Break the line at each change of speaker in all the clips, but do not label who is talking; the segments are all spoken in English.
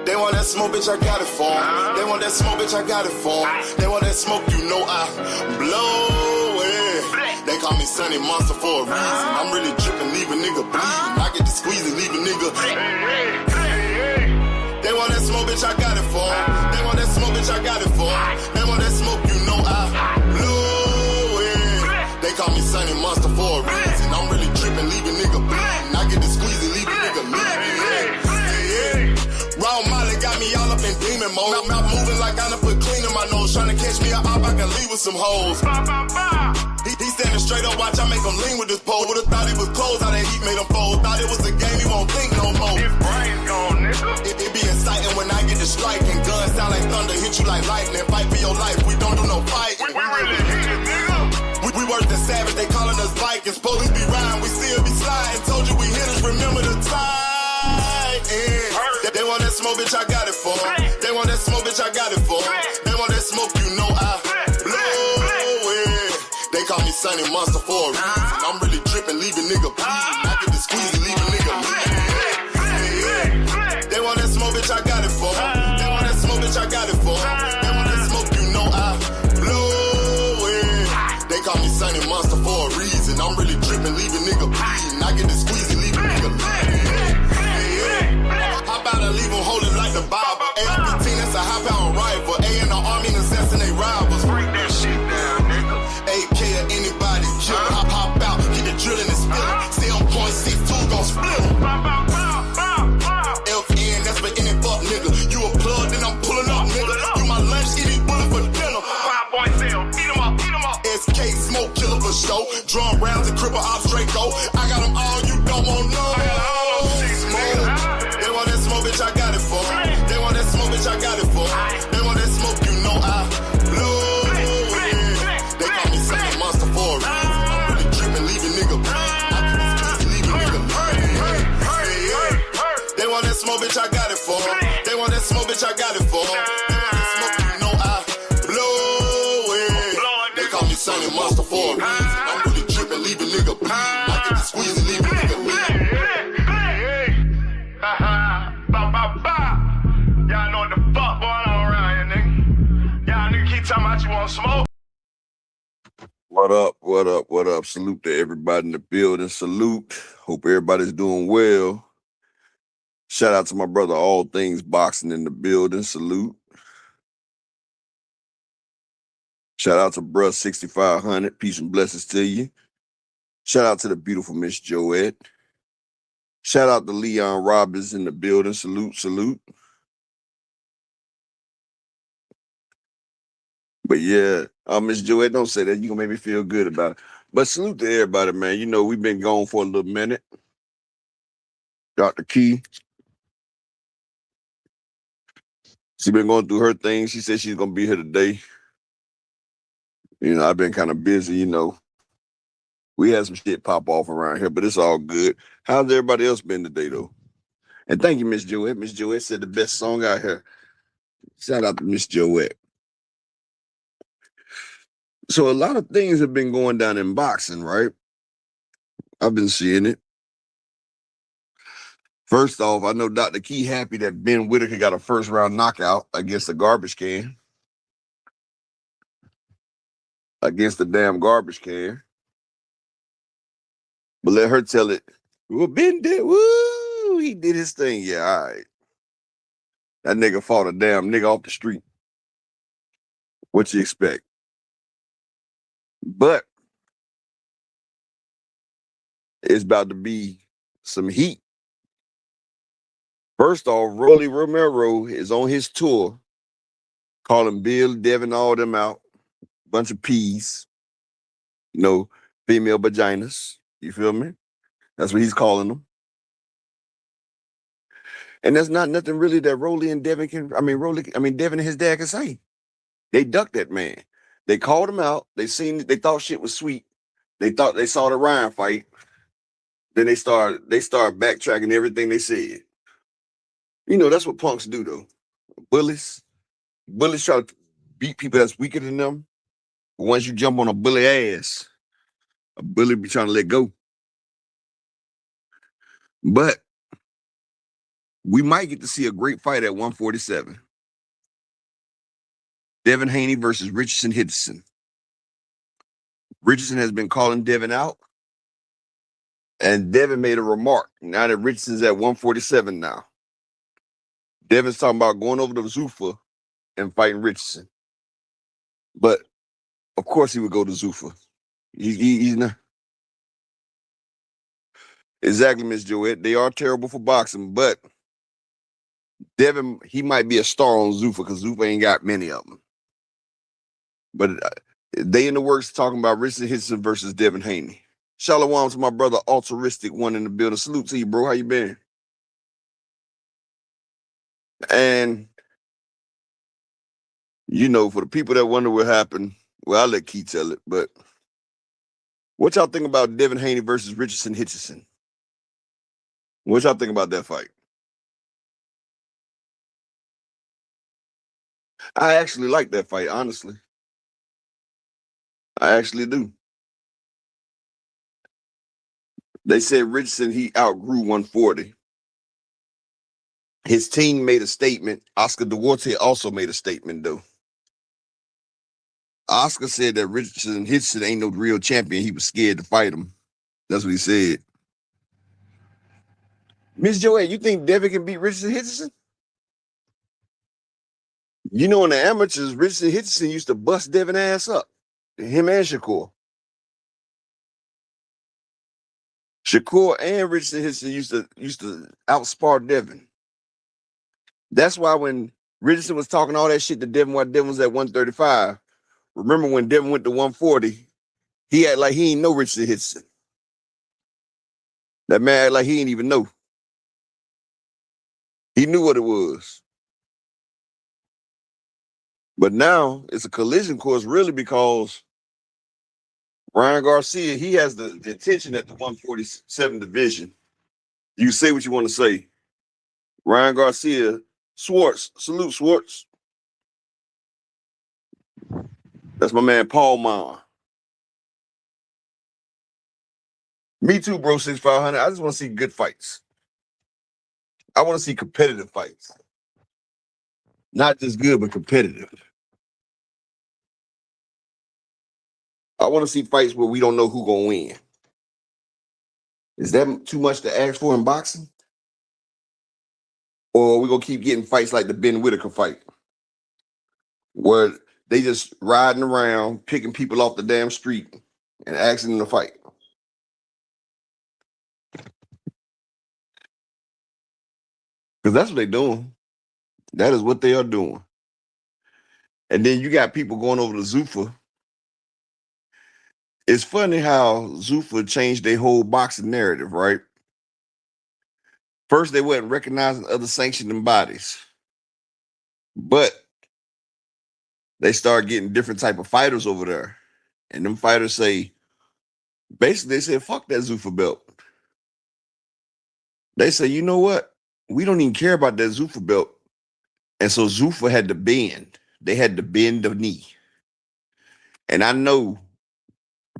They want that smoke, bitch, I got it for 'em. They want that smoke, bitch, I got it for 'em. They want that smoke, you know I blow it. They call me Sunny Monster for a reason. I'm really dripping, leave a nigga bleeding. I get to squeeze and leave a nigga. They want that smoke, bitch, I got it for 'em. They want that smoke, bitch, I got it for 'em. They want that smoke, you know I blow it. They call me Sunny Monster for a reason. I'm really dripping, leave a nigga bleeding. I get to squeeze and leave a nigga bleeding. Raw Molly got me all up in demon mode. Mouth moving like I done put clean in my nose. Trying to catch me a op, I can leave with some hoes. He standing straight up, watch I make him lean with this pole. Would've thought he was closed, how that heat made him fold. Thought it was a game, he won't think no more. His brain's gone, nigga. It be exciting when I get to striking. Guns sound like thunder, hit you like lightning. Fight for your life, we don't do no fighting. We really hit it, nigga. We worse than savage, they calling us Vikings. Police be riding, we still be sliding. Told you we hit us, remember the time. They want that smoke, bitch, I got it for 'em. They want that smoke, bitch, I got it for 'em. They want that smoke, you know I blow it. They call me Sunny Monster for a reason. I'm really dripping, leave a nigga bleeding. I get to squeeze and leave a nigga bleeding. They want that smoke, bitch, I got it for 'em. They want that smoke, bitch, I got it for 'em. They want that smoke, you know I blow it. They call me Sunny Monster for a reason. I'm really dripping, leave a nigga bleeding. I get to squeeze and leave a nigga bleeding. How about I leave them holding like the Bible? AR-15, that's a high-power rifle. A in the army, assassinate rivals. Break that shit down, nigga. AK or anybody, kill. Hop out, get the drilling and spilling. Stay on point, 6-2, gon' split 'em. FN, that's for any fuck, nigga. You a plug, then I'm pulling up, nigga. You my lunch, eat these bullets for dinner. 5 boys sell, eat 'em up, eat 'em up. SK, smoke killer for show. Drum rounds and cripple ops, Draco. I got 'em all, you don't want no. They want that smoke, bitch, I got it for 'em. They want that smoke, bitch, I got it for 'em. They want that smoke, you know I blow it. They call me Sunny Monster for a reason. I'm really dripping, leave a nigga bleeding. I can squeeze and leave a nigga bleeding. They want that smoke, bitch, I got it for 'em. They want that smoke, bitch, I got it for 'em. They want that smoke, you know I blow it. They call me Sunny Monster for a reason. I'm really dripping, leave a nigga bleeding. I can squeeze and leave a nigga bleeding. Y'all know what the fuck going on around here, nigga. Y'all nigga keep talking about you want smoke.
What up, what up, what up? Salute to everybody in the building. Salute. Hope everybody's doing well. Shout out to my brother, All Things Boxing in the building. Salute. Shout out to bruh 6500. Peace and blessings to you. Shout out to the beautiful Miss Joette. Shout out to Leon Robbins in the building. Salute, salute. But yeah, Miss Joette, don't say that. You're going to make me feel good about it. But salute to everybody, man. You know, we've been gone for a little minute. Dr. Key. She been going through her thing. She said she's going to be here today. You know, I've been kind of busy, you know. We had some shit pop off around here, but it's all good. How's everybody else been today, though? And thank you, Miss Joette. Miss Joette said the best song out here. Shout out to Miss Joette. So a lot of things have been going down in boxing, right? I've been seeing it. First off, I know Dr. Key happy that Ben Whitaker got a first-round knockout against the garbage can. Against the damn garbage can. But let her tell it. Well, Ben did, woo, he did his thing. Yeah, all right. That nigga fought a damn nigga off the street. What you expect? But it's about to be some heat. First off, Rolando Romero is on his tour, calling Bill, Devin, all them out. Bunch of peas. You know, female vaginas. You feel me? That's what he's calling them. And that's not nothing really that Rolly and Devin Devin and his dad can say. They ducked that man. They called him out. They thought shit was sweet. They thought they saw the Ryan fight. Then they started backtracking everything they said. You know, that's what punks do though. Bullies try to beat people that's weaker than them. But once you jump on a bully ass, a bully be trying to let go. But We might get to see a great fight at 147. Devin Haney versus Hitchingson. Richardson has been calling Devin out, and Devin made a remark. Now that Richardson's at 147 now, Devin's talking about going over to Zuffa and fighting Richardson. But of course, he would go to Zuffa. He's not. Exactly, Miss Joette. They are terrible for boxing, but Devin, he might be a star on Zuffa because Zuffa ain't got many of them. But they in the works talking about Richard Hitchingson versus Devin Haney. Shalom to my brother, Altruistic One in the building. Salute to you, bro. How you been? And, you know, for the people that wonder what happened, well, I'll let Key tell it, but what y'all think about Devin Haney versus Richardson Hitchingson? What y'all think about that fight? I actually like that fight, honestly. I actually do. They said Richardson, he outgrew 140. His team made a statement. Oscar Duarte also made a statement, though. Oscar said that Richardson Hitchingson ain't no real champion. He was scared to fight him. That's what he said. Miss Joanne, you think Devin can beat Richardson Hitchingson? You know, in the amateurs, Richardson Hitchingson used to bust Devin ass up. Him and Shakur. Shakur and Richardson Hitchingson used to outspar Devin. That's why when Richardson was talking all that shit to Devin while Devin was at 135, remember when Devin went to 140, he act like he ain't know Richardson Hitchingson. That man act like he ain't even know. He knew what it was. But now it's a collision course really because Ryan Garcia, he has the attention at the 147 division. You say what you want to say. Ryan Garcia, Schwartz, salute Schwartz. That's my man Paul Mauer. Me too, bro, 6,500. I just want to see good fights. I want to see competitive fights. Not just good, but competitive. I want to see fights where we don't know who gonna win. Is that too much to ask for in boxing? Or are we gonna keep getting fights like the Ben Whitaker fight? Where they just riding around, picking people off the damn street and asking them to fight. Because that's what they're doing. That is what they are doing. And then you got people going over to Zuffa. It's funny how Zuffa changed their whole boxing narrative, right? First, they weren't recognizing other sanctioning bodies. But they start getting different type of fighters over there. And them fighters say, basically, they said, fuck that Zuffa belt. They say, you know what? We don't even care about that Zuffa belt. And so Zuffa had to bend. They had to bend the knee. And I know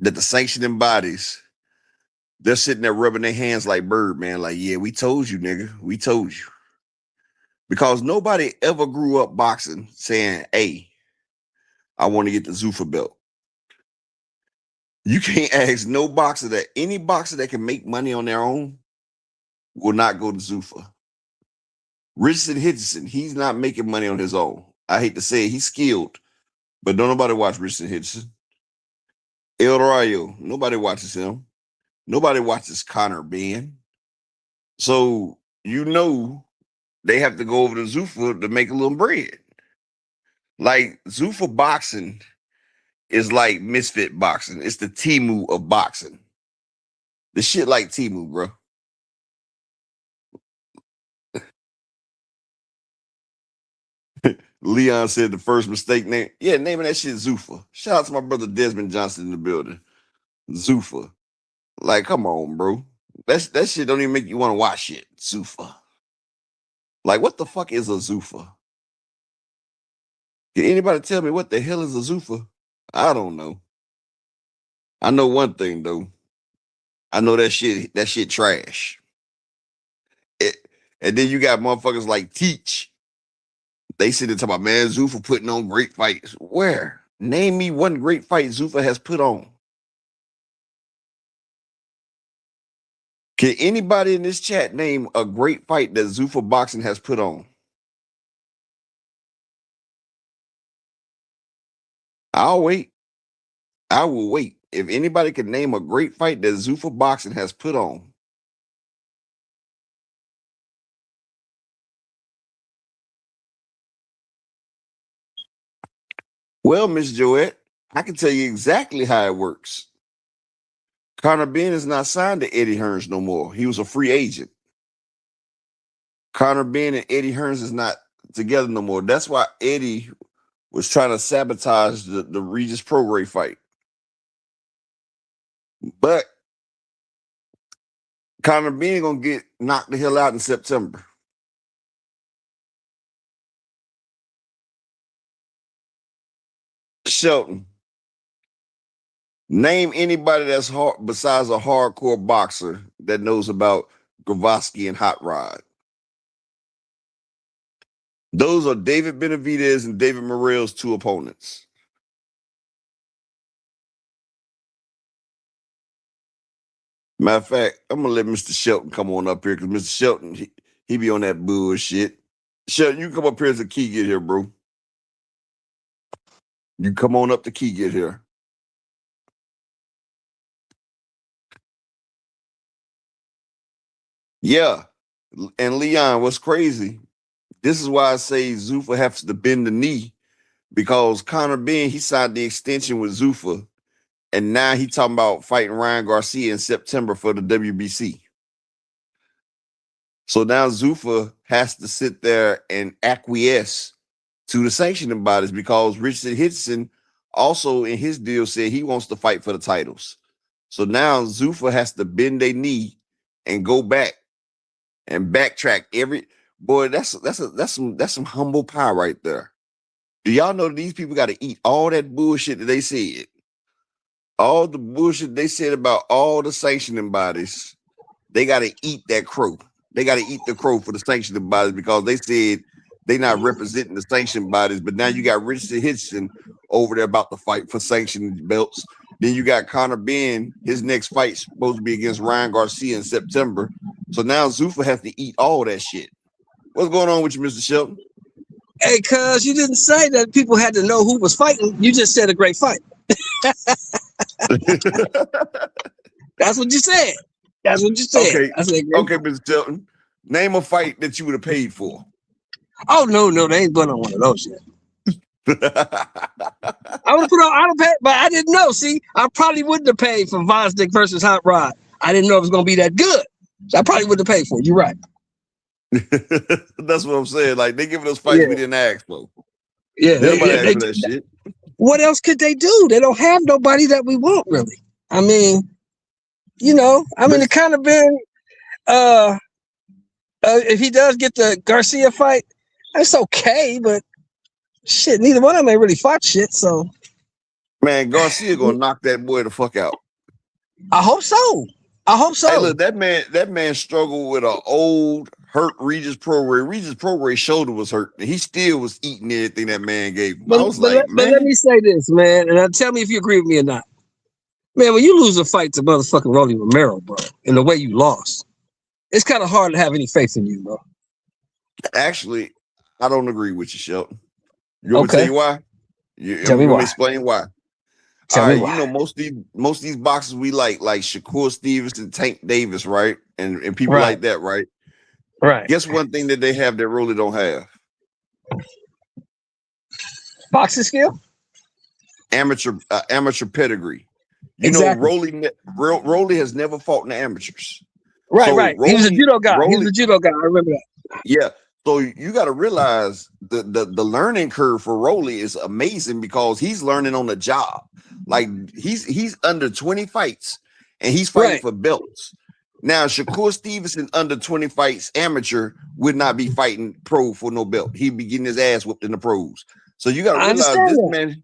that the sanctioning bodies, they're sitting there rubbing their hands like Birdman, like, yeah, we told you, nigga. We told you. Because nobody ever grew up boxing saying, hey, I want to get the Zuffa belt. You can't ask no boxer that, any boxer that can make money on their own will not go to Zuffa. Richardson Hitchingson, he's not making money on his own. I hate to say it, he's skilled, but don't nobody watch Richardson Hitchingson. El Rayo, nobody watches him. Nobody watches Connor Ben. So, you know, they have to go over to Zuffa to make a little bread. Like, Zuffa boxing is like misfit boxing. It's the Timu of boxing. The shit like Timu, bro. Leon said the first mistake name. Yeah, naming that shit Zuffa. Shout out to my brother Desmond Johnson in the building. Zuffa. Like, come on, bro. That shit don't even make you want to watch it. Zuffa. Like, what the fuck is a Zuffa? Can anybody tell me what the hell is a Zuffa? I don't know. I know one thing though. I know that shit trash. And then you got motherfuckers like Teach. They sit and talk about, man, Zuffa putting on great fights. Where? Name me one great fight Zuffa has put on. Can anybody in this chat name a great fight that Zuffa Boxing has put on? I'll wait. I will wait. If anybody can name a great fight that Zuffa Boxing has put on. Well, Miss Joette, I can tell you exactly how it works. Conor Benn is not signed to Eddie Hearns no more. He was a free agent. Conor Benn and Eddie Hearns is not together no more. That's why Eddie was trying to sabotage the Regis Prograis fight. But Conor Benn gonna get knocked the hell out in September. Shelton, name anybody that's hard besides a hardcore boxer that knows about Gravoski and Hot Rod. Those are David Benavidez and David Morrell's two opponents. Matter of fact, I'm gonna let Mr. Shelton come on up here because Mr. Shelton, he be on that bullshit. Shelton, you come up here as a key get here, bro. You come on up to key get here. Yeah. And Leon, what's crazy? This is why I say Zuffa has to bend the knee because Conor Benn, he signed the extension with Zuffa, and now he talking about fighting Ryan Garcia in September for the WBC. So now Zuffa has to sit there and acquiesce to the sanctioning bodies because Richard Hitchingson also in his deal said he wants to fight for the titles. So now Zuffa has to bend their knee and go back and backtrack every boy. That's some humble pie right there. Do y'all know these people got to eat all that bullshit that they said? All the bullshit they said about all the sanctioning bodies, they got to eat that crow. They got to eat the crow for the sanctioning bodies because they said they not representing the sanctioning bodies. But now you got Richard Hitchingson over there about to fight for sanctioning belts. Then you got Conor Benn. His next fight's supposed to be against Ryan Garcia in September. So now Zuffa has to eat all that shit. What's going on with you, Mr. Shelton?
Hey, cuz you didn't say that people had to know who was fighting. You just said a great fight. That's what you said. That's what you said.
Okay,
I said,
okay, Mr. Shelton. Name a fight that you would have paid for.
Oh no, they ain't going on one of those yet. I would have put on. I would have paid, but I didn't know. See, I probably wouldn't have paid for Vosdick versus Hot Rod. I didn't know it was going to be that good, so I probably wouldn't have paid for it. You're right.
That's what I'm saying. Like they giving us fights we didn't ask for.
Yeah,
nobody asked for that shit.
What else could they do? They don't have nobody that we want, really. I mean, it kind of been. If he does get the Garcia fight, that's okay. But shit, neither one of them ain't really fought shit. So,
man, Garcia gonna knock that boy the fuck out.
I hope so.
Hey, look, that man struggled with an old hurt Regis Prograis. Regis Prograis' shoulder was hurt, and he still was eating everything that man gave him.
But let me say this, man, and tell me if you agree with me or not. Man, when you lose a fight to motherfucking Rolando Romero, bro, in the way you lost, it's kind of hard to have any faith in you, bro.
Actually, I don't agree with you, Shelton. You want me to tell you why?
Tell me why.
Explain why. All right, you know, most of these boxers we like Shakur Stevenson, Tank Davis, right? And people like that, right?
Right.
Guess one thing that they have that Rolly don't have?
Boxing skill?
Amateur pedigree. You know, Rolly has never fought in the amateurs.
Right, so right. He was a judo guy. He was a judo guy. I remember that.
Yeah. So you got to realize the learning curve for Rolly is amazing because he's learning on the job. Like he's under 20 fights and he's fighting for belts. Now Shakur Stevenson under 20 fights amateur would not be fighting pro for no belt. He'd be getting his ass whooped in the pros. So you got to realize this man,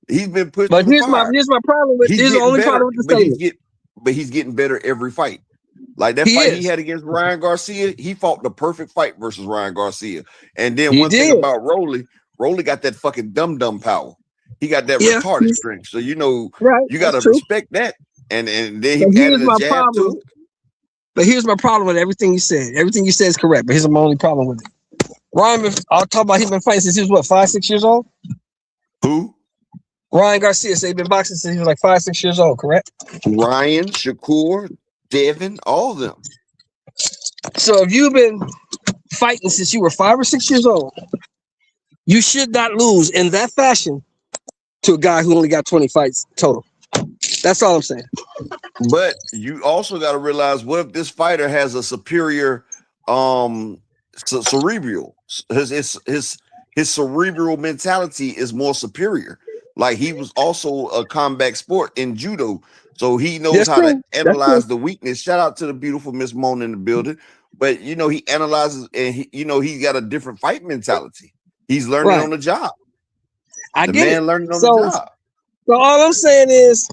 he's been pushed.
But here's my problem with here's the only problem with the statement.
But he's getting better every fight. Like that
He
fight
is.
he had against Ryan Garcia, he fought the perfect fight versus Ryan Garcia. And then
He
one thing
did.
about Rolly got that fucking dumb power. He got that
Yeah,
retarded strength. So you know,
right.
you gotta
That's true.
respect that. And then he
But
added
here's
a
my
jab
problem.
to it.
But here's my problem with everything you said. Everything you said is correct, but here's my only problem with it. Ryan, I'll talk about he's been fighting since he was what, 5, 6 years old?
Who?
Ryan Garcia said he's been boxing since he was like 5, 6 years old, correct?
Ryan, Shakur, Devin, all of them.
So if you've been fighting since you were 5 or 6 years old, you should not lose in that fashion to a guy who only got 20 fights total. That's all I'm saying.
But you also got to realize, what if this fighter has a superior cerebral? His cerebral mentality is more superior. Like, he was also a combat sport in judo, so he knows how to analyze the weakness. Shout out to the beautiful Miss Mona in the building. But you know, he analyzes, and he's got a different fight mentality. He's learning on the job.
I get it.
Learning on the job.
So all I'm saying is,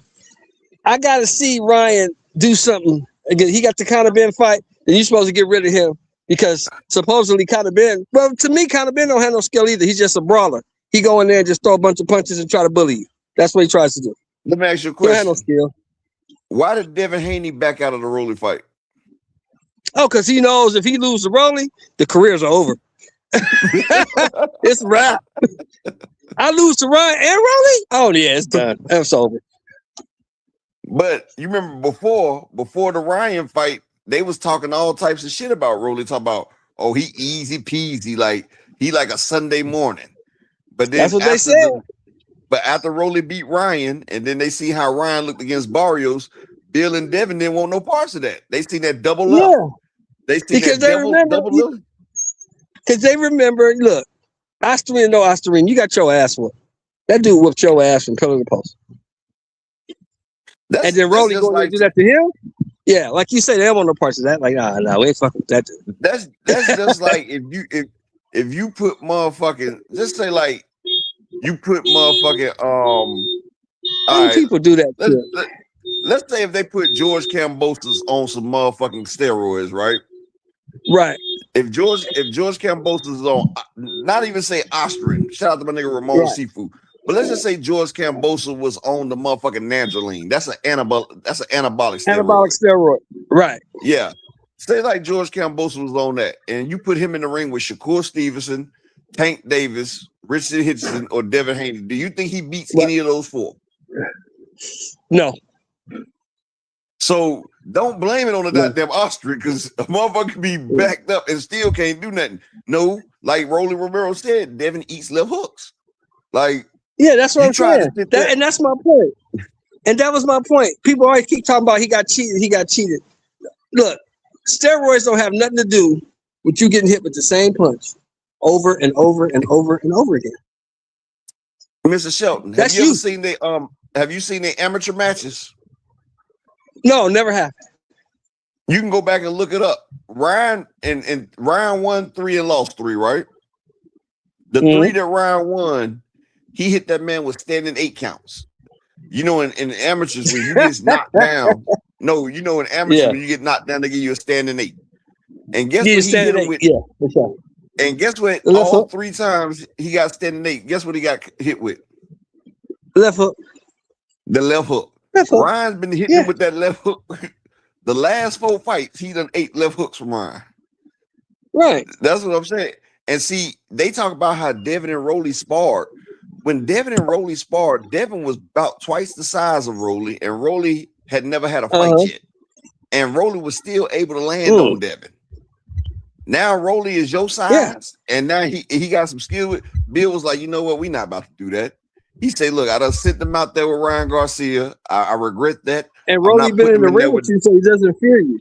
I got to see Ryan do something. Again, he got the Conor Ben fight, and you're supposed to get rid of him because supposedly Conor Ben, well, to me, Conor Ben don't have no skill either. He's just a brawler. He go in there and just throw a bunch of punches and try to bully you. That's what he tries to do.
Let me ask you a
He don't have
question.
no skill.
Why did Devin Haney back out of the Rolly fight?
Oh, because he knows if he loses to Rolly, the careers are over. It's a wrap. I lose to Ryan and Rolly? Oh, yeah, it's done. It's over.
But you remember before the Ryan fight, they was talking all types of shit about Rolly, talking about, oh, he easy peasy, like he like a Sunday morning. But then
that's what they said.
But after Rolly beat Ryan, and then they see how Ryan looked against Barrios, Bill and Devin didn't want no parts of that. They seen that double up. They seen
because
that double up.
Because they remember, look, Osterine, you got your ass whooped. That dude whooped your ass from pillar to post. And then Rolly going to do that to him? Yeah, like you say, they don't want no parts of that. Like, nah, we ain't fucking with that dude.
That's just like if you put motherfucking, just say like you put motherfucking
people do that.
Let's say if they put George Kambosos on some motherfucking steroids, right?
Right.
If George Kambosos is on, not even say Austrian. Shout out to my nigga Ramon Sifu. But let's just say George Kambosos was on the motherfucking Nandrolene. That's an anabolic steroid.
Anabolic steroid. Right.
Yeah. Say like George Kambosos was on that, and you put him in the ring with Shakur Stevenson, Tank Davis, Richard Hitchingson, or Devin Haney. Do you think he beats any of those four?
No.
So don't blame it on the goddamn Austrian, because a motherfucker can be backed up and still can't do nothing. No, like Rolando Romero said, Devin eats left hooks. Like,
yeah, that's what I'm saying. And that's my point. And that was my point. People always keep talking about he got cheated. Look, steroids don't have nothing to do with you getting hit with the same punch over and over and over and over again.
Mr. Shelton, have you seen the amateur matches?
No, never have.
You can go back and look it up. Ryan won 3 and lost 3, right? The 3 that Ryan won, he hit that man with standing 8 counts. You know, in amateurs, when you get knocked down, in amateurs, when you get knocked down, they give you a standing 8. And guess what he hit him with? Yeah, for sure. And guess what? All 3 times he got standing 8. Guess what he got hit with?
Left hook.
The left hook. Ryan's been hitting him with that left hook. The last 4 fights, he done 8 left hooks from Ryan.
Right.
That's what I'm saying. And see, they talk about how Devin and Rolly sparred. When Devin and Rolly sparred, Devin was about twice the size of Rolly, and Rolly had never had a fight yet. And Rolly was still able to land on Devin. Now Rolly is your size, and now he got some skill with. Bill was like, you know what? We not about to do that. He said, look, I done sent them out there with Ryan Garcia. I regret that.
And Rolly been in the ring with you, so he doesn't fear you.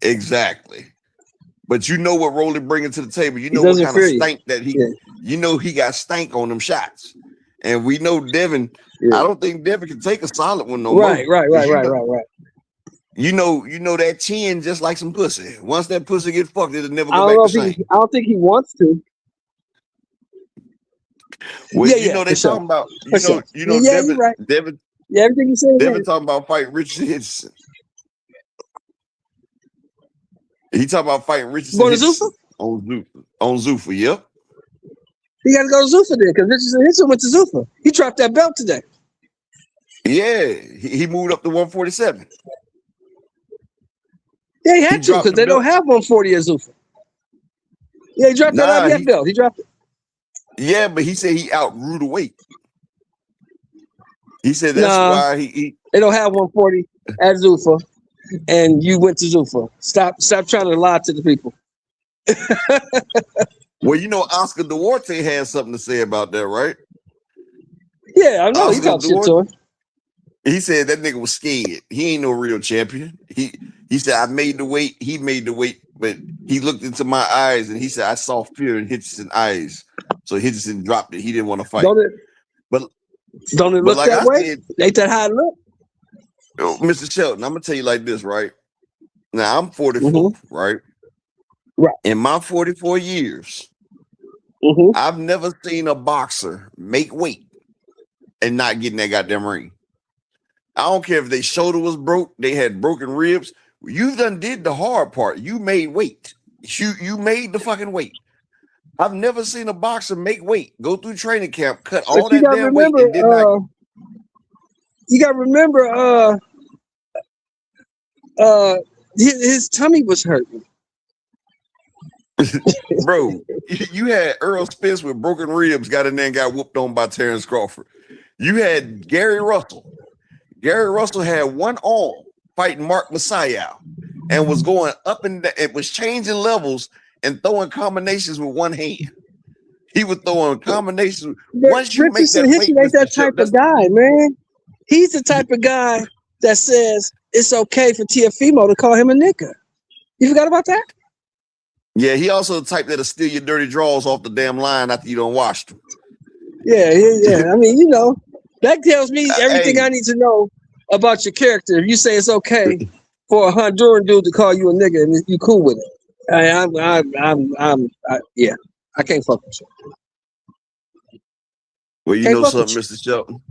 Exactly. But you know what Rolly bringing to the table. You know what kind of stank that he. You know he got stank on them shots, and we know Devin. I don't think Devin can take a solid one no more.
Right.
You know that chin just like some pussy. Once that pussy get fucked, it'll never go back the same.
I don't think he wants to.
Well, they talking about. Devin.
Right.
Devin.
Yeah, everything you said.
Devin talking about fighting Richard Hitchingson. He talking about fighting Richardson
Going to
Hitchingson
Zuffa?
on Zuffa. Yep.
He got to go to Zuffa then, because Richardson Hitchingson went to Zuffa. He dropped that belt today.
Yeah, he moved up to 147.
Yeah, he had to, because they don't have 140 at Zuffa. Yeah, he dropped that IBF belt. He dropped it.
Yeah, but he said he outgrew the weight. He said that's why he
they don't have 140 at Zuffa, and you went to Zuffa. Stop trying to lie to the people.
Well, you know, Oscar Duarte had something to say about that, right?
Yeah, I know. He talked shit to him.
He said that nigga was scared. He ain't no real champion. He said, I made the weight. He made the weight, but he looked into my eyes and he said, I saw fear in Hitchinson's eyes. So Hitchingson dropped it. He didn't want to fight.
Don't it look
like
that way? Said, ain't that how it look?
Mr. Shelton, I'm going to tell you like this, right? Now, I'm 44, right?
Right.
In my 44 years, I've never seen a boxer make weight and not get in that goddamn ring. I don't care if their shoulder was broke, they had broken ribs. You done did the hard part. You made weight. You made the fucking weight. I've never seen a boxer make weight, go through training camp, cut all that damn weight, and did not.
You gotta remember, his tummy was hurting.
Bro, you had Earl Spence with broken ribs, got in there and got whooped on by Terrence Crawford. You had Gary Russell. Gary Russell had one arm fighting Mark Messiah and was going up and down. It was changing levels and throwing combinations with one hand. He was throwing combinations. Once you
Richardson
make that weight,
ain't that type of guy, man. He's the type of guy that says it's okay for Tiafimo to call him a nigga. You forgot about that?
Yeah, he also the type that'll steal your dirty drawers off the damn line after you don't wash them.
Yeah. I mean, you know, that tells me everything I need to know about your character. If you say it's okay for a Honduran dude to call you a nigga and you cool with it, I can't fuck with you.
Well, you know something, Mr. Shelton?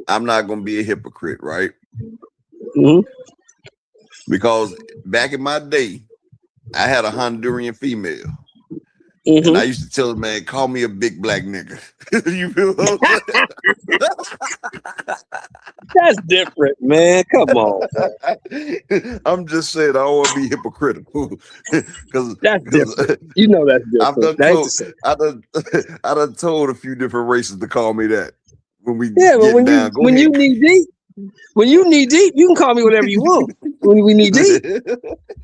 I'm not gonna be a hypocrite, right? Because back in my day, I had a Honduran female. And I used to tell her, man, call me a big black nigga. You feel what I'm saying?
That's different, man. Come on.
I'm just saying I don't want to be hypocritical. Because
that's different. You know that's different.
I done told a few different races to call me that. When you knee deep, you can call me whatever you want. When we knee deep.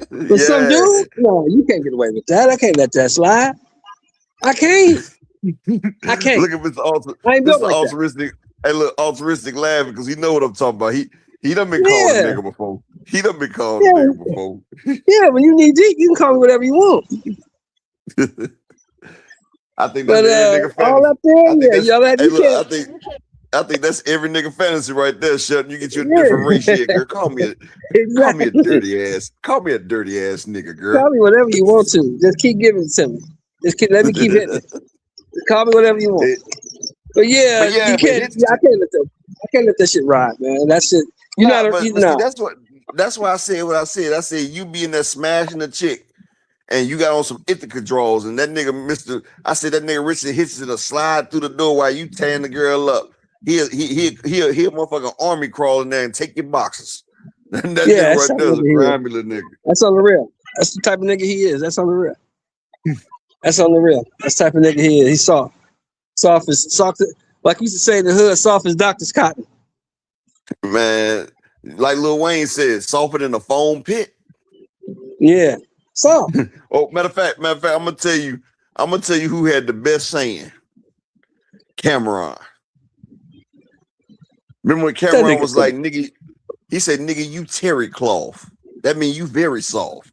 But some dude, no, you can't get away with that. I can't let that slide. I can't. Look at Mr. Altruistic. Hey, look, altruistic laughing because he know what I'm talking about. He done been called a nigga before. He done been called a nigga before.
Yeah, when you knee deep, you can call me whatever you want.
I think that's every nigga fantasy.
All up there,
I think that's every nigga fantasy right there, Shelton. You get you a different race here, girl. Call me a dirty ass. Call me a dirty ass nigga, girl.
Call me whatever you want to. Just keep giving it to me. Let me keep hitting it. Call me whatever you want. But you can't. I can't let that shit ride, man. That shit.
That's why I said what I said. I said you be in there smashing the chick, and you got on some Ithaca draws, and that nigga, I said that nigga Richard Hitchingson to slide through the door while you tearing the girl up. He a motherfucking army crawl in there and take your boxes. That nigga right there is a grimy little nigga.
That's on the real. That's the type of nigga he is. That's on the real. That's on the real. That's the type of nigga he is. He's soft. Soft, like we used to say in the hood, soft as Doctor's cotton.
Man, like Lil Wayne said, softer than a foam pit.
Yeah. Soft.
Oh, matter of fact, I'm gonna tell you who had the best saying. Cameron. Remember when Cameron was like, nigga, he said, nigga, you terry cloth. That means you very soft.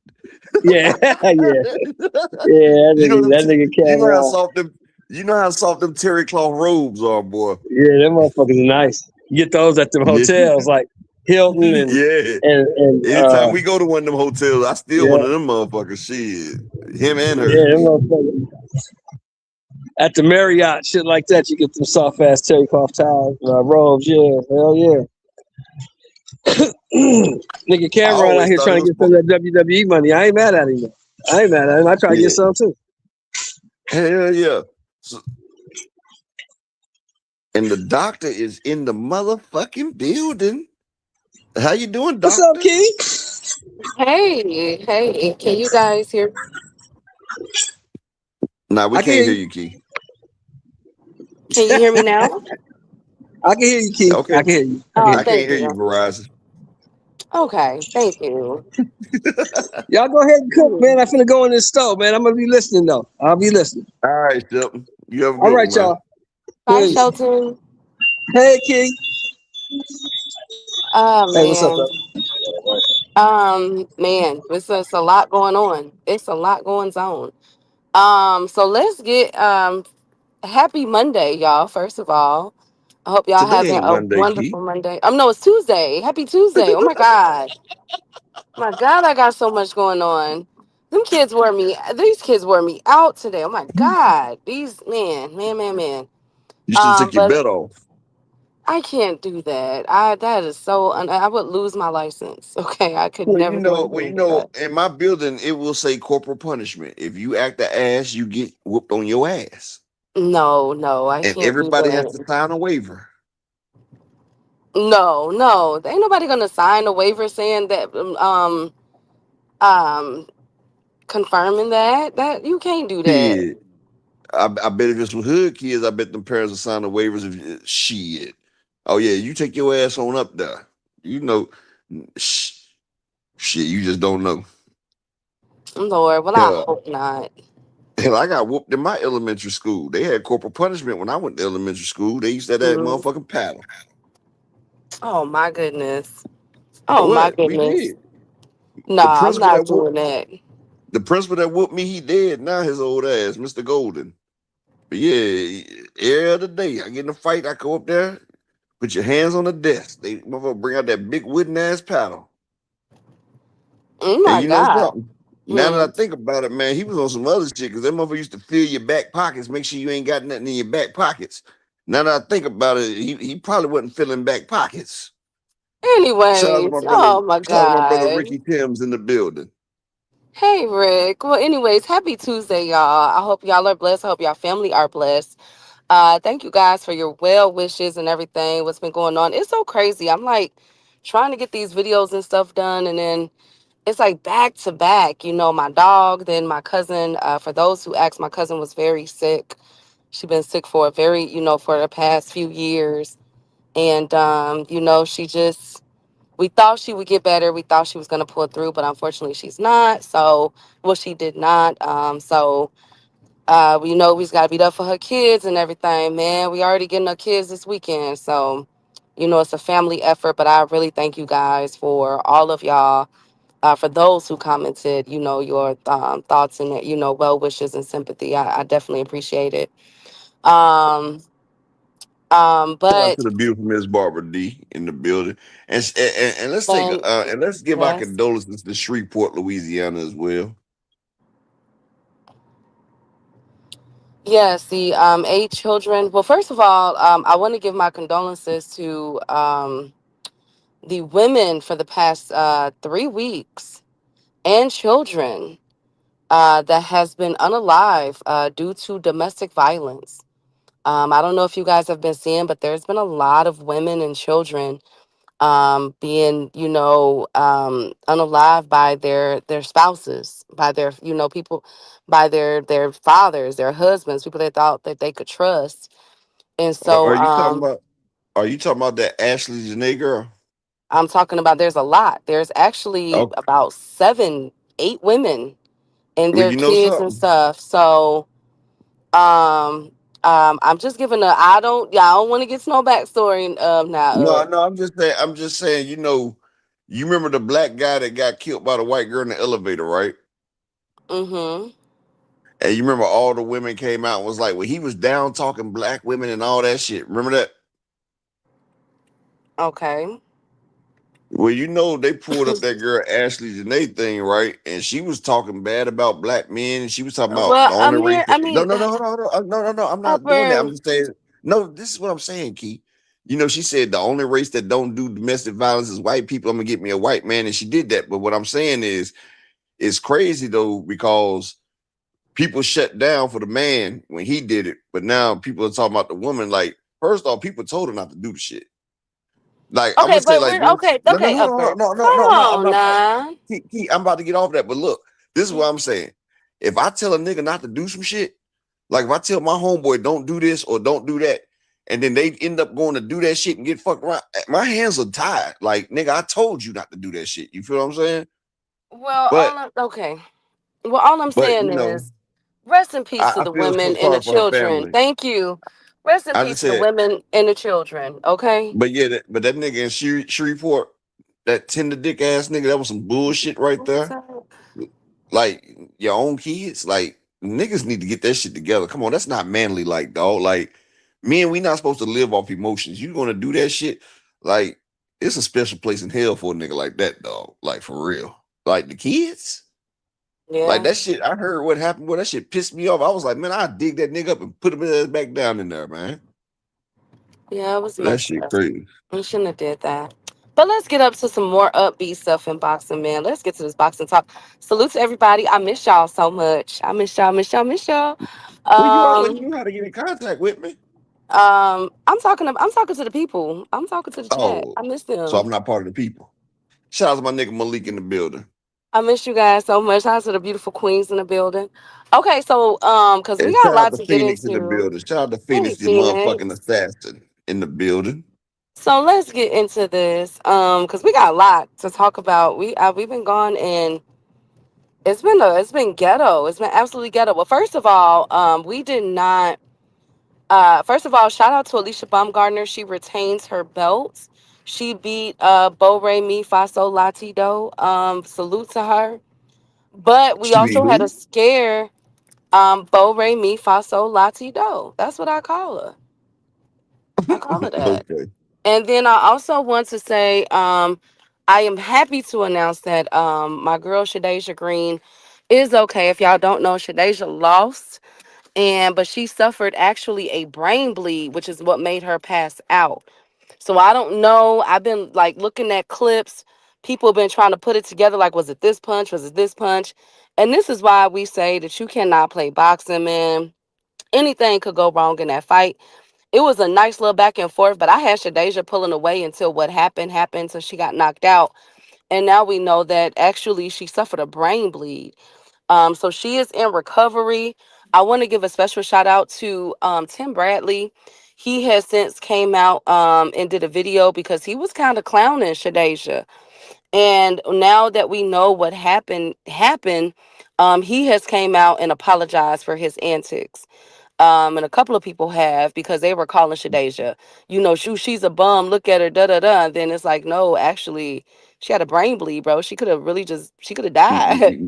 Yeah. That nigga Cameron.
You know how soft them terry cloth robes are, boy.
Yeah, them motherfuckers are nice. You get those at them hotels like Hilton and
anytime we go to one of them hotels, I steal one of them motherfuckers. Shit. Him and her.
Yeah, them motherfuckers. At the Marriott, shit like that, you get them soft ass terry cloth towels, robes. Yeah, hell yeah. Nigga Cameron out here trying to get some of that WWE money. I ain't mad at him. I ain't mad at him. I try to get some too.
Hell yeah. So, and the doctor is in the motherfucking building. How you doing,
What's up,
doctor?
Key?
Hey, can you guys hear?
Nah, we
I can
can't
hear
hear
you.
you, Key.
Can you hear me now?
I can hear you, Key.
Okay.
I can hear you. I can
Oh,
hear
I
you.
can't
thank
hear you,
you.
Verizon.
Okay, thank you.
Y'all go ahead and cook, man.
Hmm.
I'm finna go in this stove, man. I'm gonna be listening though. I'll be listening.
All right, Shelton. You have a
All
good
right,
one, man.
y'all.
Bye,
Peace.
Shelton.
Hey, Key.
Oh
Hey, what's up, bro?
man, man, it's a lot going on. It's a lot going on. So let's get happy Monday, y'all. First of all, I hope y'all
Today
having
ain't
a
Monday,
wonderful
Key.
Monday. No, it's Tuesday. Happy Tuesday. Oh my God, I got so much going on. These kids wore me out today. Oh my God. These, man.
You should have took your
But
bet off.
I can't do that. That is so, I would lose my license. Okay. I could never do anything like that.
In my building, it will say corporal punishment. If you act the ass, you get whooped on your ass.
No, I
And
can't do
everybody has to
that.
sign a waiver.
No. Ain't nobody going to sign a waiver saying that, um, confirming that you can't do that.
Shit. I bet if it's some hood kids, I bet them parents will sign the waivers of shit. Oh yeah, you take your ass on up there. You know, sh- shit, you just don't know.
Lord, well, I
Hell,
hope not.
hell, I got whooped in my elementary school. They had corporal punishment when I went to elementary school. They used to have that
Mhm.
motherfucking paddle.
Oh my goodness. Oh my
What? We
goodness.
did. The
Nah, I'm
principal
not
that whooped
doing that.
the principal that whooped me, he dead now, his old ass, Mr. Golden. But yeah, every other day I get in a fight, I go up there, put your hands on the desk. They motherfucker bring out that big wooden ass paddle.
Oh
And
my
you know
God.
something? Now
Hmm.
that I think about it, man, he was on some other shit because that motherfucker used to fill your back pockets, make sure you ain't got nothing in your back pockets. Now that I think about it, he probably wasn't filling back pockets.
Anyways, oh my
Shout out to my brother
God.
Ricky Timms in the building.
Hey, Rick. Well, anyways, happy Tuesday, y'all. I hope y'all are blessed. I hope y'all family are blessed. Thank you guys for your well wishes and everything. What's been going on? It's so crazy. I'm like trying to get these videos and stuff done, and then it's like back to back. My dog, then my cousin. For those who asked, my cousin was very sick. She's been sick for for the past few years. And, she just, we thought she would get better. We thought she was going to pull through, but unfortunately she's not. So, well, she did not. We just got to beat up for her kids and everything, man. We already getting her kids this weekend. So, it's a family effort, but I really thank you guys for all of y'all. For those who commented, your thoughts and, well wishes and sympathy. I definitely appreciate it. Um,
Shout out
but
to the beautiful Miss Barbara D in the building, and let's take
then,
and let's give our
yes.
condolences to Shreveport, Louisiana, as well.
Yes, the 8 children. Well, first of all, I want to give my condolences to the women for the past 3 weeks and children that has been unalive due to domestic violence. I don't know if you guys have been seeing, but there's been a lot of women and children being, unalive by their spouses, by their, people, by their fathers, their husbands, people they thought that they could trust. And so
Are you talking about? Are you talking about that Ashley Janae girl?
I'm talking about there's a lot. There's actually
Oh,
about 7, 8 women and
well,
their
you know
kids and
something?
stuff. So um I'm just giving I don't want to get to no backstory now.
No, I'm just saying. I'm just saying. You remember the black guy that got killed by the white girl in the elevator, right?
Mm-hmm.
And you remember all the women came out and was like, well, he was down talking black women and all that shit. Remember that?
Okay.
Well, they pulled up that girl Ashley Janae thing, right? And she was talking bad about black men, and she was talking about
Well,
the only race. No,
I mean,
no, no, no, no, no. I'm not doing that. I'm
Upper,
just saying. No, this is what I'm saying, Key. She said the only race that don't do domestic violence is white people. I'm gonna get me a white man, and she did that. But what I'm saying is, it's crazy though because people shut down for the man when he did it, but now people are talking about the woman. Like, first off, people told her not to do the shit. Like, I'm
Okay,
gonna say
but
like
we're
this.
okay.
No, no,
Okay,
hold on,
Upper.
no. I'm
Come on,
not.
now.
I'm about to get off that. But look, this is what I'm saying. If I tell a nigga not to do some shit, like if I tell my homeboy don't do this or don't do that, and then they end up going to do that shit and get fucked around, my hands are tied. Like, nigga, I told you not to do that shit. You feel what I'm saying?
Well,
But
okay. Well, all I'm saying
you know,
is, rest in peace to
I
the
feel so
women and the
sorry for her
children.
family.
Thank you. Rest in
I
peace
just
to the
said,
women and the children. Okay.
but yeah, but that nigga in Shreveport, that tender dick ass nigga, that was some bullshit right there. Like your own kids, like niggas need to get that shit together. Come on, that's not manly, like dog. Like men, we not supposed to live off emotions. You gonna do that shit? Like it's a special place in hell for a nigga like that, dog. Like for real. Like the kids, like
Yeah.
that shit. I heard what happened. Well, that shit pissed me off. I was like, man, I dig that nigga up and put him back down in there, man.
Yeah, it was
That
messed
shit
up.
crazy.
We shouldn't have did that. But let's get up to some more upbeat stuff in boxing, man. Let's get to this boxing talk. Salute to everybody. I miss y'all so much. I miss y'all, miss y'all, miss y'all.
Well, you already
Um,
knew how to get in contact with me.
I'm talking to the people. I'm talking to the chat.
Oh,
I miss
so
them.
I'm not part of the people. Shout out to my nigga Malik in the building.
I miss you guys so much. Shout out to the beautiful queens in the building. Okay, so because we
And
got a
shout out
lot
to
to get
Phoenix in the
into.
building. Shout out to
Hey,
Phoenix, the motherfucking
Phoenix.
assassin in the building.
So let's get into this. Because we got a lot to talk about. We've been gone and it's been ghetto. It's been absolutely ghetto. Well, first of all, we did not. First of all, shout out to Alicia Baumgartner. She retains her belts. She beat Bo Ray Mi Faso Latido. Salute to her. But we
She be
also had a
who?
scare. Bo Ray Mi Faso Latido. That's what I call her. I call her that.
Okay.
And then I also want to say, I am happy to announce that my girl Shadeja Green is okay. If y'all don't know, Shadeja lost, but she suffered actually a brain bleed, which is what made her pass out. So I don't know. I've been like looking at clips. People have been trying to put it together. Like, was it this punch? Was it this punch? And this is why we say that you cannot play boxing, man. Anything could go wrong in that fight. It was a nice little back and forth, but I had Shadeja pulling away until what happened, so she got knocked out. And now we know that actually she suffered a brain bleed. So she is in recovery. I want to give a special shout out to Tim Bradley. He has since came out and did a video because he was kind of clowning Shadeja. And now that we know what happened, he has came out and apologized for his antics. And a couple of people have because they were calling Shadeja, she's a bum. Look at her, da da da. And then it's like, no, actually, she had a brain bleed, bro. She could have died.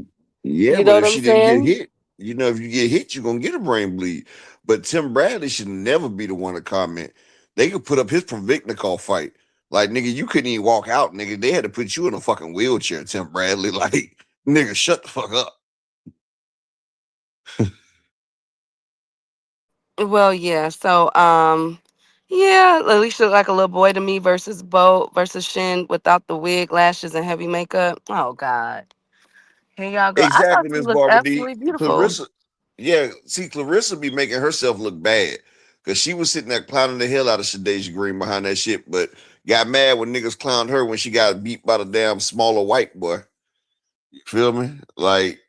Yeah,
You
but
know what
if
I'm
she didn't get
saying?
hit, if you get hit, you're gonna get a brain bleed. But Tim Bradley should never be the one to comment. They could put up his Proviknikov fight. Like, nigga, you couldn't even walk out, nigga. They had to put you in a fucking wheelchair, Tim Bradley. Like, nigga, shut the fuck up.
Well, yeah. So, yeah, Alicia looked like a little boy to me versus Bo versus Shin without the wig, lashes, and heavy makeup. Oh God, here y'all go. I thought
Exactly,
she
Miss
looked
Barbara D.
absolutely beautiful.
Clarissa, yeah, see, Clarissa be making herself look bad because she was sitting there clowning the hell out of Shadeja Green behind that shit, but got mad when niggas clowned her when she got beat by the damn smaller white boy. You feel me? Like,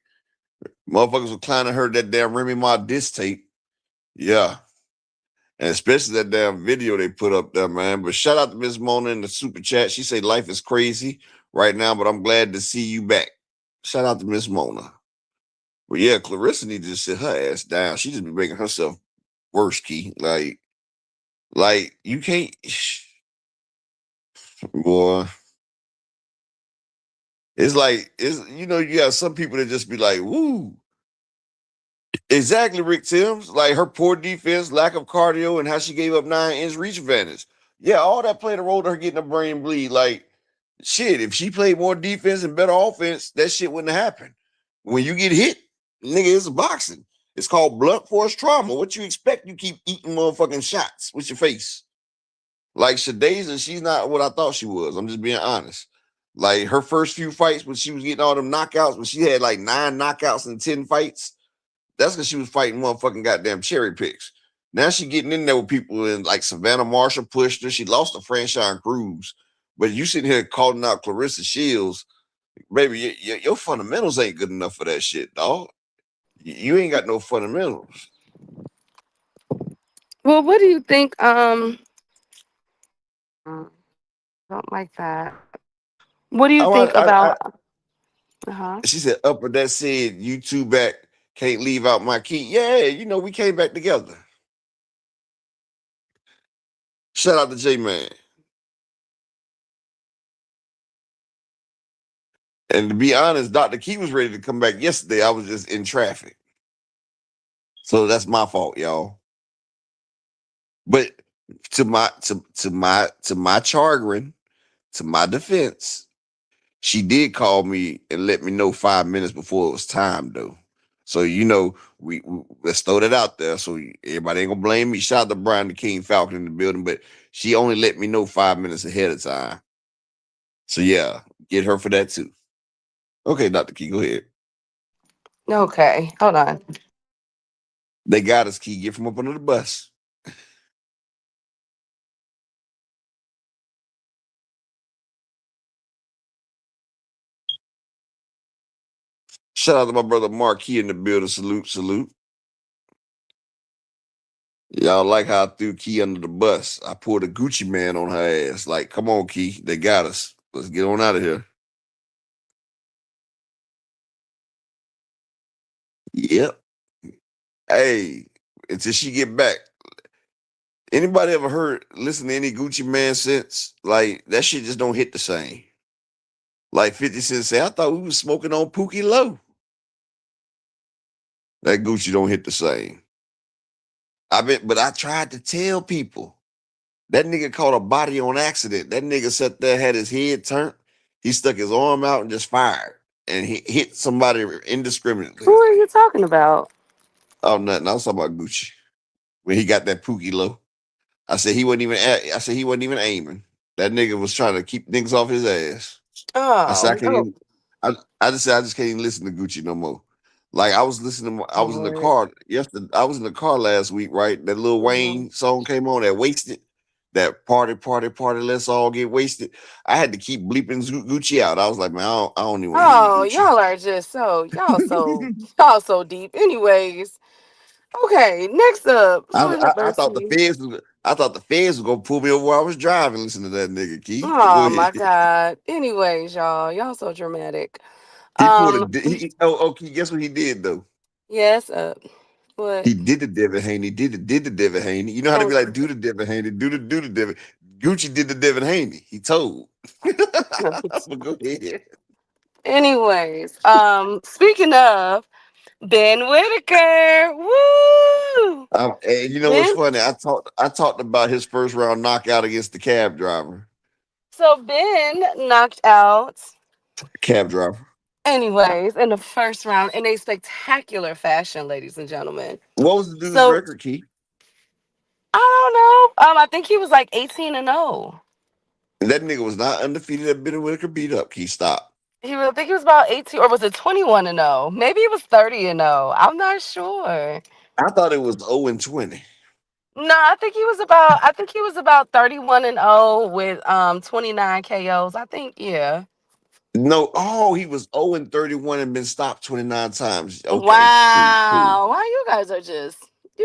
motherfuckers were clowning her that damn Remy Ma diss tape. Yeah. And especially that damn video they put up there, man. But shout out to Miss Mona in the super chat. She say life is crazy right now, but I'm glad to see you back. Shout out to Miss Mona. But yeah, Clarissa needs to just sit her ass down. She just be making herself worse, Key. Like you can't, boy. You got some people that just be like, woo. Exactly, Rick Timms. Like her poor defense, lack of cardio, and how she gave up 9 inch reach advantage. Yeah, all that played a role to her getting a brain bleed. Like, shit, if she played more defense and better offense, that shit wouldn't have happened. When you get hit, nigga, it's boxing. It's called blunt force trauma. What you expect? You keep eating motherfucking shots with your face. Like Shadeja, she's not what I thought she was. I'm just being honest. Like her first few fights when she was getting all them knockouts, when she had like 9 knockouts in 10 fights, that's because she was fighting motherfucking goddamn cherry picks. Now she getting in there with people in like Savannah Marshall pushed her. She lost to Franchise Cruz. But you sitting here calling out Clarissa Shields, baby, your fundamentals ain't good enough for that shit, dog. You ain't got no fundamentals.
Well, what do you think? Don't like that. What do you
Oh,
think
I
about? Uh-huh.
she said, upper that said, you two back, can't leave out my key. Yeah, we came back together. Shout out to J Man. And to be honest, Dr. Key was ready to come back yesterday. I was just in traffic. So that's my fault, y'all. But to my chagrin, to my defense, she did call me and let me know 5 minutes before it was time, though. So we let's throw that out there. So everybody ain't gonna blame me. Shout out to Brian the King Falcon in the building, but she only let me know 5 minutes ahead of time. So yeah, get her for that too. Okay, Dr. Key, go ahead.
Okay, hold on.
They got us, Key. Get from up under the bus. Shout out to my brother Mark Key in the building. Salute, salute. Y'all like how I threw Key under the bus. I pulled a Gucci man on her ass. Like, come on, Key. They got us. Let's get on out of here. Yep. Hey, until she get back. Anybody ever listen to any Gucci man since? Like, that shit just don't hit the same. Like 50 Cent say, I thought we was smoking on Pookie Low. That Gucci don't hit the same. But I tried to tell people. That nigga caught a body on accident. That nigga sat there, had his head turned. He stuck his arm out and just fired. And he hit somebody indiscriminately.
Who are you talking about?
Oh, nothing. I was talking about Gucci. When he got that Pookie Low. I said he wasn't even aiming. That nigga was trying to keep niggas off his ass. I said I
Oh
can't
no,
even I just said I just can't even listen to Gucci no more. Like I was in the
Lord.
car yesterday. I was in the car last week, right? That Lil
Mhm.
Wayne song came on, that Wasted, that party, party, party, let's all get wasted. I had to keep bleeping Gucci out. I was like, man, I don't even want to hear
Oh,
Gucci.
y'all are just y'all so deep. Anyways, okay. Next up, Lord have
I thought
mercy.
I thought the feds were gonna pull me over while I was driving. Listen to that nigga Key. Go
Oh
ahead.
my God. Anyways, y'all so dramatic.
He pulled
Um,
Key, guess what he did though?
yes. What?
He did the Devin Haney, did the Devin Haney. You know how to
Oh,
be like, do the Devin Haney, do the Devin. Gucci did the Devin Haney. He told. But go ahead.
anyways, speaking of Ben Whitaker, woo!
And you know what's
Ben.
funny? I talked about his first round knockout against the cab driver.
So Ben knocked out.
Cab driver.
Anyways, in the first round, in a spectacular fashion, ladies and gentlemen.
What was the dude's
So
record, Key?
I don't know. I think he was like 18-0.
That nigga was not undefeated. That Bitter Whitaker beat up. Key, stop.
I think he was about 18, or was it 21-0? Maybe it was 30-0. I'm not sure.
I thought it was 0-20.
No, I think he was about 31-0 with 29 KOs. I think, yeah.
No, he was 0-31 and been stopped 29 times. Okay, cool, cool.
Wow. Why you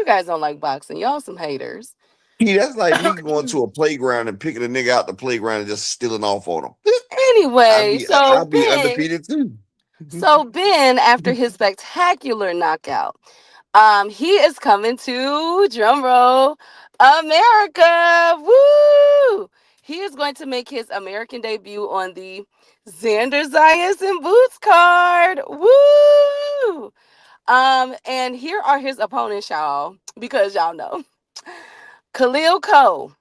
guys don't like boxing. Y'all some haters.
That's like me going to a playground and picking a nigga out the playground and just stealing off on him. I'd
Anyway,
be
so
I'd be
Ben
undefeated too.
So Ben, after his spectacular knockout, he is coming to drumroll America. Woo! He is going to make his American debut on the Xander Zayas and Boots card. Woo! And here are his opponents, y'all, because y'all know. Khalil Cole,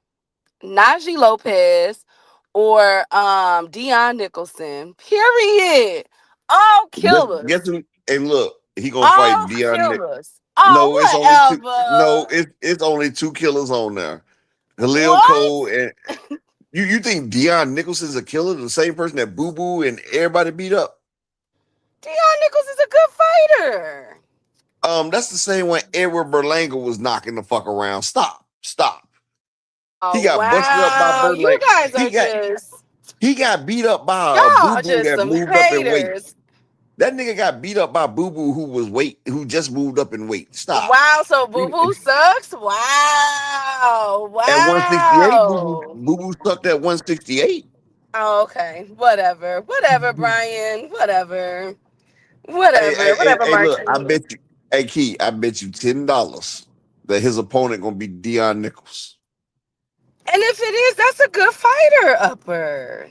Najee Lopez, or Dion Nicholson. Period. All
Guess
killers.
who? And look, he gonna
All
fight Dion Nick.
killers.
No, it's only two.
Oh,
No,
whatever.
it's only two killers on there. Khalil
What?
Cole You think Deion Nichols is a killer? The same person that Boo Boo and everybody beat up?
Deion Nichols is a good fighter.
That's the same one Edward Berlanga was knocking the fuck around. Stop. He
Oh
got busted up by
wow, you
Berlanga.
guys are just
He got beat up by a
y'all
Boo
are
Boo
just
that
some
moved up in weight.
haters.
That nigga got beat up by Boo Boo who just moved up in weight. Stop.
Wow, so Boo Boo sucks. Wow,
At 168,
wow.
Boo Boo sucked at 168.
Oh, okay, whatever, Brian, whatever,
Look, I
Martini.
bet you, hey Key, I bet you $10 that his opponent gonna be Deion Nichols.
And if it is, that's a good fighter, Upper.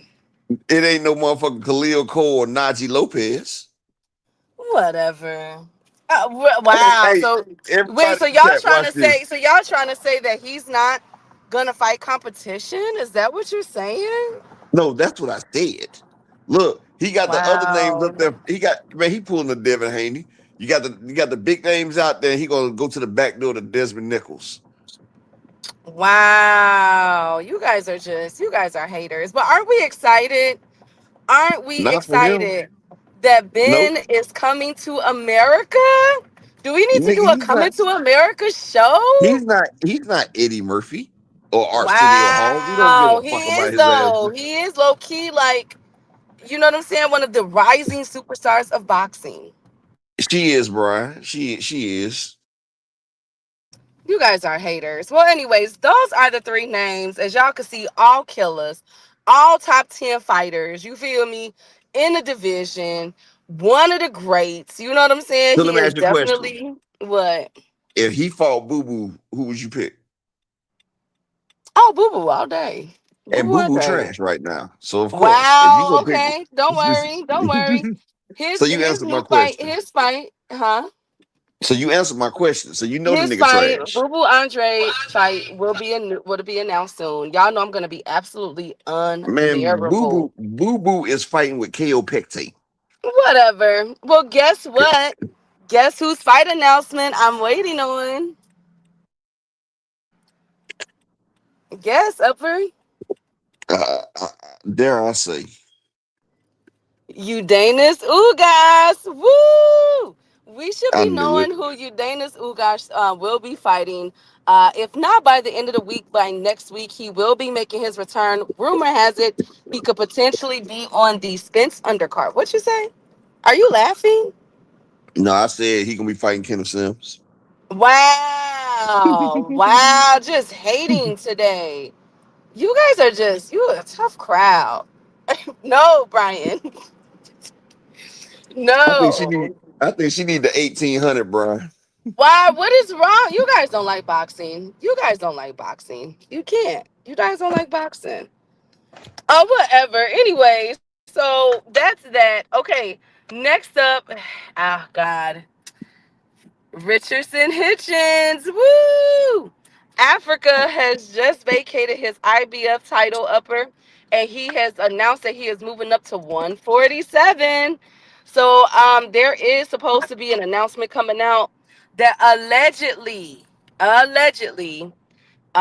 It ain't no motherfucking Khalil Cole or Najee Lopez.
Whatever.
Hey,
Wow.
hey,
So wait,
everybody
so
in the
y'all
chat,
trying
watch
to
this.
say that he's not gonna fight competition? Is that what you're saying?
No, that's what I said. Look, he got the other names up
Wow.
there. He pulling the Devin Haney. You got the big names out there. He gonna go to the back door to Desmond Nichols.
Wow. You guys are haters. But aren't we excited? Aren't we
Not for him.
excited that
Nope.
Ben is coming to America? Do we need to
Nigga,
do a coming to America show?
he's not Eddie Murphy or Arsenio Hall. We don't give
Wow.
a
He
fuck about
is
his ass.
though. He is low key like, you know what I'm saying? One of the rising superstars of boxing.
She is, Brian. She is.
You guys are haters. Well, anyways, those are the three names. As y'all can see, all killers, all top 10 fighters. You feel me? In the division, one of the greats. You know what I'm saying?
So let
He
me
is
ask you a question.
definitely what?
If he fought Boo Boo, who would you pick?
Oh, boo boo all day. Boo
And
boo
Boo
all
Boo
day.
trash right now. So of course, if you
Wow.
go pick,
Okay. Don't worry. Don't worry.
so
His
you
his
answered my
new fight.
question.
His fight. Huh?
So you answered my question. So you know the
His
nigga
fight,
trash.
Boo Boo Andre fight will be announced soon. Y'all know I'm gonna be absolutely
Man,
unbearable.
Boo Boo is fighting with KO Pectate.
Whatever. Well, guess what? Guess whose fight announcement I'm waiting on? Guess, Upper.
Uh, dare I say?
Udanis Ugas. Woo! We should
I
be
knew it.
knowing who Udanis Ugas will be fighting. If not by the end of the week, by next week, he will be making his return. Rumor has it he could potentially be on the Spence undercard. What you say? Are you laughing?
No, I said he gonna be fighting Kenneth Sims.
Wow. Wow. Just hating today. You guys are just, you a tough crowd. No, Brian.
I think she need.
No.
I think she need the 1800, Brian.
Why? What is wrong? You guys don't like boxing. You guys don't like boxing. You can't. You guys don't like boxing. Oh, whatever. Anyway, so that's that. Okay. Next up, oh God, Richardson Hitchens. Woo! Africa has just vacated his IBF title upper, and he has announced that he is moving up to 147. So there is supposed to be an announcement coming out that allegedly,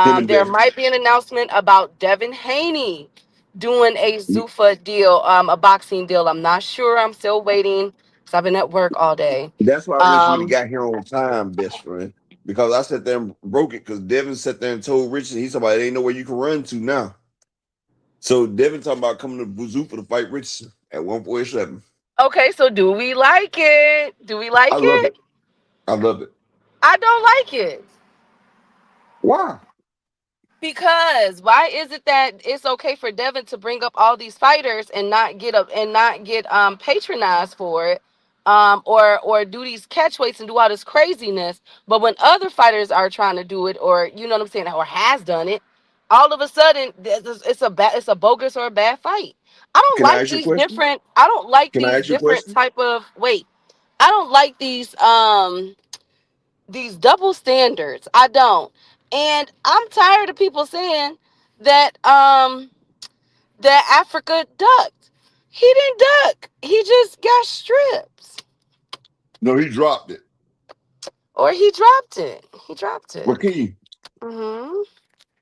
Him and
there
Devin.
might be an announcement about Devin Haney doing a Zuffa deal, a boxing deal. I'm not sure. I'm still waiting because I've been at work all day.
That's why Rich would have
Um,
got here on time, best friend. Because I sat there and broke it. Because Devin sat there and told Richard, he's talking about it ain't nowhere you can run to now. So Devin talking about coming to Bazooka to fight Richardson at 147.
okay, so do we like it? Do we
I
like
love
it?
it. I love it.
I don't like it.
Why?
Because why is it that it's okay for Devin to bring up all these fighters and not get up and not get patronized for it, or do these catch weights and do all this craziness, but when other fighters are trying to do it, or you know what I'm saying, or has done it, all of a sudden it's a bogus or a bad fight. I don't
Can I
like
ask you a
these
question?
different. I don't like
Can I
these
ask you a
different
question?
type of wait. I don't like these double standards. I don't. And I'm tired of people saying that that Africa ducked. He didn't duck. He just got strips.
No, he dropped it.
Or he dropped it. He dropped
But
it.
Key,
Hmm.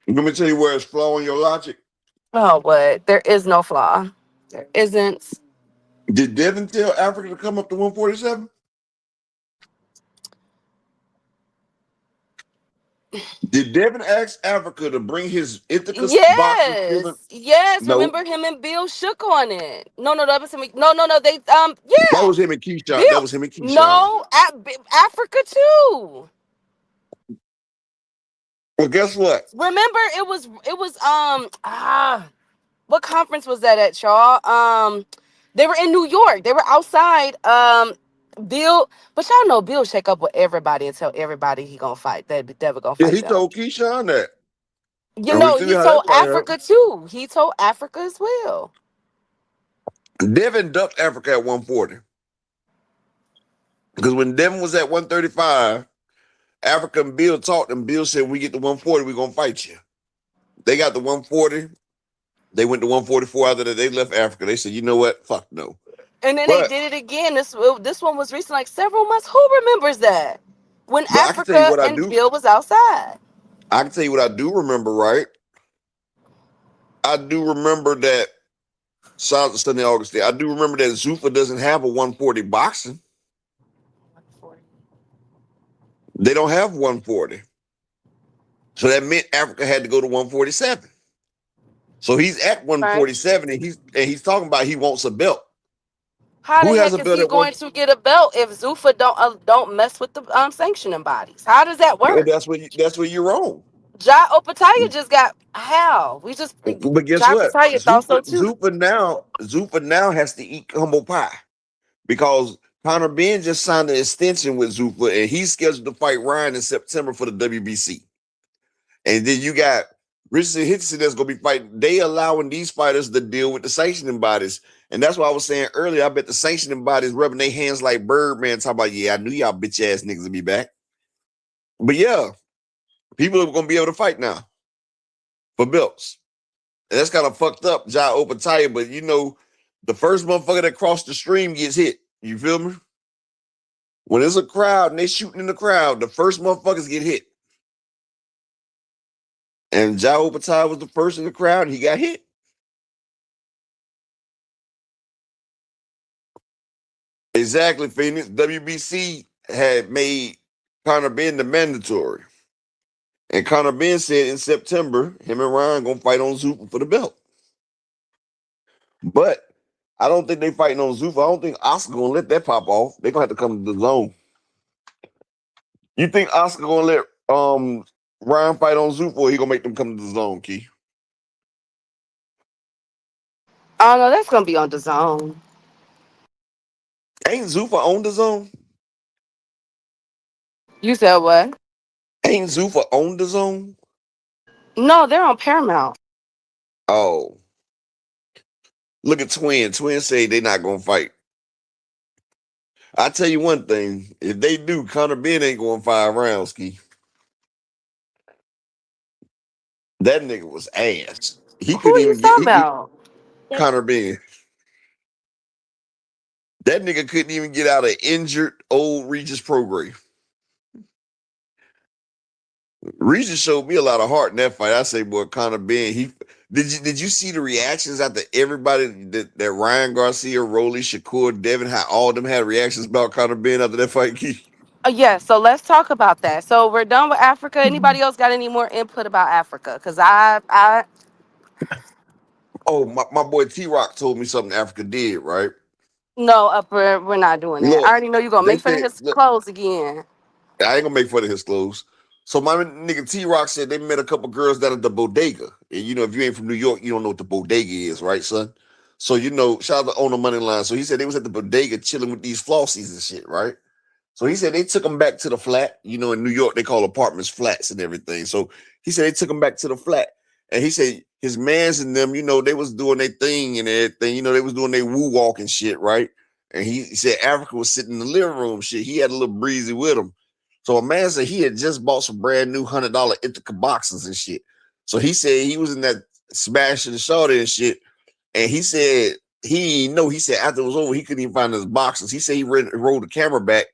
let me tell you where it's flaw in your logic.
Oh, what? There is no flaw. There isn't.
Did Devin tell Africa to come up to 147? Did Devin ask Africa to bring his Ithaca boxing skill?
Yes.
No,
Remember him and Bill shook on it. No, that was him. No. They
that
yeah.
was him and Keyshawn. That
Bill.
was him and Keyshawn.
No, Africa too.
Well, guess what?
Remember it was what conference was that at, y'all? They were in New York. They were outside. Bill, but y'all know Bill shake up with everybody and tell everybody he gonna fight. That Devin gonna
Yeah,
fight
he
them.
told Keyshawn that.
You
And we
know,
see
he
how
told
that fight happened.
Africa too. He told Africa as well.
Devin ducked Africa at 140. Because when Devin was at 135, Africa and Bill talked, and Bill said, when we get to 140, we're going to fight you. They got to 140. They went to 144 after that. They left Africa. They said, you know what? Fuck no.
And then they
But
did it again. This one was recent, like several months. Who remembers that? When
I can tell you
Africa
what I
and
do.
Bill was outside.
I can tell you what I do remember, right? I do remember that, shout out to Sunday Augustine. I do remember that Zuffa doesn't have a 140 boxing. They don't have 140. So that meant Africa had to go to 147. So he's at 147, and he's talking about he wants a belt.
How
Who
the
has
heck
a
is
belt
he
at one?
going to get a belt if Zuffa don't mess with the sanctioning bodies? How does that
And
work?
that's where you're wrong.
Ja Opataya just got how?
But guess
Ja
what?
Opataya thought so too.
Zuffa now has to eat humble pie because Conor Ben just signed an extension with Zuffa, and he's scheduled to fight Ryan in September for the WBC. And then you got Richardson Hitchingson that's going to be fighting. They allowing these fighters to deal with the sanctioning bodies. And that's why I was saying earlier, I bet the sanctioning bodies rubbing their hands like Birdman, talking about, yeah, I knew y'all bitch ass niggas would be back. But yeah, people are going to be able to fight now for belts. And that's kind of fucked up, Ja Opataya. But you know, the first motherfucker that crossed the stream gets hit. You feel me? When there's a crowd and they shooting in the crowd, the first motherfuckers get hit. And Ja Opataya was the first in the crowd, and he got hit. Exactly, Phoenix. WBC had made Conor Ben the mandatory. And Conor Ben said in September, him and Ryan gonna fight on Zuffa for the belt. But I don't think they fighting on Zuffa. I don't think Oscar gonna let that pop off. They gonna have to come to the zone. You think Oscar gonna let Ryan fight on Zuffa, or he gonna make them come to the zone, Key?
Oh no, that's gonna be on the zone.
Ain't Zuffa on the zone?
You said what?
Ain't Zuffa on the zone?
No, they're on Paramount.
Oh. Look at Twin. Twin say they not gonna fight. I tell you one thing, if they do, Conor Ben ain't going 5 rounds, Key. That nigga was ass. He
Who
couldn't
are you
even get
talking about?
Conor Ben. That nigga couldn't even get out of injured old Regis program. Regis showed me a lot of heart in that fight. I say, boy, Conor Ben, did you see the reactions after everybody that Ryan Garcia, Rolly, Shakur, Devin, how all of them had reactions about Conor Ben after that fight, Keith?
Yeah, so let's talk about that. So we're done with Africa. Anybody else got any more input about Africa? Because I
Oh, my boy T-Rock told me something Africa did, right?
no, we're not doing that. I
Look,
already know you're gonna
they
make fun of
said,
his
look,
clothes again.
I ain't gonna make fun of his clothes. So my nigga T-Rock said they met a couple girls down at the bodega. And you know, if you ain't from New York, you don't know what the bodega is, right, son? So you know, shout out to Owner Money Line. So he said they was at the bodega chilling with these flossies and shit, right? So he said they took him back to the flat. You know, in New York, they call apartments flats and everything. So he said they took him back to the flat. And he said his mans and them, you know, they was doing their thing and everything. You know, they was doing their woo walk and shit, right? And he said Africa was sitting in the living room, shit. He had a little breezy with him. So a man said he had just bought some brand new $100 Ithaca boxes and shit. So he said he was in that smashing the shorty and shit. And he said he said after it was over, he couldn't even find his boxes. He said he rolled the camera back.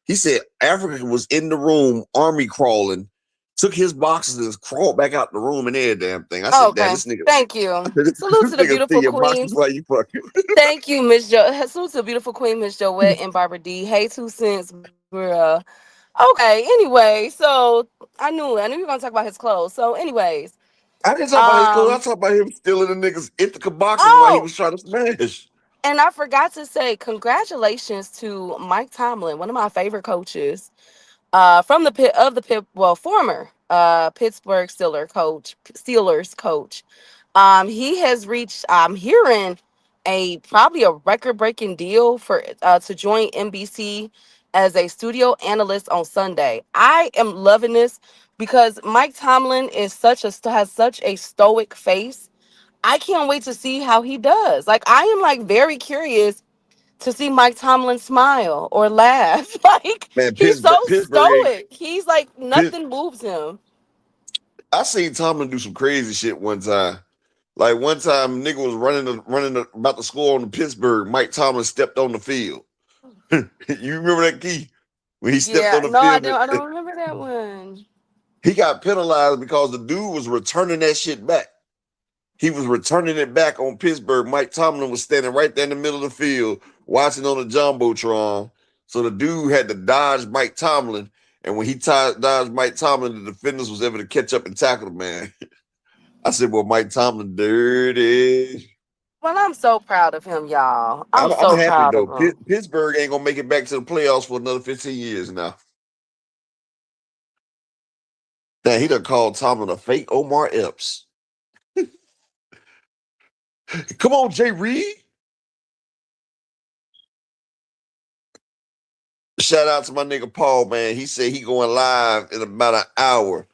He said Africa was in the room, army crawling, Took his boxes and crawled back out the room and every damn thing. I
Oh,
said, "Damn,
okay.
this nigga."
Thank
I
you.
said,
Salute
"This
to the
nigga steal
beautiful
your boxes
queens.
while you fucking."
Thank you, Miss Salute to the beautiful queen, Miss Joette and Barbara D. Hey, 2 cents, bruh. Okay. Anyway, so I knew you were gonna talk about his clothes. So, anyways,
I didn't talk about his clothes. I
um,
talked about him stealing the niggas Ithaca boxes while he
oh,
was trying to smash.
and I forgot to say congratulations to Mike Tomlin, one of my favorite coaches. From the pit of the pit, well, former Pittsburgh Steelers coach. He has reached. I'm hearing probably a record breaking deal for to join NBC as a studio analyst on Sunday. I am loving this because Mike Tomlin has such a stoic face. I can't wait to see how he does. Like I am like very curious to see Mike Tomlin smile or laugh. Like
Man,
he's so
Pittsburgh ain't.
stoic. He's like
Pitt,
nothing moves him.
I seen Tomlin do some crazy shit one time. Like one time, nigga was about to score on the Pittsburgh. Mike Tomlin stepped on the field. You remember that, Key? When he stepped
Yeah,
on the
no, I
field,
don't. I don't remember that one.
he got penalized because the dude was returning that shit back. He was returning it back on Pittsburgh. Mike Tomlin was standing right there in the middle of the field watching on the Jumbotron. So the dude had to dodge Mike Tomlin. And when he dodged Mike Tomlin, the defenders was able to catch up and tackle the man. I said, well, Mike Tomlin, dirty.
Well, I'm so proud of him, y'all. I'm
I'm
so
happy,
proud of
though.
him.
Pittsburgh ain't going to make it back to the playoffs for another 15 years now. Now, he done called Tomlin a fake Omar Epps. Come on, Jay Reed. Shout out to my nigga Paul, man. He said he going live in about an hour.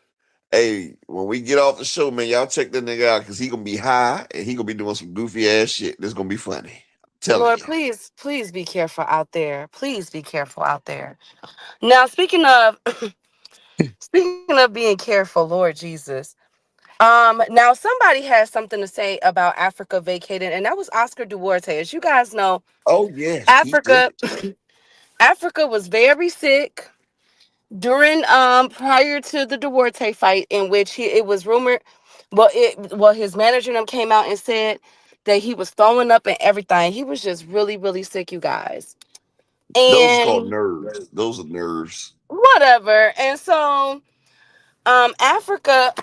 Hey, when we get off the show, man, y'all check that nigga out because he gonna be high and he gonna be doing some goofy ass shit. This gonna be funny. I'm telling
Lord,
you.
please, please be careful out there. Please be careful out there. Now, speaking of speaking of being careful, Lord Jesus. Now somebody has something to say about Africa vacating, and that was Oscar Duarte. As you guys know,
Oh yes, he did
Africa
it.
Africa was very sick during prior to the Duarte fight, in which it was rumored, his manager and them came out and said that he was throwing up and everything. He was just really, really sick, you guys.
Those are called
And
nerves. Those are nerves.
whatever. And so Africa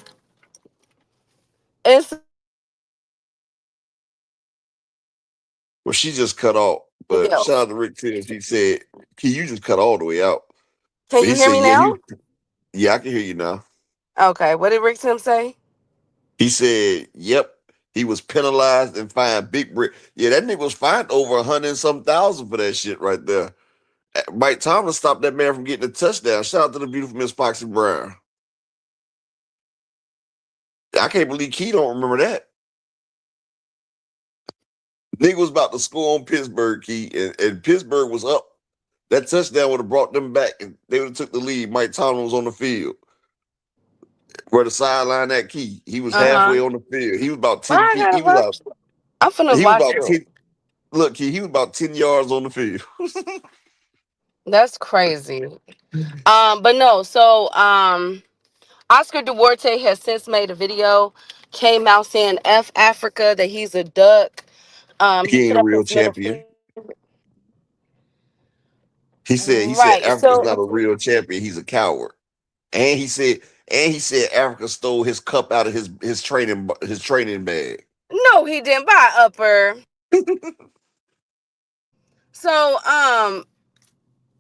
is
Well, she just cut off. But shout
else.
out to Rick Tibbs. He said, "Key, you just cut all the way out."
Can
But
you
he
hear
said,
me
"Yeah,
now?
yeah, I can hear you now."
Okay, what did Rick Tim say?
He said, "Yep." He was penalized and fined big brick. Yeah, that nigga was fined over 100 and some thousand for that shit right there. Mike Tomlin stopped that man from getting a touchdown. Shout out to the beautiful Miss Foxy Brown. I can't believe Key don't remember that. Nigga was about to score on Pittsburgh, Key, and Pittsburgh was up. That touchdown would have brought them back, and they would have took the lead. Mike Tomlin was on the field. Where the sideline at, Key, he was
Uh-huh.
halfway on the field. He was about
Why
10
I
feet.
gotta watch? I'm finna
He was
watch
about
it.
10. Look, Key, he was about 10 yards on the field.
That's crazy. But no, so Oscar Duarte has since made a video, came out saying F Africa, that he's a duck. He
He
put
ain't a
up
real
his middle
champion.
finger.
He said
Right.
Africa's not
So
a real champion. He's a coward. And he said Africa stole his cup out of his training bag.
no, he didn't buy upper. So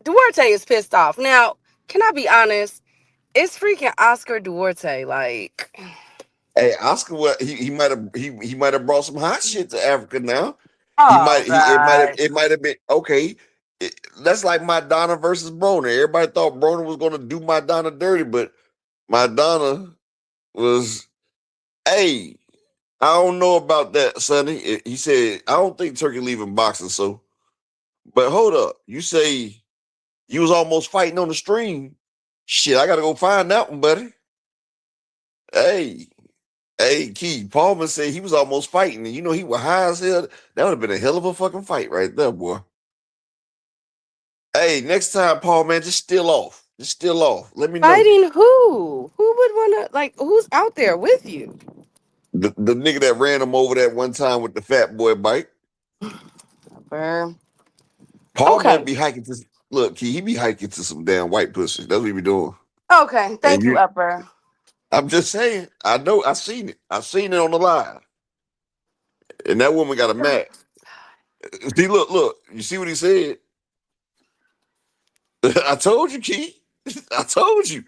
Duarte is pissed off. Now, can I be honest? It's freaking Oscar Duarte. Like,
Hey, Oscar, what he might have brought some hot shit to Africa now. He
oh
might he
God.
it might have been okay. That's like Madonna versus Broner. Everybody thought Broner was gonna do Madonna dirty, but Madonna was, hey, I don't know about that, Sonny. He said, I don't think Turkey leaving boxing, so but hold up. You say you was almost fighting on the stream. Shit, I gotta go find that one, buddy. Hey, hey, Key. Paulman said he was almost fighting, and he was high as hell. That would have been a hell of a fucking fight right there, boy. Hey, next time, Paul, man, just still off. Just still off. Let me know.
Fighting who? Who would want to, like, who's out there with you?
The nigga that ran him over that one time with the fat boy bike.
Upper.
Paul man
Okay.
be hiking to look, he be hiking to some damn white pussy. That's what he be doing.
Okay.
And
Thank you, Upper.
I'm just saying, I know I seen it. I seen it on the live. And that woman got a mad. See, look, you see what he said? I told you, Key. I told you.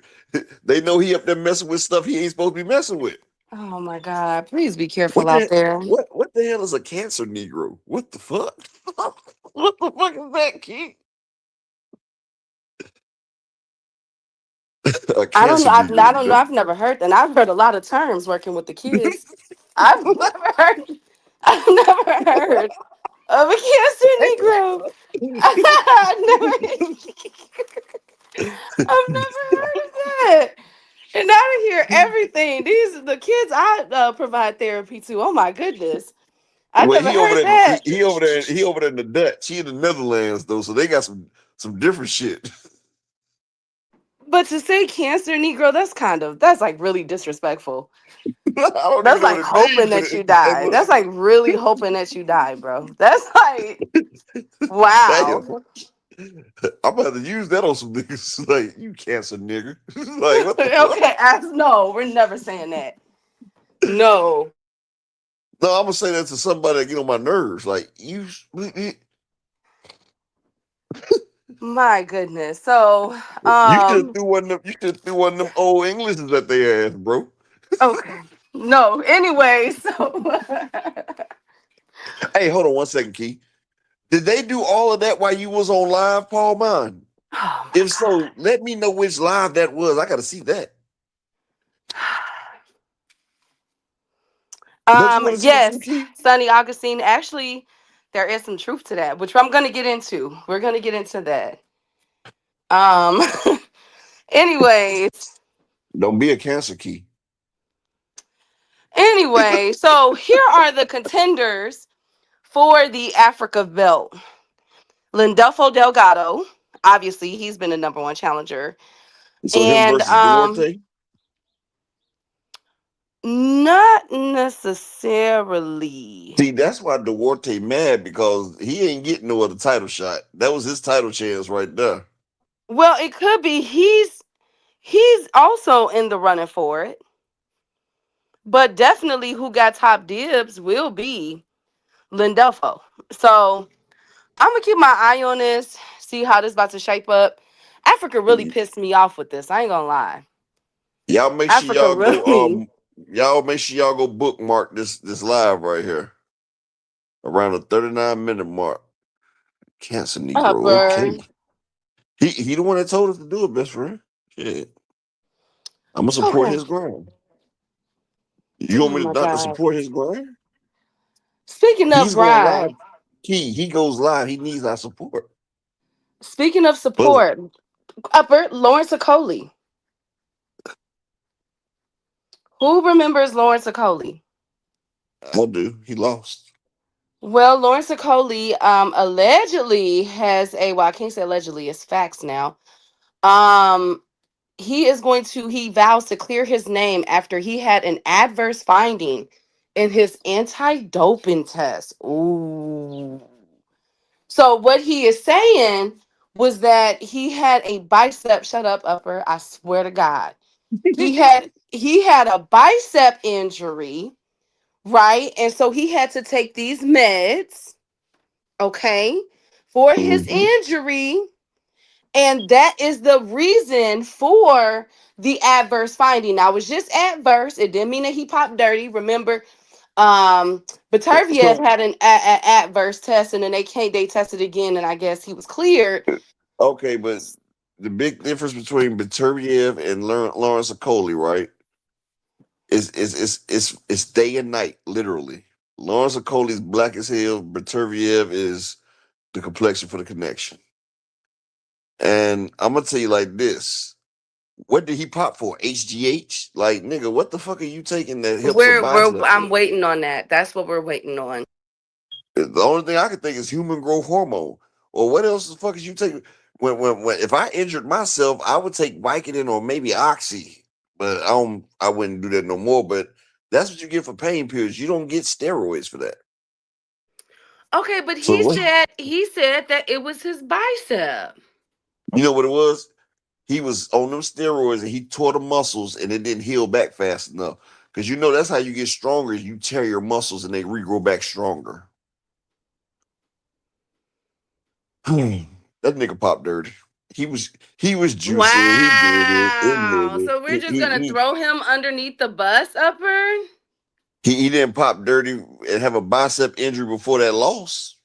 They know he up there messing with stuff he ain't supposed to be messing with.
Oh my God. Please be careful
What
out
the
there.
what the hell is a cancer Negro? What the fuck? What the fuck is that, Key? A
I don't
cancer
know. I don't know.
Negro.
I've never heard that. And I've heard a lot of terms working with the kids. I've never heard. I've never heard of a cancer Negro. I've never heard of that. And I hear everything. These are the kids I provide therapy to. Oh my goodness. I
Well,
never
he over
heard
there.
that.
He over there. He over there in the Dutch. He in the Netherlands though, so they got some different shit.
But to say cancer Negro, that's like really disrespectful.
I don't even
That's
know what
like
it
hoping
means.
that you
Hey,
die.
look,
That's like really hoping that you die, bro. That's like,
damn.
wow.
I'm about to use that on some niggas. Like, you cancer nigga. Like, what the fuck?
Okay, no, we're never saying that. No.
No, I'm gonna say that to somebody that get on my nerves. Like,
My goodness. So,
you should have threw one of them. You should have threw one of them old Englishes at their ass, bro.
okay. No, anyway, so
Hey, hold on 1 second, Key. Did they do all of that while you was on live, Paul Mine?
oh my
If so, let me know which live that was. I gotta see that. Don't you
God.
want to see it too,
Yes,
Key?
Sonny Augustine. Actually, there is some truth to that, which I'm gonna get into. We're gonna get into that. Um anyways,
Don't be a cancer, Key.
so here are the contenders for the Africa belt. Lindolfo Delgado, obviously, he's been a number one challenger.
So him
And
versus Duarte.
not necessarily.
See, that's why Duarte mad because he ain't getting no other title shot. That was his title chance right there.
Well, it could be he's also in the running for it. But definitely who got top dibs will be Lindolfo. So I'm gonna keep my eye on this, see how this about to shape up. Africa really pissed me off with this. I ain't gonna lie.
Y'all make sure
Africa really.
y'all make sure y'all go bookmark this live right here. Around the 39-minute mark. Cancer Negro, okay.
Upper.
He the one that told us to do it, best friend. Shit. I'm gonna support
Okay.
his grind. You want
Oh
me to
my
not to
God.
support his grind?
Speaking of
He's going live.
grind,
He goes live. He needs our support.
speaking of
But
support, Upper Lawrence Okoli. Who remembers Lawrence Okoli?
I do. He lost.
Well, Lawrence Okoli allegedly has well, I can't say allegedly, it's facts now. Um, he vows to clear his name after he had an adverse finding in his anti-doping test. Ooh. So what he is saying was that he had a bicep, shut up, Upper, I swear to God. He had a bicep injury, right? And so he had to take these meds, okay, for his
Mm-hmm.
injury. And that is the reason for the adverse finding. Now, it was just adverse. It didn't mean that he popped dirty. Remember, Baterviev
So
had an adverse test, and then they tested again, and I guess he was cleared.
okay, but the big difference between Baturiev and Lawrence Okoli, right? Is day and night, literally. Lawrence Okoli is black as hell. Baturiev is the complexion for the connection. And I'm gonna tell you like this. What did he pop for? HGH? Like, nigga, what the fuck are you taking that helps a bicep
I'm
up?
waiting on that. That's what we're waiting on.
The only thing I can think is human growth hormone. Or what else the fuck is you taking? When if I injured myself, I would take Vicodin or maybe Oxy. but I wouldn't do that no more. But that's what you get for pain pills. You don't get steroids for that.
Okay, but
So what?
he said that it was his bicep.
You know what it was? He was on them steroids and he tore the muscles and it didn't heal back fast enough. Because you know that's how you get stronger. You tear your muscles and they regrow back stronger. That nigga popped dirty. He was juicing. He did it. Admit
Wow.
it.
So we're just gonna throw him underneath the bus, Upper?
He didn't pop dirty and have a bicep injury before that loss.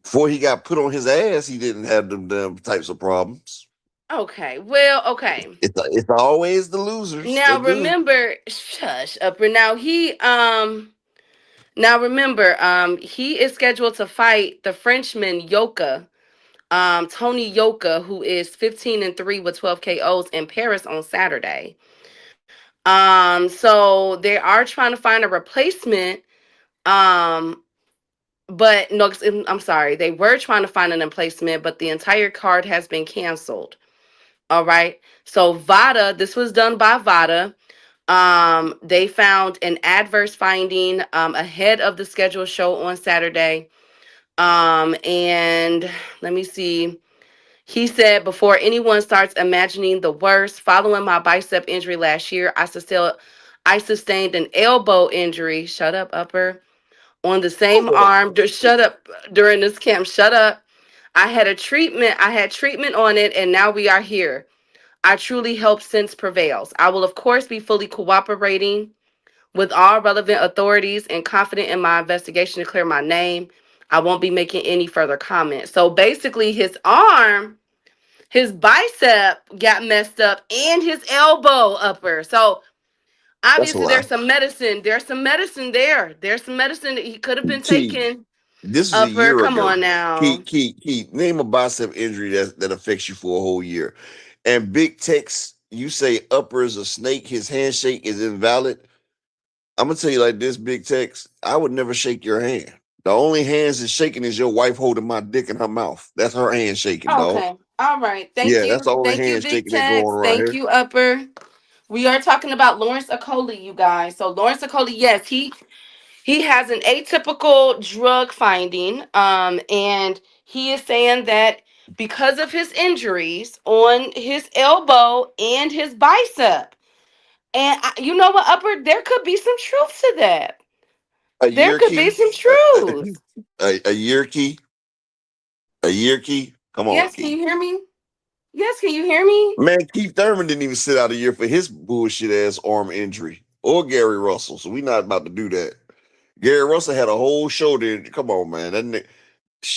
Before he got put on his ass, he didn't have them damn types of problems.
Okay. Well, okay.
It's always the losers. They
Now
do.
remember, shush, Upper. Now remember, he is scheduled to fight the Frenchman Yoka, Tony Yoka, who is 15-3 with 12 KOs in Paris on Saturday. So they are trying to find a replacement. But no, I'm sorry. They were trying to find an replacement, but the entire card has been canceled. All right. So VADA, this was done by VADA. They found an adverse finding ahead of the scheduled show on Saturday. And let me see. He said, before anyone starts imagining the worst, following my bicep injury last year, I sustained an elbow injury. Shut up, Upper. On the same arm. Shut up during this camp. Shut up. I had treatment on it, and now we are here. I truly hope sense prevails. I will, of course, be fully cooperating with all relevant authorities and confident in my investigation to clear my name. I won't be making any further comments. So basically, his bicep got messed up and his elbow upper. So
That's a
obviously
lie.
there's some medicine. There's some medicine there. There's some medicine that he could have been
Key.
taking.
This was a
Upper,
year
come on
ago.
now.
Key. Name a bicep injury that affects you for a whole year. And Big Tex, you say upper is a snake, his handshake is invalid. I'm gonna tell you like this, Big Tex. I would never shake your hand. The only hands that's shaking is your wife holding my dick in her mouth. That's her hand shaking, dog.
Okay. All right. Thank
Yeah, that's
you.
the only
Thank you,
hand
Big
shaking that going on
Tex.
around
Thank
here.
you, Upper. We are talking about Lawrence Okoli, you guys. So Lawrence Okoli, yes, he has an atypical drug finding. And he is saying that because of his injuries on his elbow and his bicep. And you know what, Upper? There could be some truth to that.
A
There
year
could be
key,
some truth.
a year key, a year key. Come on,
Yes, can
Key.
you hear me? Yes, can you hear me?
Man, Keith Thurman didn't even sit out a year for his bullshit ass arm injury, or Gary Russell. So we not about to do that. Gary Russell had a whole shoulder. Come on, man. That nigga.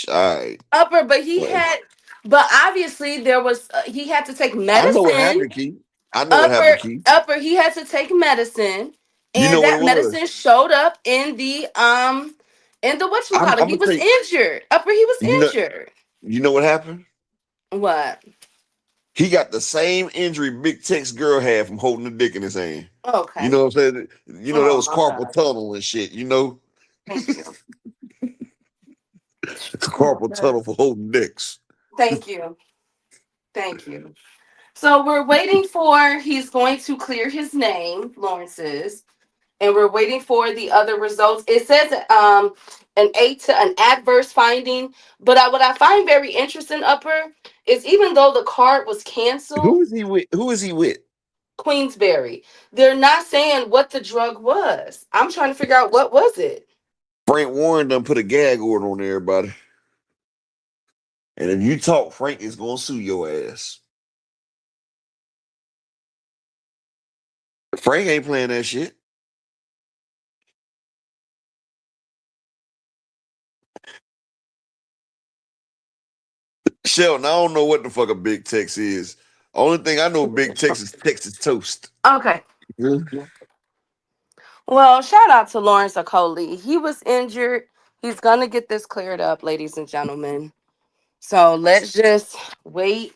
All right.
Upper,
Well,
but obviously there was, he had to take
I know what
medicine.
happened, Keith. I know what happened, Keith.
He had to take medicine,
You know
and
what it
that
was.
medicine showed up in the
I'm
whatchamacallit. He
gonna
was
tell you.
injured. Upper, he was
You know.
injured.
You know what happened.
What?
He got the same injury Big Tex girl had from holding the dick in his hand. You
Okay.
know what I'm saying? You know that
Oh
was
my
carpal
God.
tunnel and shit. You know,
Thank you.
carpal tunnel for holding dicks.
Thank you. Thank you. So we're waiting for, he's going to clear his name, Lawrence's, and we're waiting for the other results. It says an adverse finding, but what I find very interesting, Upper, is even though the card was canceled,
Who is he with? Who is he with?
Queensberry, they're not saying what the drug was. I'm trying to figure out what was it.
Frank Warren done put a gag order on everybody. And if you talk, Frank is gonna sue your ass. Frank ain't playing that shit. Sheldon, I don't know what the fuck a Big Tex is. Only thing I know Big Tex is Texas toast.
Okay.
Mhm.
Well, shout out to Lawrence Okoli. He was injured. He's gonna get this cleared up, ladies and gentlemen. So let's just wait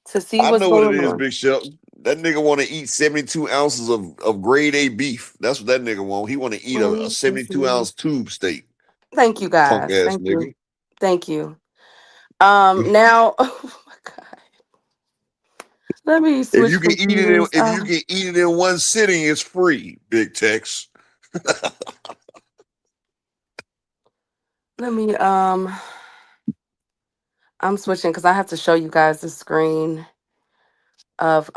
to see
I
what's
know what it
going
is,
on.
Big Shelton. That nigga want to eat 72 ounces of grade A beef. That's what that nigga want. He want to eat a 72-ounce tube steak.
Thank you,
Punk
guys.
ass
Thank you.
nigga.
Thank you. Now, oh my God. Let me
If
switch
you can eat it,
computers.
if you can eat it in one sitting, it's free. Big Tex.
Let me I'm switching because I have to show you guys the screen of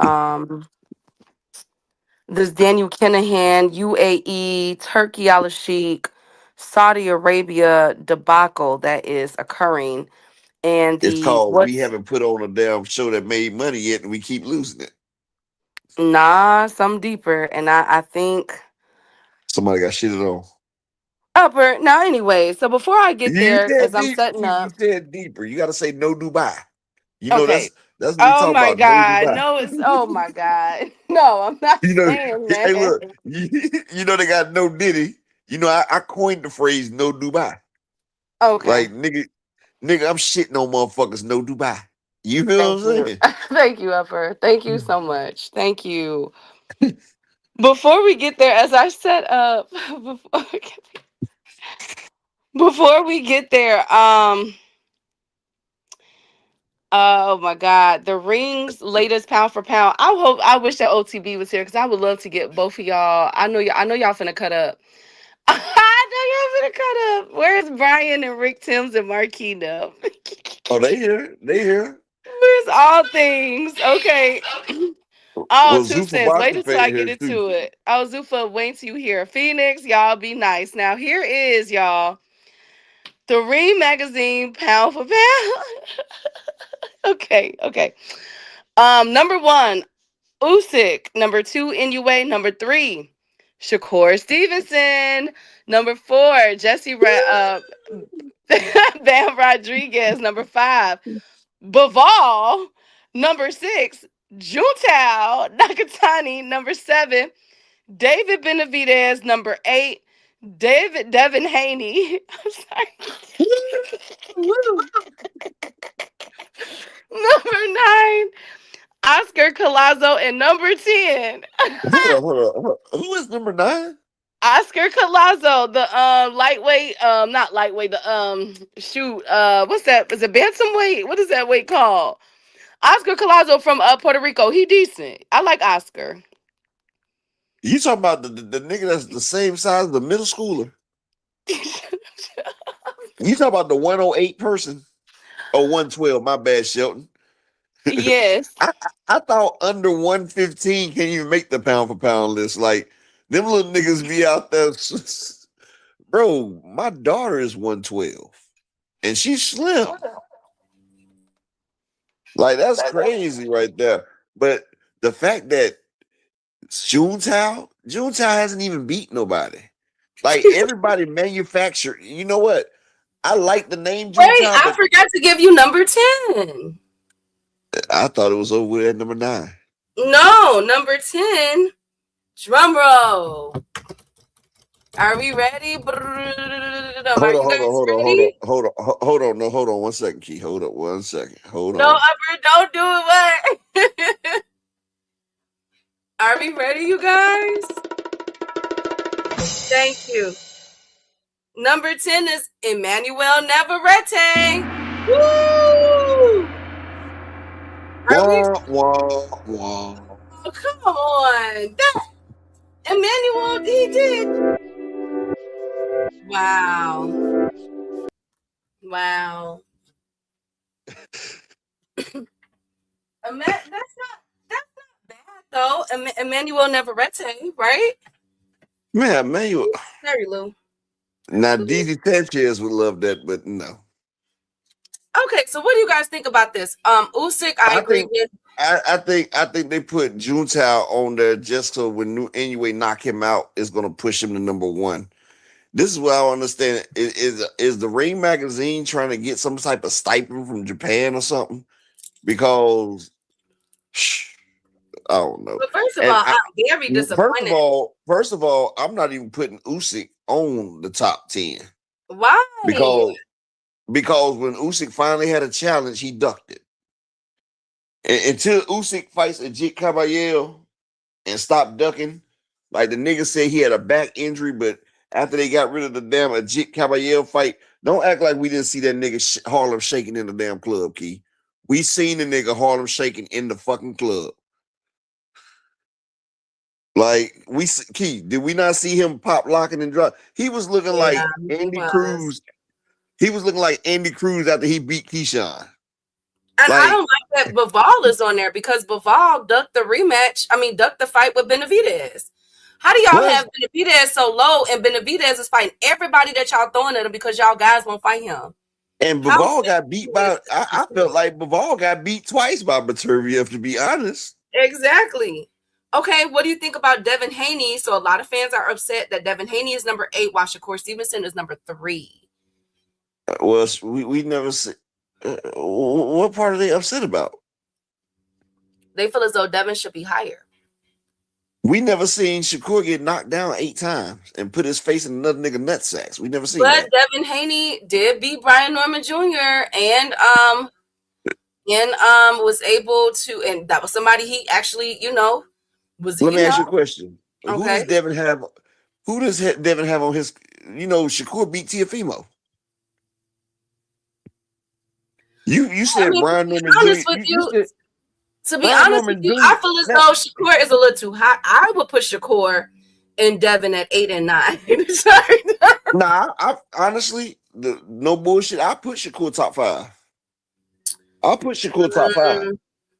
this Daniel Kinahan UAE Turkey al Sheikh Saudi Arabia debacle that is occurring, and
It's
the
called we
what's
haven't put on a damn show that made money yet, and we keep losing it.
some deeper, and I think
Somebody got shitted on.
upper. Now, anyway, so before I get
You
there,
said
as I'm
deep.
setting
You
up,
said deeper. You got to say no Dubai. You know
okay.
that's what we
Oh
talk
my
about. No
God,
Dubai.
no, it's oh my God, no, I'm not
You know,
saying
hey,
that.
look, you know they got no Diddy. You know, I coined the phrase no Dubai.
Okay,
Like nigga, I'm shitting on motherfuckers. No Dubai. You feel
thank
what I'm
you,
saying?
thank you, upper. Thank you so much. Thank you. Before we get there, as I set up, before we get there, oh my God, the Rings latest pound for pound. I wish that OTB was here because I would love to get both of y'all. I know y'all finna cut up. I know y'all finna cut up. Where's Brian and Rick Timms and Marquina?
Oh, they here. They here.
Where's all things? Okay. Oh,
Well,
two
Zuffa
cents. Wait
Boxing
until
fan
I get
here too.
into it. Oh, Zuffa, wait till you hear. Phoenix, y'all be nice. Now, here is, y'all, the Ring Magazine pound for pound. Okay. Number one, Usyk. Number two, NUA. Number three, Shakur Stevenson. Number four, Bam Rodriguez. Number five, Baval. Number six, Juntao Nakatani. Number seven, David Benavidez. Number eight, Devin Haney. I'm sorry. Number nine, Oscar Collazo, and number 10,
Hold on. Who is number 9?
Oscar Collazo, the lightweight, not lightweight, the shoot, what's that? Is it bantamweight? What is that weight called? Oscar Collazo from Puerto Rico. He decent. I like Oscar.
You talking about the nigga that's the same size as the middle schooler? You talking about the 108 person? Oh, 112. My bad, Shelton.
Yes.
I thought under 115 can't even make the pound for pound list. Like them little niggas be out there. Bro, my daughter is 112 and she's slim. Like that's crazy right there. But the fact that Juntao hasn't even beat nobody. Like everybody manufactured. You know what? I like the name
Wait,
Juntao,
I
but
forgot to give you number 10.
I thought it was over with at number 9.
No, number 10. Drum roll. Are we ready? Are you guys ready?
Hold on. No, hold on 1 second, Key. Hold up 1 second. Hold
No,
on.
Upper, don't do it. What? Are we ready, you guys? Thank you. Number 10 is Emmanuel Navarrete. Woo! Are we?
Wah, wah.
Oh, come on. That Emmanuel, he did. Wow. Wow. That's not bad though. Emmanuel Navarrete, right?
Man, you.
Sorry, Lou.
Now, DZ Sanchez would love that, but no.
Okay, so what do you guys think about this? Usyk, I agree with.
I think they put Juntao on there just so when anyway knock him out, it's gonna push him to number 1. This is what I don't understand. Is the Ring magazine trying to get some type of stipend from Japan or something? Because I don't know.
But first of
And
all, I'm very disappointed.
first of all, I'm not even putting Usyk on the top 10
Why?
because when Usyk finally had a challenge, he ducked it. And until Usyk fights a Jit Caballero and stop ducking, like the nigga said he had a back injury, but after they got rid of the damn Ajit Caballero fight, don't act like we didn't see that nigga Harlem shaking in the damn club, Key. We seen the nigga Harlem shaking in the fucking club. Like Key, did we not see him pop locking and drop? He was looking like
he
Andy
was.
Cruz. He was looking like Andy Cruz after he beat Keyshawn.
And I don't like that Bivol is on there because Bivol ducked the rematch. I mean, ducked the fight with Benavidez. How do y'all have Benavidez so low and Benavidez is fighting everybody that y'all throwing at him because y'all guys won't fight him?
And Bivol got beat by. I felt like Bivol got beat twice by Beterbiev, to be honest.
Exactly. Okay, what do you think about Devin Haney? So a lot of fans are upset that Devin Haney is number 8 while Shakur Stevenson is number 3.
Well, we never see. What part are they upset about?
They feel as though Devin should be higher.
We never seen Shakur get knocked down 8 times and put his face in another nigga nutsacks. We never seen that.
But Devin Haney did beat Brian Norman Jr. and was able to, and that was somebody he actually, was.
Let me ask you a question.
Okay.
Who does Devin have? Who does Devin have on his? Shakur beat Teofimo. You said Brian Norman Jr.
To be honest with you, I feel as though Shakur is a little too high. I would put Shakur and Devin at 8 and 9.
Nah, I honestly, no bullshit. I put Shakur top 5. I'll put Shakur top 5.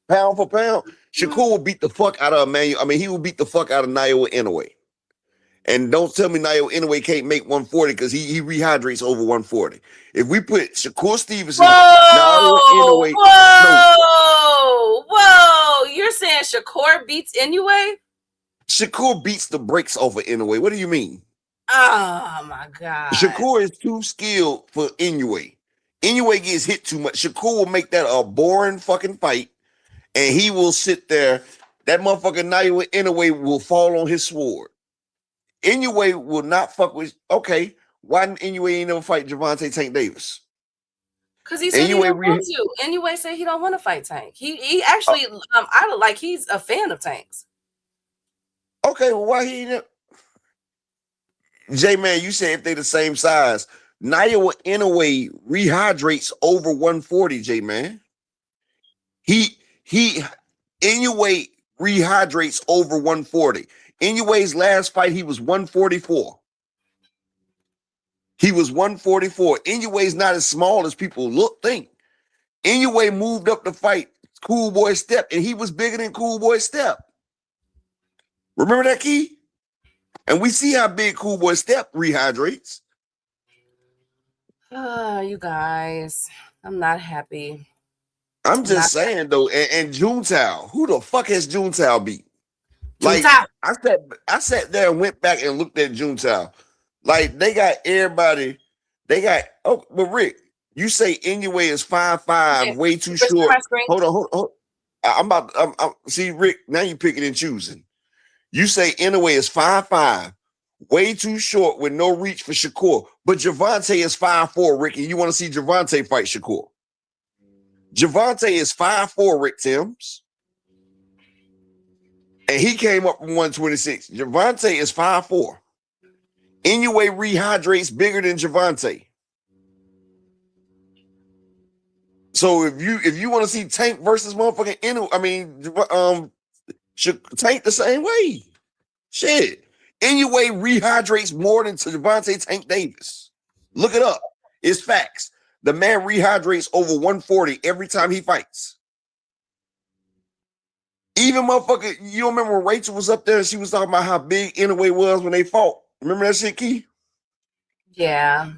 Pound for pound, Shakur will beat the fuck out of Emmanuel. I mean, he will beat the fuck out of Naoya Inoue. And don't tell me Naoya Inoue can't make 140 because he rehydrates over 140. If we put Shakur Stevenson, Naoya Inoue,
whoa, you're saying Shakur beats Inoue?
Shakur beats the brakes off of Inoue. What do you mean?
Oh my god.
Shakur is too skilled for Inoue. Inoue gets hit too much. Shakur will make that a boring fucking fight, and he will sit there. That motherfucker Naoya Inoue will fall on his sword. Inoue will not fuck with. Okay, why didn't Inoue ain't never fight Gervonta Tank Davis?
Because he said he don't want to. Inoue said he don't want to fight Tank. He actually, he's a fan of Tank's.
Okay, well, why he ain't? J-Man, you said if they the same size, Naoya Inoue rehydrates over 140, J-Man. Inoue rehydrates over 140. Inoue's last fight, he was 144. He was 144. Inoue's not as small as people think. Inoue moved up to fight Cool Boy Step, and he was bigger than Cool Boy Step. Remember that, Key? And we see how big Cool Boy Step rehydrates.
You guys, I'm not happy.
I'm just saying, though, and Juntao, who the fuck has Juntao beat? Like, I sat there and went back and looked at Juntao. Like, they got everybody. But Rick, you say Inoue is 5'5", way too short. Hold on. See, Rick, now you picking and choosing. You say Inoue is 5'5", way too short with no reach for Shakur. But Gervonta is 5'4", Rick, and you want to see Gervonta fight Shakur. Gervonta is 5'4", Rick Timms. And he came up from 126. Gervonta is 5'4". Inoue rehydrates bigger than Gervonta. So if you want to see Tank versus motherfucking Inoue, Tank the same way. Shit. Inoue rehydrates more than Gervonta Tank Davis. Look it up. It's facts. The man rehydrates over 140 every time he fights. Even motherfucker, you don't remember when Rachel was up there and she was talking about how big Inoue was when they fought? Remember that shit, Key?
Yeah.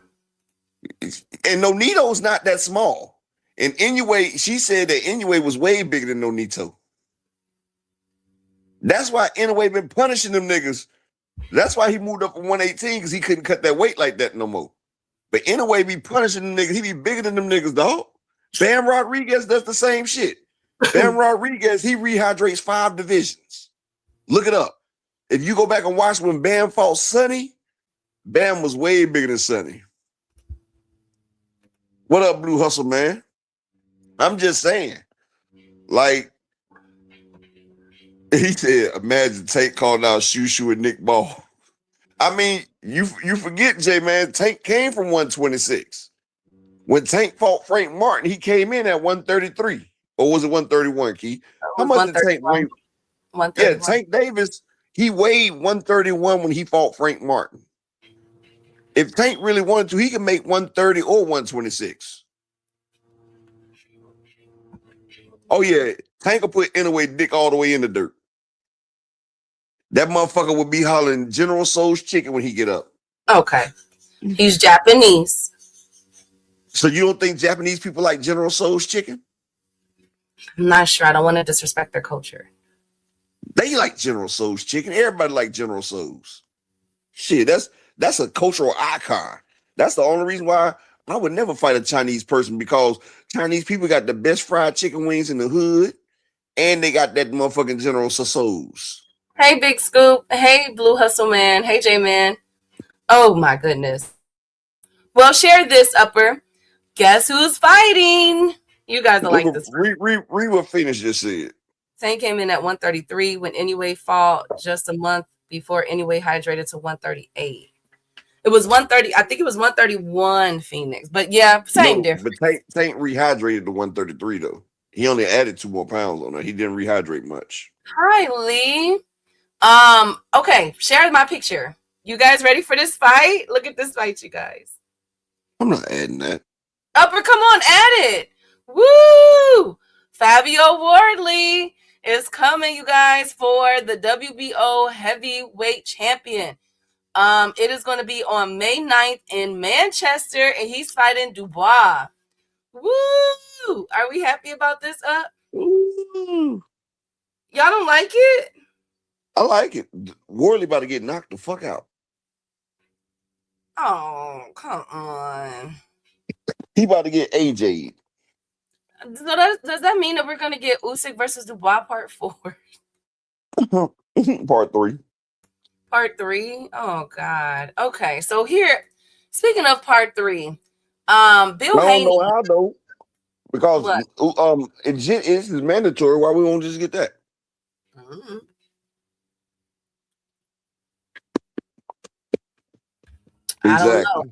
And Nonito's not that small. And Inoue, she said that Inoue was way bigger than Nonito. That's why Inoue been punishing them niggas. That's why he moved up from 118 because he couldn't cut that weight like that no more. But Inoue be punishing them niggas. He be bigger than them niggas, dog. Bam Rodriguez does the same shit. Bam Rodriguez, he rehydrates 5 divisions. Look it up. If you go back and watch when Bam fought Sonny, Bam was way bigger than Sonny. What up, Blue Hustle, man? I'm just saying. Like, he said, imagine Tank calling out Shushu and Nick Ball. I mean, you forget, J-Man, Tank came from 126. When Tank fought Frank Martin, he came in at 133. Or was it 131, Key? How much did Tank weigh?
131.
Yeah, Tank Davis, He weighed 131 when he fought Frank Martin. If Tank really wanted to, he could make 130 or 126. Oh, yeah. Tank will put Inoue dick all the way in the dirt. That motherfucker would be hollering General Soul's chicken when he get up.
Okay. He's Japanese.
So you don't think Japanese people like General Soul's chicken?
I'm not sure. I don't want to disrespect their culture.
They like General Soul's chicken. Everybody like General Soul's. Shit, that's a cultural icon. That's the only reason why I would never fight a Chinese person, because Chinese people got the best fried chicken wings in the hood, and they got that motherfucking General Soul's.
Hey, Big Scoop. Hey, Blue Hustle Man. Hey, J-Man. Oh, my goodness. Well, share this, Upper. Guess who's fighting? You guys will like this.
Read what Phoenix just said.
Tank came in at 133 when Inoue fought just a month before Inoue hydrated to 138. It was 130. I think it was 131 Phoenix. But yeah, same difference.
But Tank rehydrated to 133, though. He only added 2 more pounds on it. He didn't rehydrate much.
Hi, Lee. Okay, share my picture. You guys ready for this fight? Look at this fight, you guys.
I'm not adding that.
Upper, come on, add it. Woo! Fabio Wardley is coming, you guys, for the WBO heavyweight champion. It is going to be on May 9th in Manchester, and he's fighting Dubois. Woo! Are we happy about this, Up?
Ooh.
Y'all don't like it?
I like it. Wardley about to get knocked the fuck out.
Oh, come on.
He about to get AJ'd.
So does that mean that we're going to get Usyk versus Dubois part 4?
Part 3.
Part 3? Oh, God. Okay, so here, speaking of part 3, Bill Haney.
I don't know how, though. Because it's mandatory. Why we won't just get that?
Mm-hmm.
Exactly.
I don't know.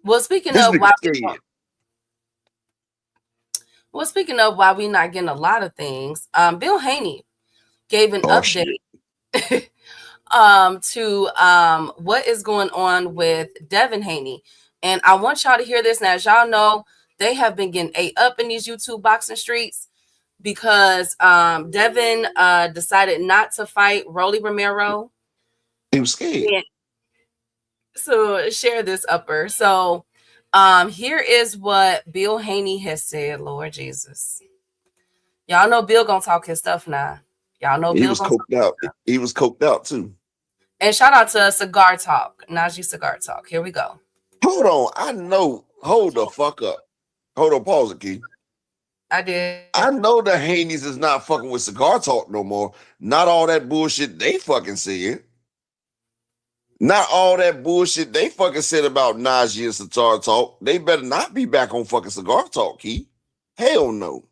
Well, speaking of why we're not getting a lot of things, Bill Haney gave an update to what is going on with Devin Haney. And I want y'all to hear this. Now, as y'all know, they have been getting ate up in these YouTube boxing streets because Devin decided not to fight Rolando Romero.
He was scared.
So share this, Upper. So here is what Bill Haney has said. Lord Jesus. Y'all know Bill gonna talk his stuff now. Y'all know
He
Bill
was coked out. He was coked out too.
And shout out to Cigar Talk. Najee Cigar Talk. Here we go.
Hold on. I know. Hold the fuck up. Hold on. Pause it, Key.
I did.
I know the Haneys is not fucking with Cigar Talk no more. Not all that bullshit they fucking said. Not all that bullshit they fucking said about Najee and Cigar Talk. They better not be back on fucking Cigar Talk, Key. Hell no.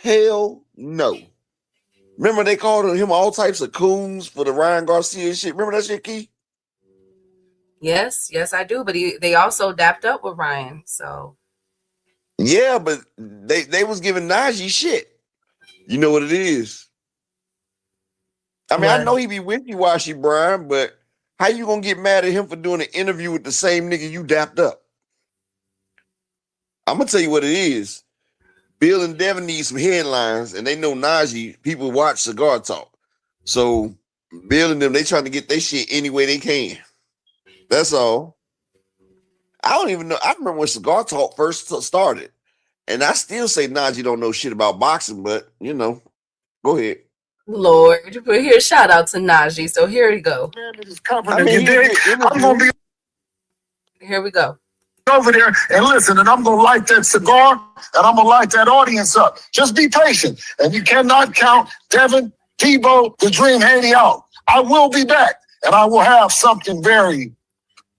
Hell no. Remember they called him all types of coons for the Ryan Garcia shit? Remember that shit, Key?
Yes, I do. But they also dapped up with Ryan, so.
Yeah, but they was giving Najee shit. You know what it is? I mean, I know he be wishy-washy, Brian, but how you gonna get mad at him for doing an interview with the same nigga you dapped up? I'm gonna tell you what it is. Bill and Devin need some headlines, and they know Najee, people watch Cigar Talk. So Bill and them, they trying to get their shit any way they can. That's all. I don't even know. I remember when Cigar Talk first started, and I still say Najee don't know shit about boxing, but you know, go ahead.
Lord, we're here. Shout out to Najee. So here we go.
I mean,
I'm gonna be
Here we go.
over there and listen, and I'm gonna light that cigar, and I'm gonna light that audience up. Just be patient, and you cannot count Devin, Tebow, the Dream Haney out. I will be back, and I will have something very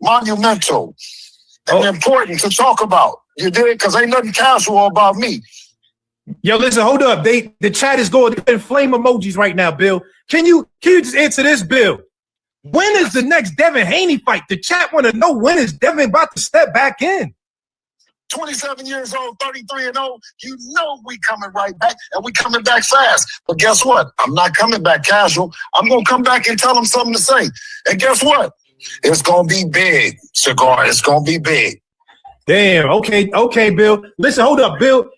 monumental and important to talk about. You did? Because ain't nothing casual about me.
Yo, listen, hold up. The chat is going in flame emojis right now, Bill. Can you just answer this, Bill? When is the next Devin Haney fight? The chat want to know when is Devin about to step back in?
27 years old, 33 and 0, you know we coming right back, and we coming back fast. But guess what? I'm not coming back casual. I'm going to come back and tell them something to say. And guess what? It's going to be big, Cigar. It's going to be big.
Damn. Okay, Bill. Listen, hold up, Bill.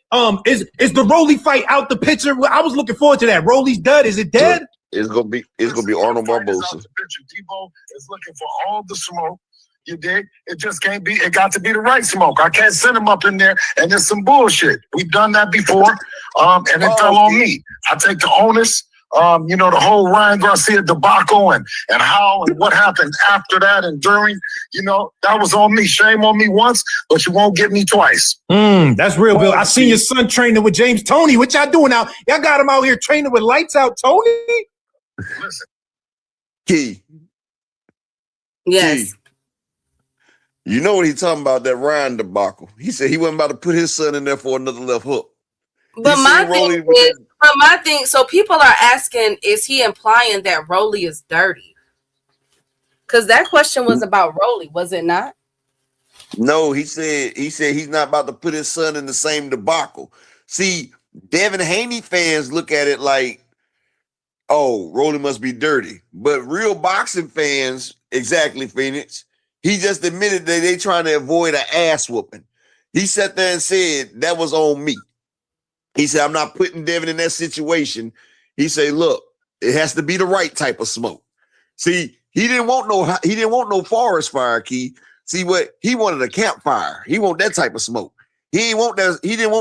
Is the Rolly fight out the picture? I was looking forward to that. Rolly's dead. Is it dead?
It's gonna be Arnold Barboza.
Debo is looking for all the smoke. You dig? It just can't be. It got to be the right smoke. I can't send him up in there and there's some bullshit. We've done that before, and it fell on me. I take the onus. The whole Ryan Garcia debacle and how and what happened after that and during, that was on me. Shame on me once, but you won't get me twice.
That's real, Bill. I seen your son training with James Toney. What y'all doing now? Y'all got him out here training with lights out Tony?
Listen.
Key.
Yes.
Key. You know what he talking about, that Ryan debacle. He said he wasn't about to put his son in there for another left hook.
But my thing, so people are asking, is he implying that Rolly is dirty? Because that question was about Rolly, was it not?
No, he said he's not about to put his son in the same debacle. See, Devin Haney fans look at it like, oh, Rolly must be dirty. But real boxing fans, exactly, Phoenix, he just admitted that they trying to avoid an ass whooping. He sat there and said, that was on me. He said, I'm not putting Devin in that situation. He said, look, it has to be the right type of smoke. See, he didn't want no forest fire, Key. See what he wanted, a campfire. He want that type of smoke. He didn't want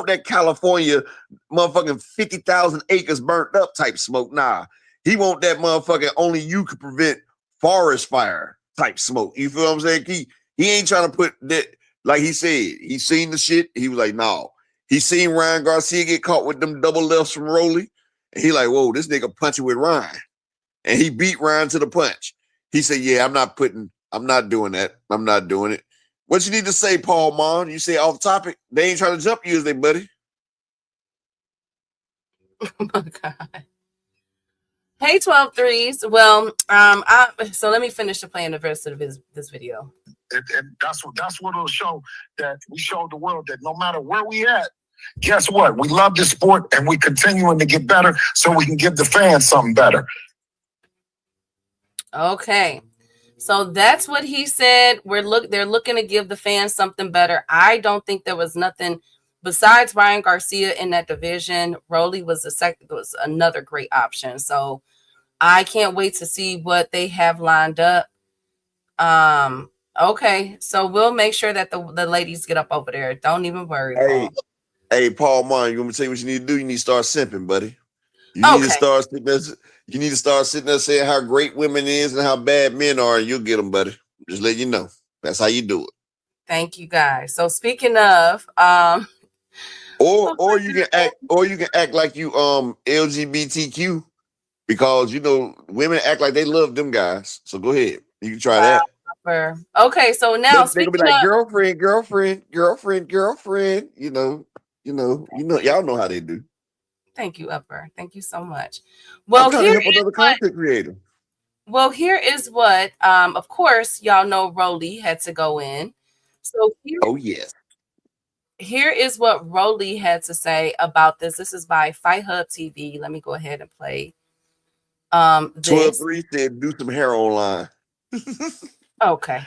that California motherfucking 50,000 acres burnt up type smoke. Nah. He want that motherfucking only you could prevent forest fire type smoke. You feel what I'm saying, Key? He ain't trying to put that, like he said, he seen the shit. He was like, no. He seen Ryan Garcia get caught with them double lefts from Rolly. And he like, whoa, this nigga punching with Ryan. And he beat Ryan to the punch. He said, yeah, I'm not doing that. I'm not doing it. What you need to say, Paul Mon? You say off topic. They ain't trying to jump you, is they, buddy?
Oh my God. Hey, 12 threes. Well, so let me finish the playing the rest of this video.
And that's what it'll show, that we showed the world that no matter where we at, guess what? We love this sport and we continuing to get better so we can give the fans something better.
Okay. So that's what he said. They're looking to give the fans something better. I don't think there was nothing besides Ryan Garcia in that division. Rolly was another great option. So I can't wait to see what they have lined up. Okay, so we'll make sure that the ladies get up over there. Don't even worry.
Hey, Paul Mon, you want me to tell you what you need to do? You need to start simping, buddy. You need to start sitting there saying how great women is and how bad men are, and you'll get them, buddy. Just let you know. That's how you do it.
Thank you, guys. So speaking of,
or you can act like you LGBTQ, because women act like they love them guys. So go ahead, you can try that.
Okay, so now
they're gonna be like girlfriend. Y'all know how they do.
Thank you, Upper. Thank you so much. Well, here is what, of course, y'all know Rolly had to go in. So here is what Rolly had to say about this. This is by Fight Hub TV. Let me go ahead and play.
12-3 said do some hair online.
Okay.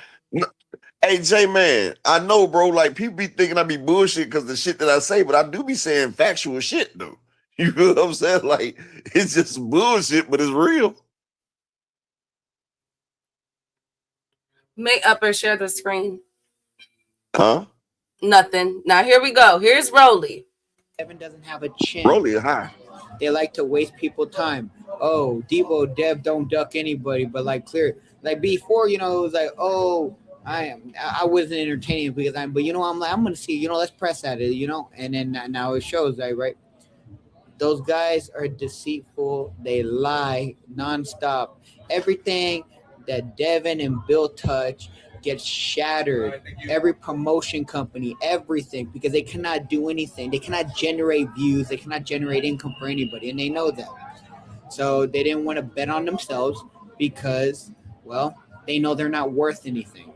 Hey, J-Man, I know, bro, like people be thinking I be bullshit because the shit that I say, but I do be saying factual shit, though. You know what I'm saying? Like, it's just bullshit, but it's real.
Make Upper share the screen.
Huh?
Nothing. Now, here we go. Here's Rolly.
Devin doesn't have a chin.
Rolly is high.
They like to waste people time. Oh, Debo, Dev don't duck anybody, but like before, it was like, oh, I wasn't entertaining because I'm gonna see, let's press at it, and then now it shows, right? Those guys are deceitful. They lie nonstop. Everything that Devin and Bill touch gets shattered. Every promotion company, everything, because they cannot do anything. They cannot generate views. They cannot generate income for anybody, and they know that. So they didn't want to bet on themselves because, well, they know they're not worth anything.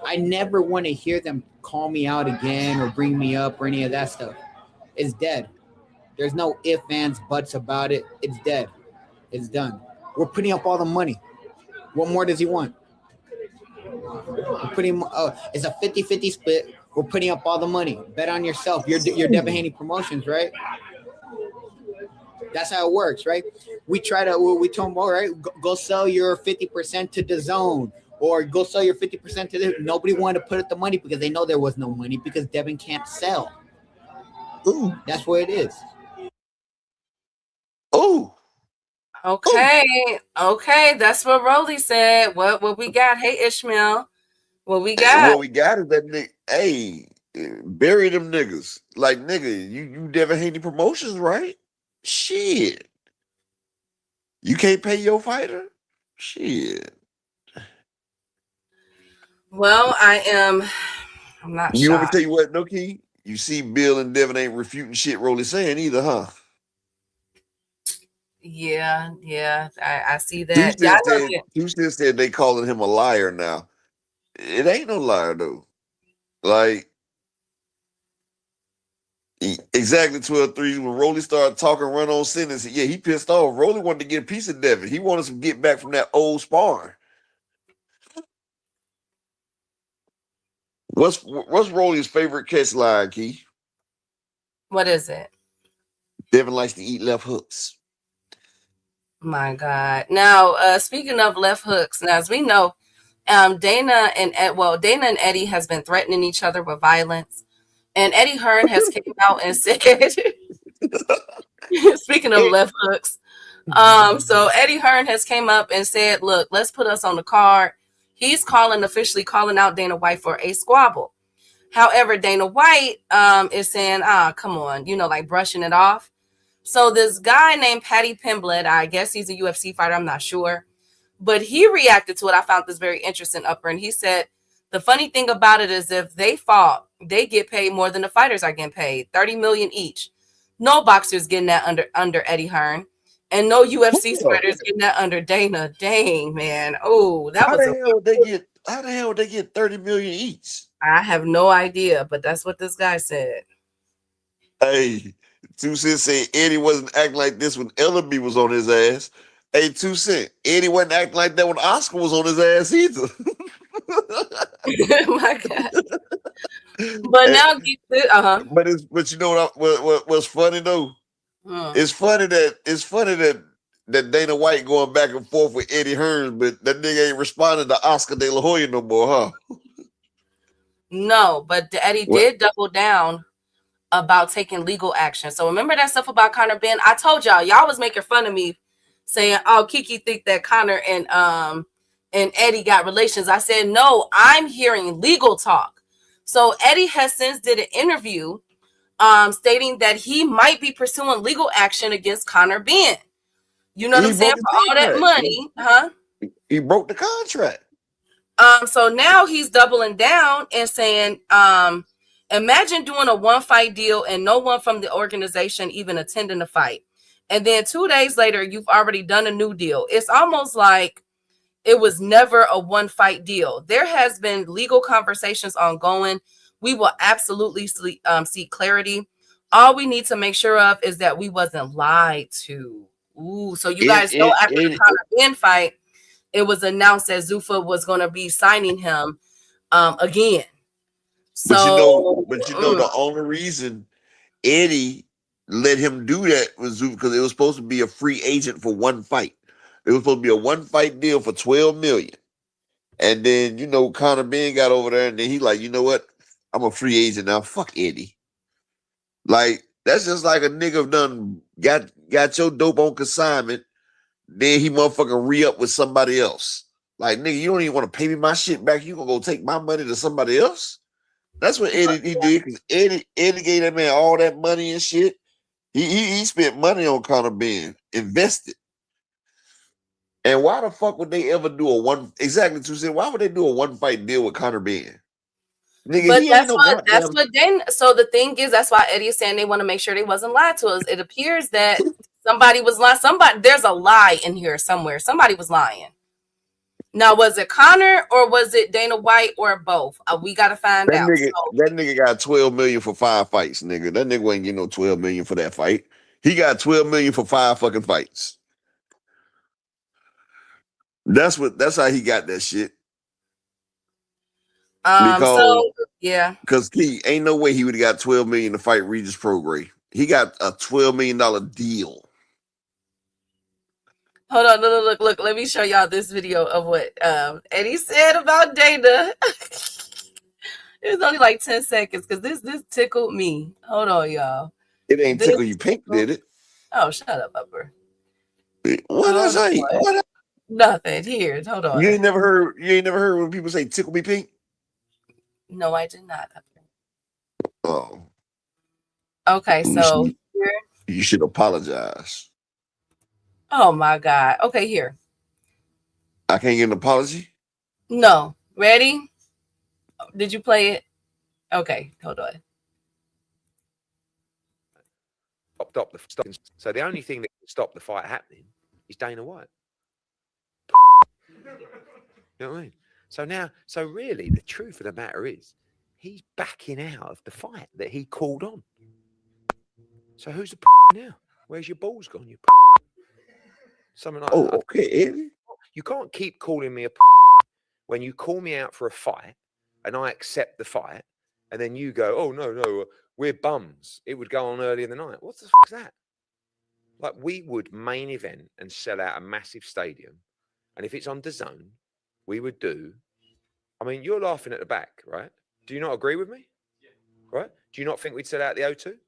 I never want to hear them call me out again or bring me up or any of that stuff. It's dead. There's no ifs, ands, buts about it. It's dead. It's done. We're putting up all the money. What more does he want? We're putting. It's a 50-50 split. We're putting up all the money. Bet on yourself. You're Devin Haney Promotions, right? That's how it works, right? We told him, all right, go sell your 50% to DAZN, or go sell your 50% to this. Nobody wanted to put up the money because they know there was no money because Devin can't sell.
Ooh.
That's what it is.
Oh.
Okay. Okay. That's what Rolly said. What we got? Hey, Ishmael. What we got?
What we got is that nigga. Hey, bury them niggas. Like, nigga, you Devin Haney Promotions, right? Shit. You can't pay your fighter? Shit.
Well, I'm not
You want me to
shocked.
tell you what, no key? You see Bill and Devin ain't refuting shit Rolly saying either, huh?
Yeah, I see that.
Tuesday said they calling him a liar now. It ain't no liar though. Like, exactly 12-3 when Rolly started talking run on sentence. Yeah, he pissed off. Rolly wanted to get a piece of Devin. He wanted to get back from that old sparring. What's Rolly's favorite catch line, Key?
What is it?
Devin likes to eat left hooks.
My God. Now, speaking of left hooks, now as we know, Dana and Eddie has been threatening each other with violence, and Eddie Hearn has came out and said, speaking of left hooks, so Eddie Hearn has came up and said, look, let's put us on the card. He's officially calling out Dana White for a squabble. However, Dana White is saying, come on, like brushing it off. So this guy named Paddy Pimblett, I guess he's a UFC fighter, I'm not sure, but he reacted to it. I found this very interesting, Upper, and he said, the funny thing about it is if they fought, they get paid more than the fighters are getting paid, $30 million each. No boxers getting that under Eddie Hearn, and no UFC fighters getting that under Dana. Dang, man. Oh, that was
how the hell would they get 30 million each?
I have no idea, but that's what this guy said.
Hey, 2 Cent said Eddie wasn't acting like this when Ellaby was on his ass. Hey, 2 Cent, Eddie wasn't acting like that when Oscar was on his ass either.
My God. But now,
but you know what's funny though? It's funny that Dana White going back and forth with Eddie Hearn, but that nigga ain't responding to Oscar De La Hoya no more, huh?
No, but Eddie did double down about taking legal action. So remember that stuff about Conor Ben? I told y'all was making fun of me, saying, "Oh, Kiki think that Conor and Eddie got relations." I said, "No, I'm hearing legal talk." So Eddie has since did an interview, stating that he might be pursuing legal action against Conor Ben. You know what I'm saying? For all that money, huh?
He broke the contract.
So now he's doubling down and saying, imagine doing a 1-fight deal and no one from the organization even attending the fight. And then 2 days later, you've already done a new deal. It's almost like it was never a 1-fight deal. There has been legal conversations ongoing. We will absolutely seek clarity. All we need to make sure of is that we wasn't lied to. Ooh, so you guys know after the Conor Ben fight, it was announced that Zuffa was going to be signing him again. So,
but you know the only reason Eddie let him do that was Zuffa because it was supposed to be a free agent for 1 fight. It was supposed to be a 1-fight deal for $12 million. And then, Conor Ben got over there and then he like, you know what? I'm a free agent now. Fuck Eddie. Like, that's just like a nigga done got your dope on consignment. Then he motherfucking re-up with somebody else. Like, nigga, you don't even want to pay me my shit back. You gonna go take my money to somebody else? That's what Eddie did, because Eddie gave that man all that money and shit. He spent money on Conor Ben, invested. And why the fuck would they ever do why would they do a 1-fight deal with Conor Ben? Nigga,
but that's what then. So the thing is, that's why Eddie is saying they want to make sure they wasn't lied to us. It appears that somebody was lying. There's a lie in here somewhere. Somebody was lying. Now, was it Connor or was it Dana White or both? We got to find out.
That nigga got 12 million for 5 fights, nigga. That nigga ain't getting no 12 million for that fight. He got 12 million for 5 fucking fights. That's how he got that shit. Because he ain't no way he would have got 12 million to fight Regis Prograis. He got a $12 million deal.
Hold on, look. Let me show y'all this video of what Eddie said about Dana. It was only like 10 seconds because this tickled me. Hold on, y'all.
It ain't tickle you pink, did it?
Oh, shut up, Upper.
What I say?
Nothing. Here, hold on.
You ain't never heard when people say tickle me pink?
No, I did not.
Oh.
Okay, so
you should apologize.
Oh my God. Okay, here.
I can't get an apology?
No. Ready? Did you play it? Okay, hold on.
So the only thing that can stop the fight happening is Dana White. You know what I mean? So really, the truth of the matter is, he's backing out of the fight that he called on. So who's the now? Where's your balls gone? You something like that.
Okay, Eddie.
You can't keep calling me a when you call me out for a fight and I accept the fight, and then you go, "Oh no, we're bums." It would go on early in the night. What the f is that? Like, we would main event and sell out a massive stadium, and if it's on DAZN, we would do. I mean, you're laughing at the back, right? Do you not agree with me? Yeah. Right? Do you not think we'd sell out the O2?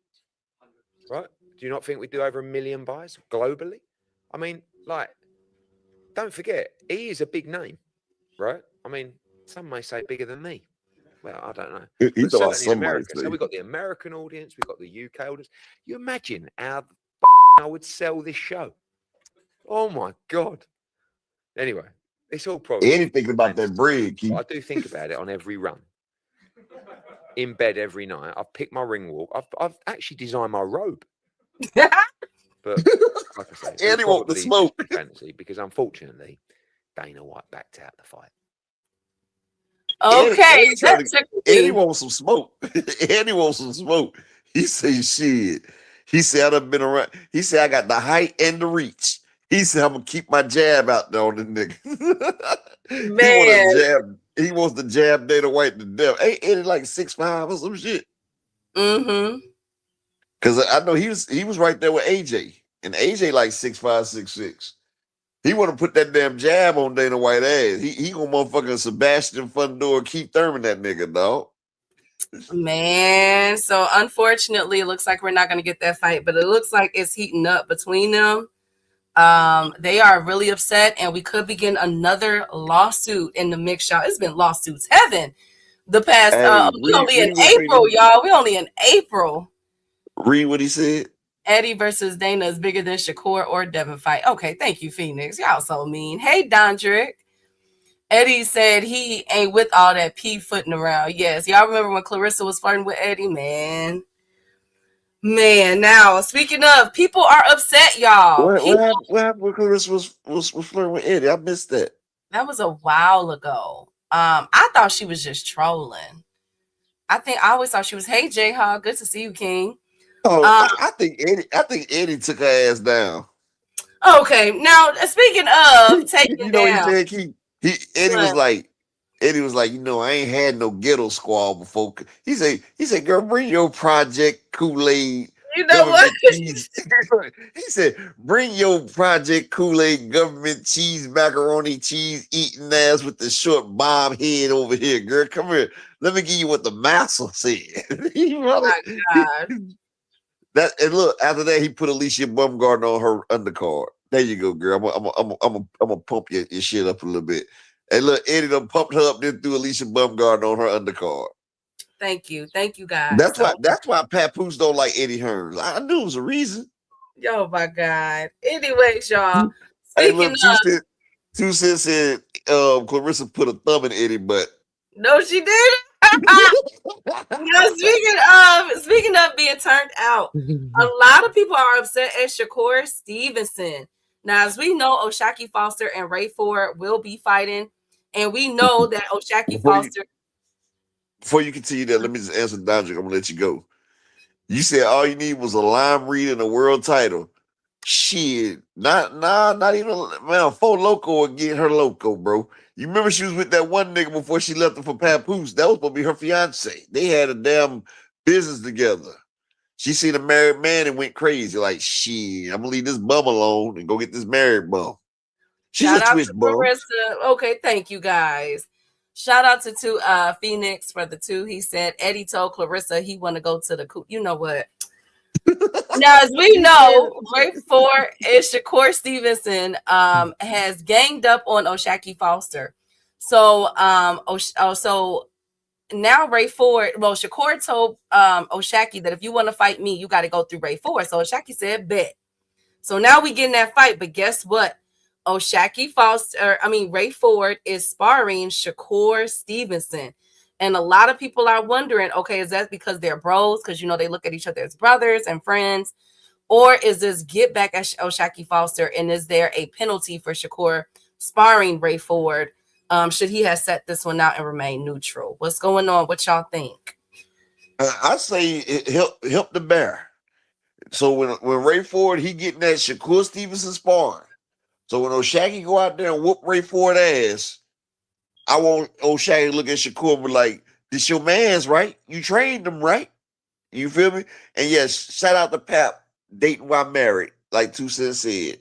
Right? Do you not think we'd do over 1 million buys globally? I mean, like, don't forget, he is a big name, right? I mean, some may say bigger than me. Well, I don't know.
He's
But
about
certainly in America.
somebody.
So we've got the American audience, we've got the UK audience. You imagine how I would sell this show. Oh my God. Anyway, it's all probably
Eddie thinking about that bread, Keith.
I do think about it on every run. In bed every night. I've picked my ring walk. I've actually designed my robe. But like I say,
Eddie want the smoke.
Fantasy, because unfortunately, Dana White backed out the fight.
Okay,
Eddie wants some smoke. Eddie wants some smoke. He say shit. He said I've been around. He said I got the height and the reach. He said I'm gonna keep my jab out there on the nigga.
Man.
He wants to jab Dana White to death. Ain't Eddie like 6'5" or some shit?
Mm-hmm.
Because I know he was right there with AJ, and AJ like 6'5", 6'6". He want to put that damn jab on Dana White ass. He gonna motherfucking Sebastian Fundor Keith Thurman that nigga, dog.
Man, so unfortunately, it looks like we're not going to get that fight, but it looks like it's heating up between them. They are really upset, and we could begin another lawsuit in the mix, y'all. It's been lawsuits heaven the past. We only in April, y'all. We only in April.
Read what he said.
Eddie versus Dana is bigger than Shakur or Devin fight. Okay, thank you, Phoenix. Y'all so mean. Hey, Dondrick. Eddie said he ain't with all that P-footing around. Yes, y'all remember when Clarissa was flirting with Eddie? Man, now, speaking of, people are upset, y'all.
What happened when Clarissa was flirting with Eddie? I missed that.
That was a while ago. I thought she was just trolling. I always thought she was, hey, J-Hog, good to see you, King.
Oh, I think Eddie took her ass down.
Okay, now, speaking of taking down.
Eddie was like, I ain't had no ghetto squad before. He said, girl, bring your Project Kool-Aid.
You know what?
He said, bring your Project Kool-Aid government cheese, macaroni cheese eating ass with the short bob head over here, girl. Come here. Let me give you what the master said.
Oh my God.
And look, after that, he put Alicia Baumgartner on her undercard. There you go, girl. I'm gonna pump your shit up a little bit. And look, Eddie done pumped her up, then threw Alicia Baumgartner on her undercard.
Thank you, guys.
That's why Papoose don't like Eddie Hearn. I knew it was a reason.
Oh my God. Anyways, y'all.
Hey, look, Two Cents said Clarissa put a thumb in Eddie's butt.
No, she didn't. Speaking of being turned out, a lot of people are upset at Shakur Stevenson. Now, as we know, O'Shaquie Foster and Ray Ford will be fighting And we know that Oshaki
Before you,
Foster.
before you continue that, let me just answer Dodger. I'm gonna let you go. You said all you need was a lime read and a world title. Shit, not even man. Four Loco would get her loco, bro. You remember she was with that one nigga before she left him for Papoose. That was supposed to be her fiance. They had a damn business together. She seen a married man and went crazy. Like, shit, I'm gonna leave this bum alone and go get this married bum. She's
Shout
a
out
twitch
to
bum.
Marissa. Okay, thank you guys. Shout out to Phoenix for the 2. He said Eddie told Clarissa he want to go to the you know what? Now, as we know, Ray Ford and Shakur Stevenson has ganged up on Oshaki Foster. So so now Ray Ford, well, Shakur told Oshaki that if you want to fight me, you got to go through Ray Ford. So Oshaki said, bet. So now we get in that fight, but guess what? Ray Ford is sparring Shakur Stevenson. And a lot of people are wondering, okay, is that because they're bros? Because, they look at each other as brothers and friends. Or is this get back at Oshaki Foster? And is there a penalty for Shakur sparring Ray Ford? Should he have set this one out and remain neutral? What's going on? What y'all think?
I say it help the bear. So when Ray Ford, he getting that Shakur Stevenson sparring. So when Oshaki go out there and whoop Ray Ford ass, I want Oshaki to look at Shakur and be like, this your man's, right? You trained him, right? You feel me? And yes, shout out to Pap, dating while married, like 2 Cents said.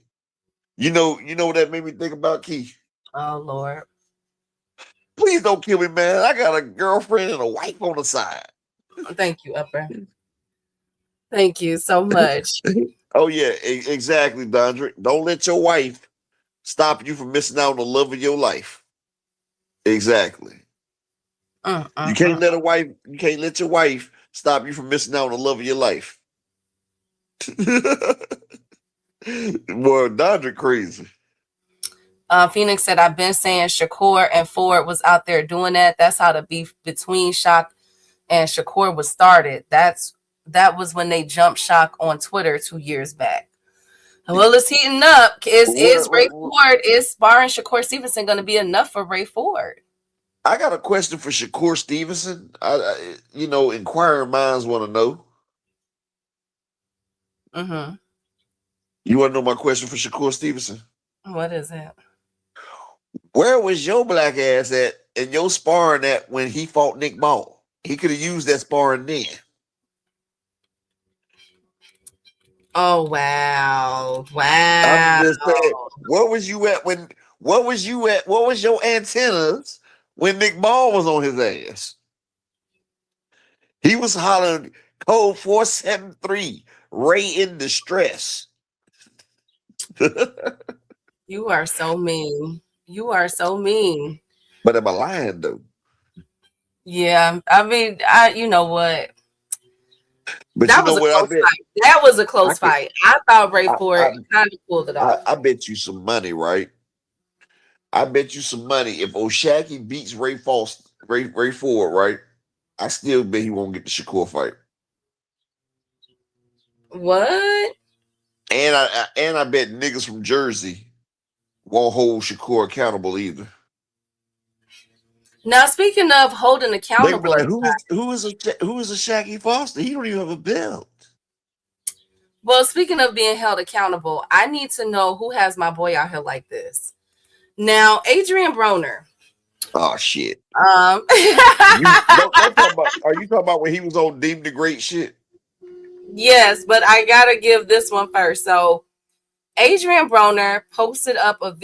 You know what that made me think about, Keith?
Oh, Lord.
Please don't kill me, man. I got a girlfriend and a wife on the side.
Thank you, Upper. Thank you so much.
Oh, yeah, exactly, Dondrick. Don't let your wife stop you from missing out on the love of your life. Exactly. You can't let your wife stop you from missing out on the love of your life. Boy, Dondrick crazy.
Phoenix said, I've been saying Shakur and Ford was out there doing that. That's how the beef between Shock and Shakur was started. That was when they jumped Shock on Twitter 2 years back. Well, it's heating up. Is Ray Ford, is sparring Shakur Stevenson going to be enough for Ray Ford?
I got a question for Shakur Stevenson. Inquiring minds want to know.
Mm-hmm.
You want to know my question for Shakur Stevenson?
What is it?
Where was your black ass at and your sparring at when he fought Nick Ball? He could have used that sparring then.
Oh, wow.
I'm just saying, what was your antennas when Nick Ball was on his ass? He was hollering code 473, Ray in distress.
You are so mean. You are so mean.
But am I lying though?
Yeah, you know what?
But
that
you know
was
what?
a close fight. That was a close fight. I thought Ray Ford kind of pulled it off.
I bet you some money, right? I bet you some money. If Oshaki beats Ray Ford, right? I still bet he won't get the Shakur fight.
What?
And I bet niggas from Jersey won't hold Shakur accountable either.
Now, speaking of holding accountable,
they be like, who is a Shaqy Foster? He don't even have a belt.
Well, speaking of being held accountable, I need to know who has my boy out here like this. Now, Adrien Broner.
Oh shit.
Are
you talking about when he was on Deemed the Great shit? Yes,
but I gotta give this one first. So, Adrien Broner posted up a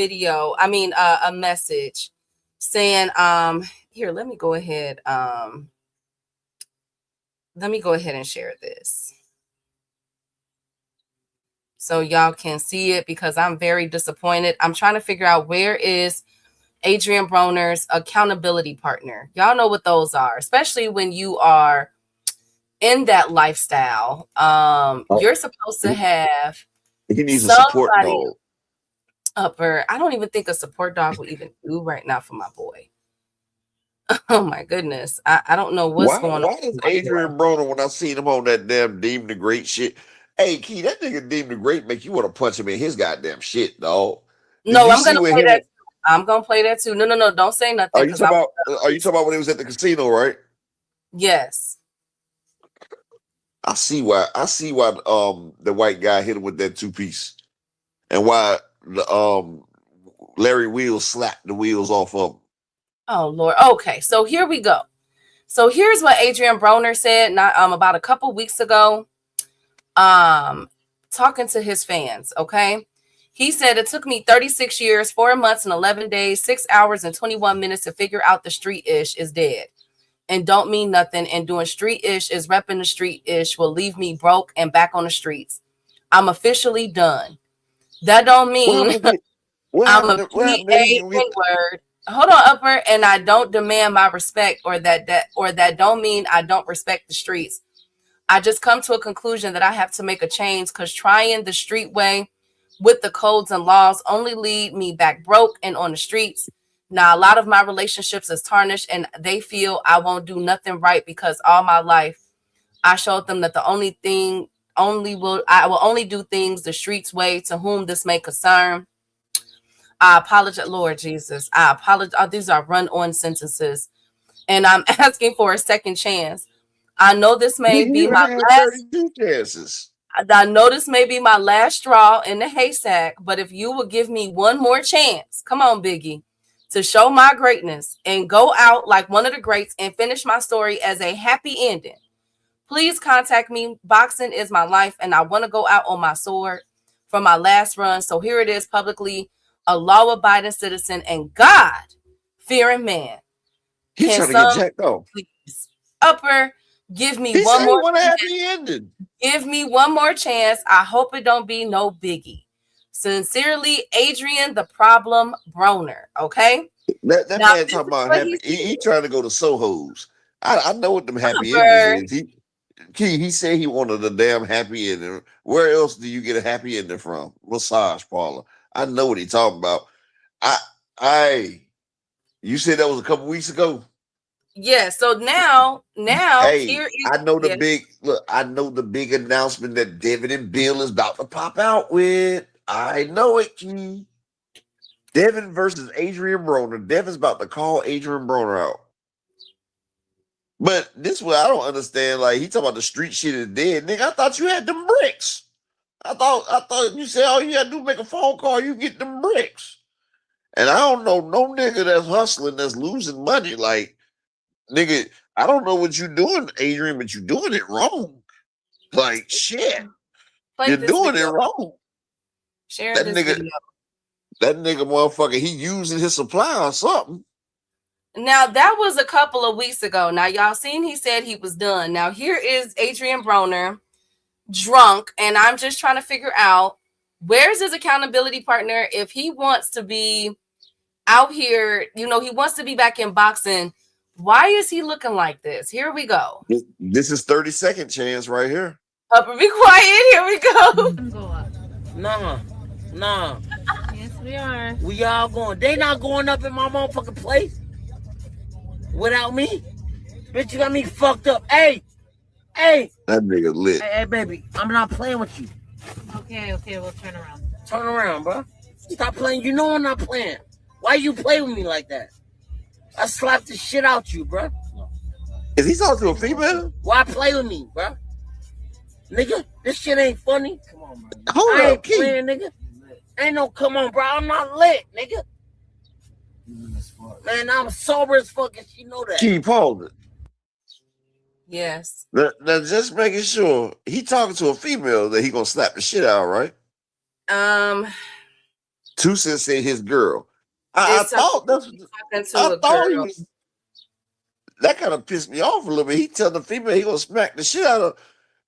message saying, here, let me go ahead and share this so y'all can see it, because I'm very disappointed. I'm trying to figure out where is Adrien Broner's accountability partner. Y'all know what those are, especially when you are in that lifestyle. You're supposed to have
he needs a support dog.
Upper. I don't even think a support dog would even do right now for my boy. Oh my goodness. I don't know what's going on.
Why does Adrien Broner, when I seen him on that damn Deemed the Great shit? Hey, Key, that nigga Deemed the Great make you want to punch him in his goddamn shit, dog.
No, I'm gonna play that. I'm gonna play that too. No, don't say nothing.
Are you talking about when it was at the casino, right?
Yes.
I see why the white guy hit him with that 2-piece, and why the Larry Wheels slapped the wheels off of him.
Oh Lord. Okay, so here we go. So here's what Adrien Broner said about a couple weeks ago, talking to his fans. Okay, he said it took me 36 years, 4 months and 11 days, 6 hours and 21 minutes to figure out the street ish is dead and don't mean nothing. And doing street ish is repping the street ish will leave me broke and back on the streets. I'm officially done. That don't mean I'm a P-A-N-word. Hold on, Upper, and I don't demand my respect or that don't mean I don't respect the streets. I just come to a conclusion that I have to make a change because trying the street way with the codes and laws only lead me back broke and on the streets. Now, a lot of my relationships is tarnished and they feel I won't do nothing right because all my life I showed them that I will only do things the streets way to whom this may concern. I apologize, Lord Jesus. I apologize. These are run-on sentences. And I'm asking for a second chance. I know this may be my last.
32 chances.
I know this may be my last straw in the haystack, but if you will give me one more chance, come on, Biggie, to show my greatness and go out like one of the greats and finish my story as a happy ending, please contact me. Boxing is my life, and I want to go out on my sword for my last run. So here it is publicly. A law-abiding citizen and God-fearing man.
He's trying to get jacked off.
Please, Upper, give me one more chance. Give me one more chance. I hope it don't be no biggie. Sincerely, Adrien the Problem Broner. Okay?
That man talking about happy. He trying to go to Soho's. I know what them happy endings is. He said he wanted a damn happy ending. Where else do you get a happy ending from? Massage parlor. I know what he's talking about. You said that was a couple weeks ago.
Yeah. So now,
hey,
here is.
I know the big announcement that Devin and Bill is about to pop out with. I know it, Key. Devin versus Adrien Broner. Devin's about to call Adrien Broner out. But this way, I don't understand. Like he talking about the street shit is dead, nigga. I thought you had them bricks. I thought you said all you had to do is make a phone call, you get them bricks. And I don't know no nigga that's hustling, that's losing money. Like, nigga, I don't know what you're doing, Adrien, but you're doing it wrong. Like, shit. You're doing it wrong.
Share this video.
That nigga motherfucker, he using his supply or something.
Now, that was a couple of weeks ago. Now, y'all seen he said he was done. Now, here is Adrien Broner. Drunk, and I'm just trying to figure out where's his accountability partner if he wants to be out here, he wants to be back in boxing. Why is he looking like this? Here we go.
This is 30-second chance right here.
Upper, be quiet. Here we go.
Nah.
Yes, we are.
We all going. They not going up in my motherfucking place without me. Bitch, you got me fucked up. Hey.
That nigga lit.
Hey, baby, I'm not playing with you.
Okay, we'll turn around.
Turn around, bro. Stop playing. You know I'm not playing. Why you play with me like that? I slapped the shit out you, bro.
Is he talking to a female?
Why play with me, bro? Nigga, this shit ain't funny. Come on, man.
Hold
I
up,
ain't playing, nigga. Ain't no come on, bro. I'm not lit, nigga. Man, I'm sober as fuck, and you know that.
Key, pause it.
Yes.
Now, just making sure he talking to a female that he gonna slap the shit out, right? Tusa said his girl. I thought he was. That kind of pissed me off a little bit. He tell the female he gonna smack the shit out of.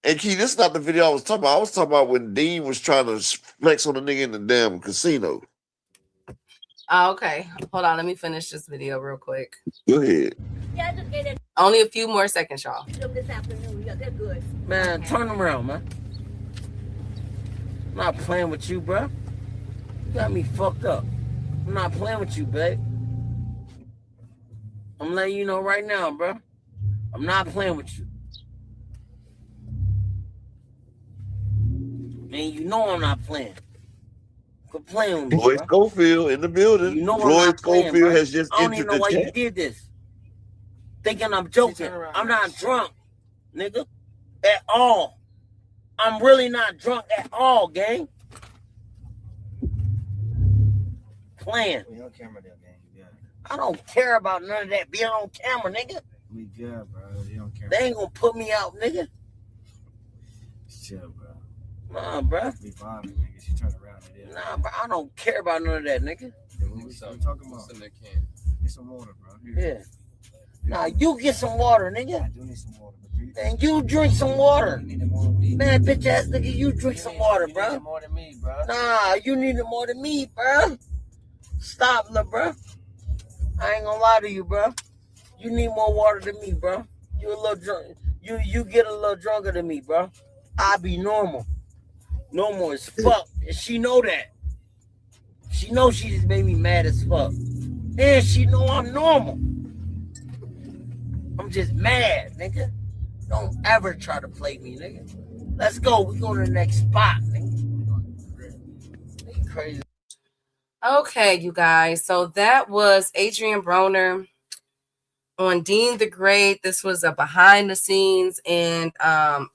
And Key, this is not the video I was talking about. I was talking about when Dean was trying to flex on the nigga in the damn casino.
Oh, okay. Hold on. Let me finish this video real quick.
Go ahead.
Only a few more seconds, y'all.
Man, turn around, man. I'm not playing with you, bro. You got me fucked up. I'm not playing with you, babe. I'm letting you know right now, bro. I'm not playing with you. And you know I'm not playing. Quit playing with me,
Floyd
bro.
Schofield in the building.
You know I'm
Floyd
not playing,
Schofield
bro.
has just
I don't even
entered
know
the
why you
chat.
did this. Thinking I'm joking. I'm not drunk, nigga. At all. I'm really not drunk at all, gang. Playing.
We on camera there, gang. Yeah.
I don't care about none of that being on camera, nigga.
We good, bro. We on camera.
They ain't gonna put me out, nigga.
Chill, bro.
Nah, bro.
We vibing, nigga. She turned around and there.
Nah, bro. I don't care about none of that, nigga.
What we talking about? Get some water, bro. Here.
Yeah. Nah, you get some water,
I
nigga.
do need some water, but
And you drink some water.
you need it more than me.
Man, bitch ass nigga, you drink some water,
You need
bro.
it more than me, bro.
Nah, you need it more than me, bro. Stop, lil' bro. I ain't gonna lie to you, bro. You need more water than me, bro. You a little drunk. You get a little drunker than me, bro. I be normal. Normal as fuck. And she know that. She know she just made me mad as fuck. And she know I'm normal. I'm just mad, nigga. Don't ever try to play me, nigga. Let's go. We go to the next spot, nigga. Nigga crazy.
Okay, you guys. So that was Adrien Broner on Dean the Great. This was a behind the scenes, and I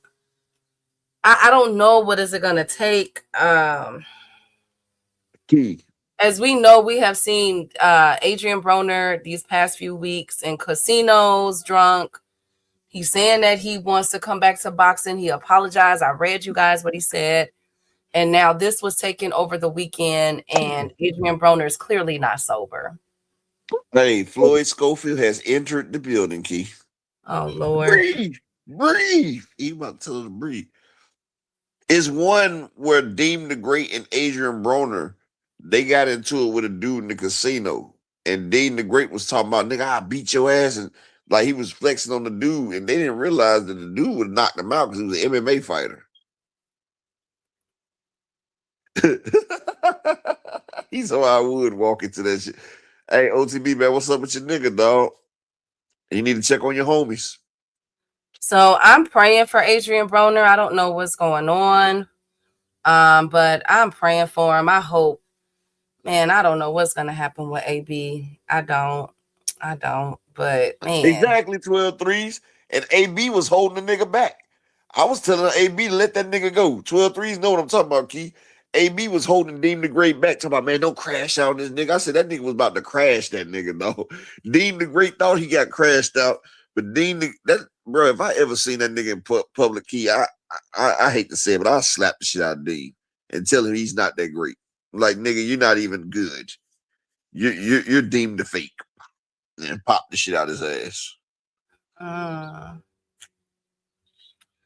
don't know what is it gonna take.
Key.
As we know, we have seen Adrien Broner these past few weeks in casinos, drunk. He's saying that he wants to come back to boxing. He apologized. I read you guys what he said. And now this was taken over the weekend, and Adrien Broner is clearly not sober.
Hey, Floyd Schofield has entered the building, Key.
Oh, Lord.
Breathe. Breathe. He about to tell her to breathe. It's one where Dean the Great and Adrien Broner, they got into it with a dude in the casino. And Dean the Great was talking about, nigga, I'll beat your ass. And like he was flexing on the dude. And they didn't realize that the dude would knock him out because he was an MMA fighter. He saw I would walk into that shit. Hey, OTB, man, what's up with your nigga, dog? You need to check on your homies.
So I'm praying for Adrien Broner. I don't know what's going on, but I'm praying for him. I hope, man, I don't know what's going to happen with AB. I don't, but man.
Exactly, 12 threes. And AB was holding the nigga back. I was telling AB to let that nigga go. 12 threes know what I'm talking about, Key. AB was holding Dean the Great back, talking about, man, don't crash out on this nigga. I said, that nigga was about to crash that nigga, though. Dean the Great thought he got crashed out. But bro, if I ever seen that nigga in public, Key, I hate to say it, but I'll slap the shit out of Dean and tell him he's not that great. Like, nigga, you're not even good. You're deemed a fake. And pop the shit out of his ass.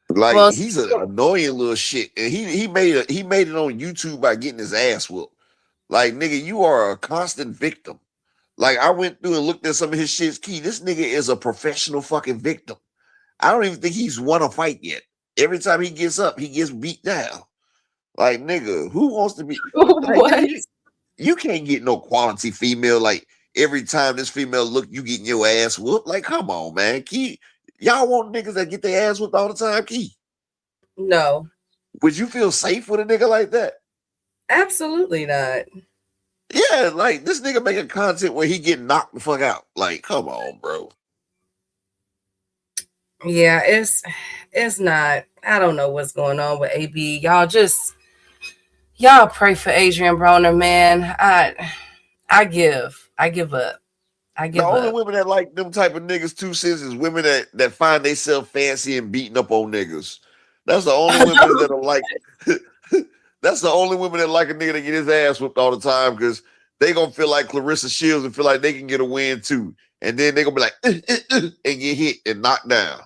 Like,
Well,
he's an annoying little shit. And he made it on YouTube by getting his ass whooped. Like, nigga, you are a constant victim. Like, I went through and looked at some of his shits. Key, this nigga is a professional fucking victim. I don't even think he's won a fight yet. Every time he gets up, he gets beat down. Like, nigga, who wants to be? Like, you can't get no quality female. Like, every time this female look, you getting your ass whooped. Like, come on, man. Key, y'all want niggas that get their ass whooped all the time, Key?
No.
Would you feel safe with a nigga like that?
Absolutely not.
Yeah, like, this nigga making content where he get knocked the fuck out. Like, come on, bro.
Yeah, it's not. I don't know what's going on with AB. Y'all pray for Adrien Broner, man. I give up.
The only women that like them type of niggas too, sis, is women that find themselves fancy and beating up on niggas. That's the only women that are like. That's the only women that like a nigga that get his ass whipped all the time, because they gonna feel like Clarissa Shields and feel like they can get a win too, and then they gonna be like and get hit and knocked down.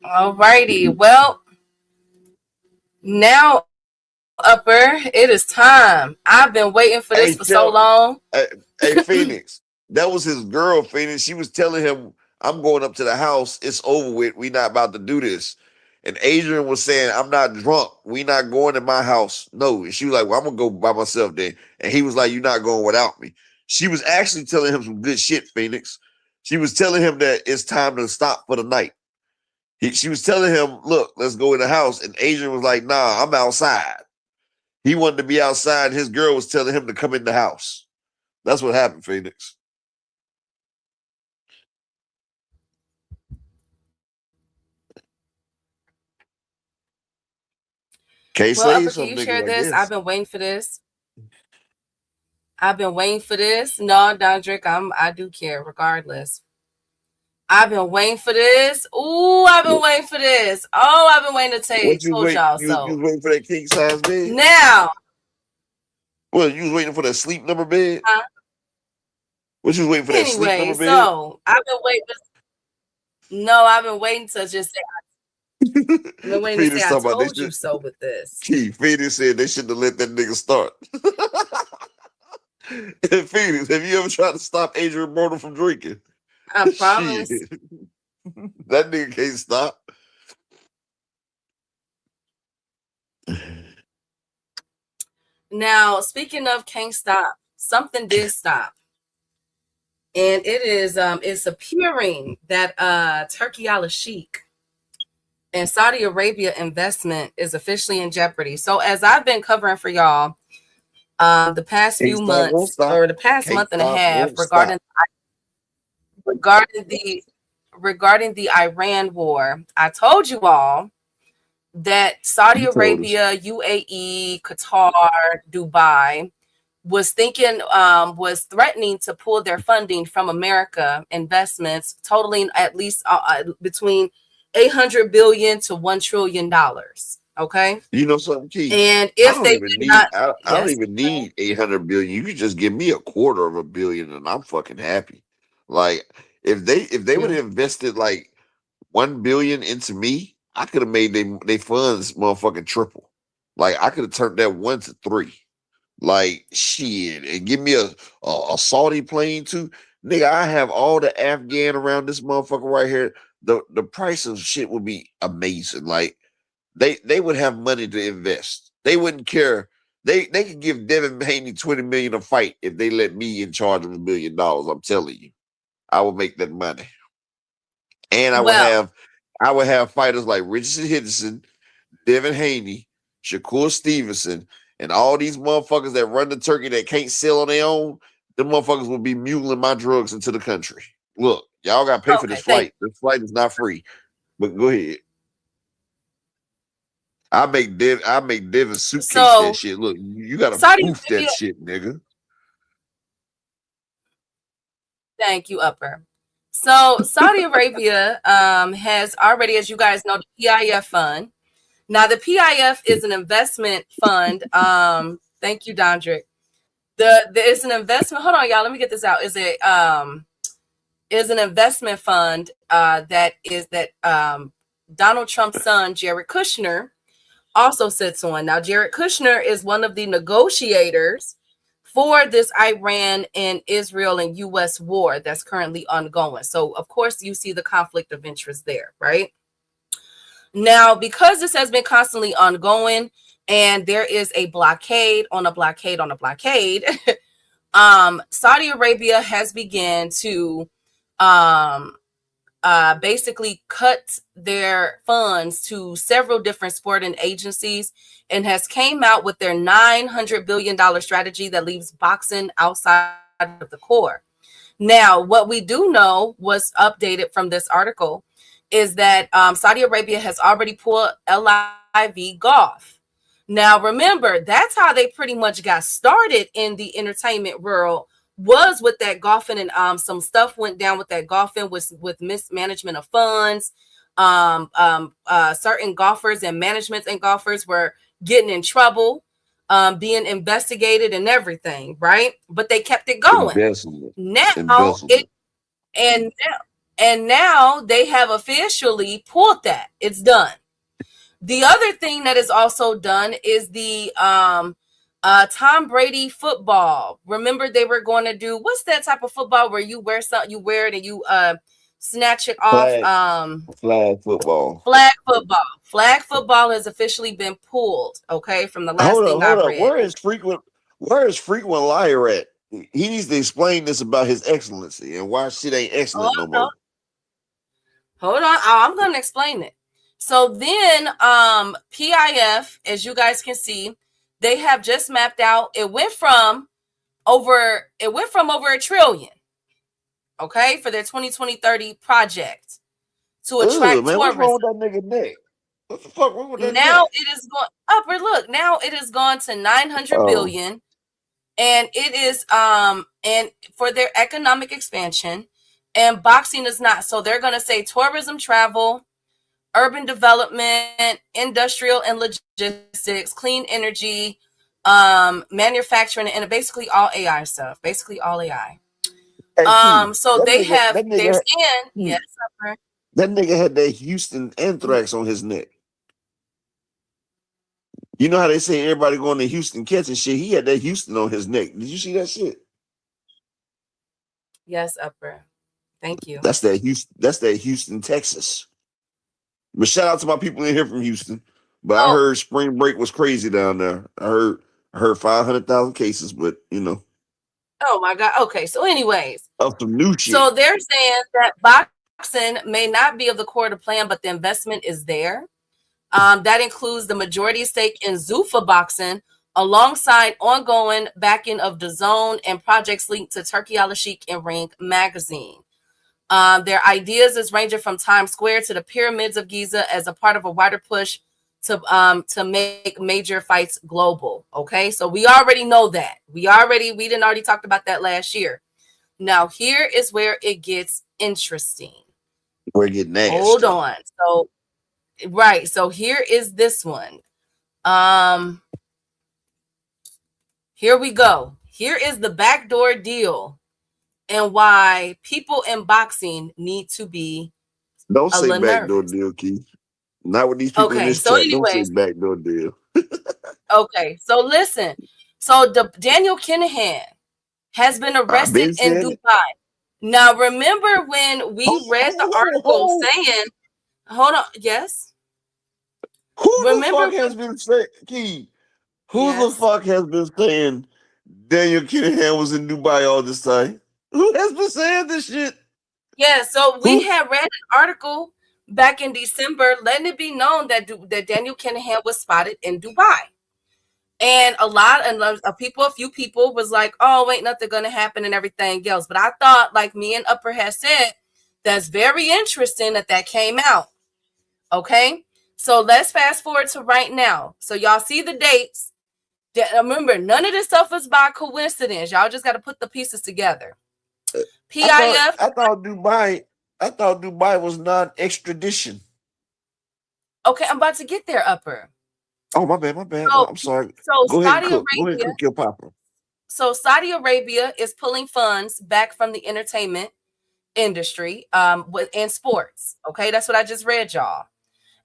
All righty. Well, now, Upper, it is time. I've been waiting for this for so long.
Hey, Phoenix, that was his girl, Phoenix. She was telling him, I'm going up to the house. It's over with. We not about to do this. And Adrien was saying, I'm not drunk. We not going to my house. No. And she was like, well, I'm going to go by myself then. And he was like, you're not going without me. She was actually telling him some good shit, Phoenix. She was telling him that it's time to stop for the night. She was telling him, look, let's go in the house. And Adrien was like, nah, I'm outside. He wanted to be outside. His girl was telling him to come in the house. That's what happened, Phoenix. Can't
Well,
say
Upper, can
some
you
nigga
share
like
this? I've
this.
been waiting for this. I've been waiting for this. No, Dondrick, I do care regardless. I've been waiting for this. Ooh, I've been waiting for this. Oh, I've been waiting to
What you
told
wait?
y'all
You
so.
was waiting for that king size bed?
Now.
Well, you was waiting for that sleep number bed? What you was waiting for that sleep
Anyway,
number bed?
so I've been waiting. No, I've been waiting to just say. I've been waiting to say
Phoenix
I
talking about
told
they
you
should.
so with this.
Phoenix said they shouldn't have let that nigga start. Phoenix, have you ever tried to stop Adrien Broner from drinking?
I promise.
Shit. That nigga can't stop.
Now, speaking of can't stop, something did stop. And it is it's appearing that Turkey al-Sheikh and Saudi Arabia investment is officially in jeopardy. So as I've been covering for y'all the past
Can't
few
stop, won't
months
stop.
or the past
Can't
month and a
stop,
half
won't stop.
regarding the Iran war, I told you all that Saudi
You told us.
Arabia, UAE, Qatar, Dubai was threatening to pull their funding from America investments totaling at least between $800 billion to $1 trillion. Okay.
You know something, Key?
And
I
if
don't
they
even
did
need.
not,
I don't
yes,
even need 800 billion. You could just give me $250 million, and I'm fucking happy. Like if they would have invested like 1 billion into me, I could have made they funds motherfucking triple. Like I could have turned that 1 to 3. Like shit, and give me a Saudi plane too, nigga. I have all the Afghan around this motherfucker right here. The price of shit would be amazing. Like they would have money to invest. They wouldn't care. They could give Devin Haney 20 million a fight if they let me in charge of $1 million. I'm telling you, I will make that money, and I would have fighters like Richardson Hitchingson, Devin Haney, Shakur Stevenson, and all these motherfuckers that run the turkey that can't sell on their own. Them motherfuckers will be muling my drugs into the country. Look, y'all got to pay for this flight. This flight is not free. But go ahead. I make Devin suitcase that shit. Look, you gotta poof that shit, nigga.
Thank you, Upper. So Saudi Arabia has already, as you guys know, the PIF fund. Now the PIF is an investment fund. Thank you, Dondrick. It's an investment. Hold on, y'all. Let me get this out. Is an investment fund that Donald Trump's son, Jared Kushner, also sits on. Now, Jared Kushner is one of the negotiators for this Iran and Israel and U.S. war that's currently ongoing. So, of course, you see the conflict of interest there, right? Now, because this has been constantly ongoing and there is a blockade on a blockade on a blockade, Saudi Arabia has begun to basically cut their funds to several different sporting agencies and has came out with their $900 billion strategy that leaves boxing outside of the core. Now, what we do know was updated from this article is that Saudi Arabia has already pulled LIV golf. Now, remember, that's how they pretty much got started in the entertainment world, was with that golfing, and some stuff went down with that golfing with mismanagement of funds. Certain golfers and managements and golfers were getting in trouble, being investigated and everything, right? But they kept it going. Now they have officially pulled that. It's done. The other thing that is also done is the Tom Brady football. Remember, they were going to do, what's that type of football where you wear something, you wear it and you snatch it off?
Flag football.
Flag football has officially been pulled. Okay, from the last thing I read.
Where is frequent liar at? He needs to explain this about his excellency and why shit ain't excellent no more.
Hold on, I'm going to explain it. So then PIF, as you guys can see, they have just mapped out. It went from over $1 trillion, okay, for their 2020-30 project to attract
Man, what's wrong
tourism.
with that nigga neck? What the fuck wrong with that
Now
neck?
it is going upper. Look, now it has gone to 900
Oh,
billion, and it is and for their economic expansion, and boxing is not. So they're going to say tourism, travel, urban development, industrial and logistics, clean energy, manufacturing, and basically all AI stuff. Basically all AI.
hey, Key,
So
that
they
nigga,
have
that
they're
nigga,
saying
Key,
yes, upper.
that nigga had that Houston anthrax on his neck. You know how they say everybody going to Houston catching shit? He had that Houston on his neck. Did you see that shit?
Yes, upper. Thank you.
That's that Houston. That's that Houston, Texas. But shout out to my people in here from Houston. But I
Oh,
heard spring break was crazy down there. I heard 500,000 cases, but you know,
oh my God. Okay. So, anyways,
of some new
so
shit.
they're saying that boxing may not be of the core of the plan, but the investment is there. That includes the majority stake in Zuffa Boxing, alongside ongoing backing of DAZN and projects linked to Turkey Al-Sheikh and Ring magazine. Their ideas is ranging from Times Square to the pyramids of Giza as a part of a wider push to make major fights global. Okay, so we already know that. We didn't already talked about that last year. Now here is where it gets interesting.
We're getting
Hold
nasty.
on. So right, so here is this one. Here we go. Here is the backdoor deal and why people in boxing need to be
Don't
a
say
little
backdoor
nervous.
deal, Keith. Not with these people in
Okay,
this
so
chat. Don't say
anyways,
backdoor deal.
okay, so listen. So Daniel Kinahan has been
I've
arrested
been
in
saying it.
Dubai. Now, remember when we read the article
Who
saying, hold on, yes?
the
Remember
fuck
when,
has been saying, Keith? Who the
yes?
fuck has been saying Daniel Kinahan was in Dubai all this time? Who has been saying this shit?
Yeah, so we
Who?
had read an article back in December letting it be known that Daniel Kinahan was spotted in Dubai. And a few people was like, oh, ain't nothing gonna happen and everything else. But I thought, like me and Upper had said, that's very interesting that came out. Okay, so let's fast forward to right now. So y'all see the dates. Remember, none of this stuff is by coincidence. Y'all just got to put the pieces together. PIF.
I thought Dubai was not extradition.
Okay, I'm about to get there, Upper.
Oh, my bad.
So,
I'm sorry.
so
Go ahead and
Saudi
cook. Go ahead and
Arabia.
cook your papa.
So Saudi Arabia is pulling funds back from the entertainment industry, in sports. Okay, that's what I just read, y'all.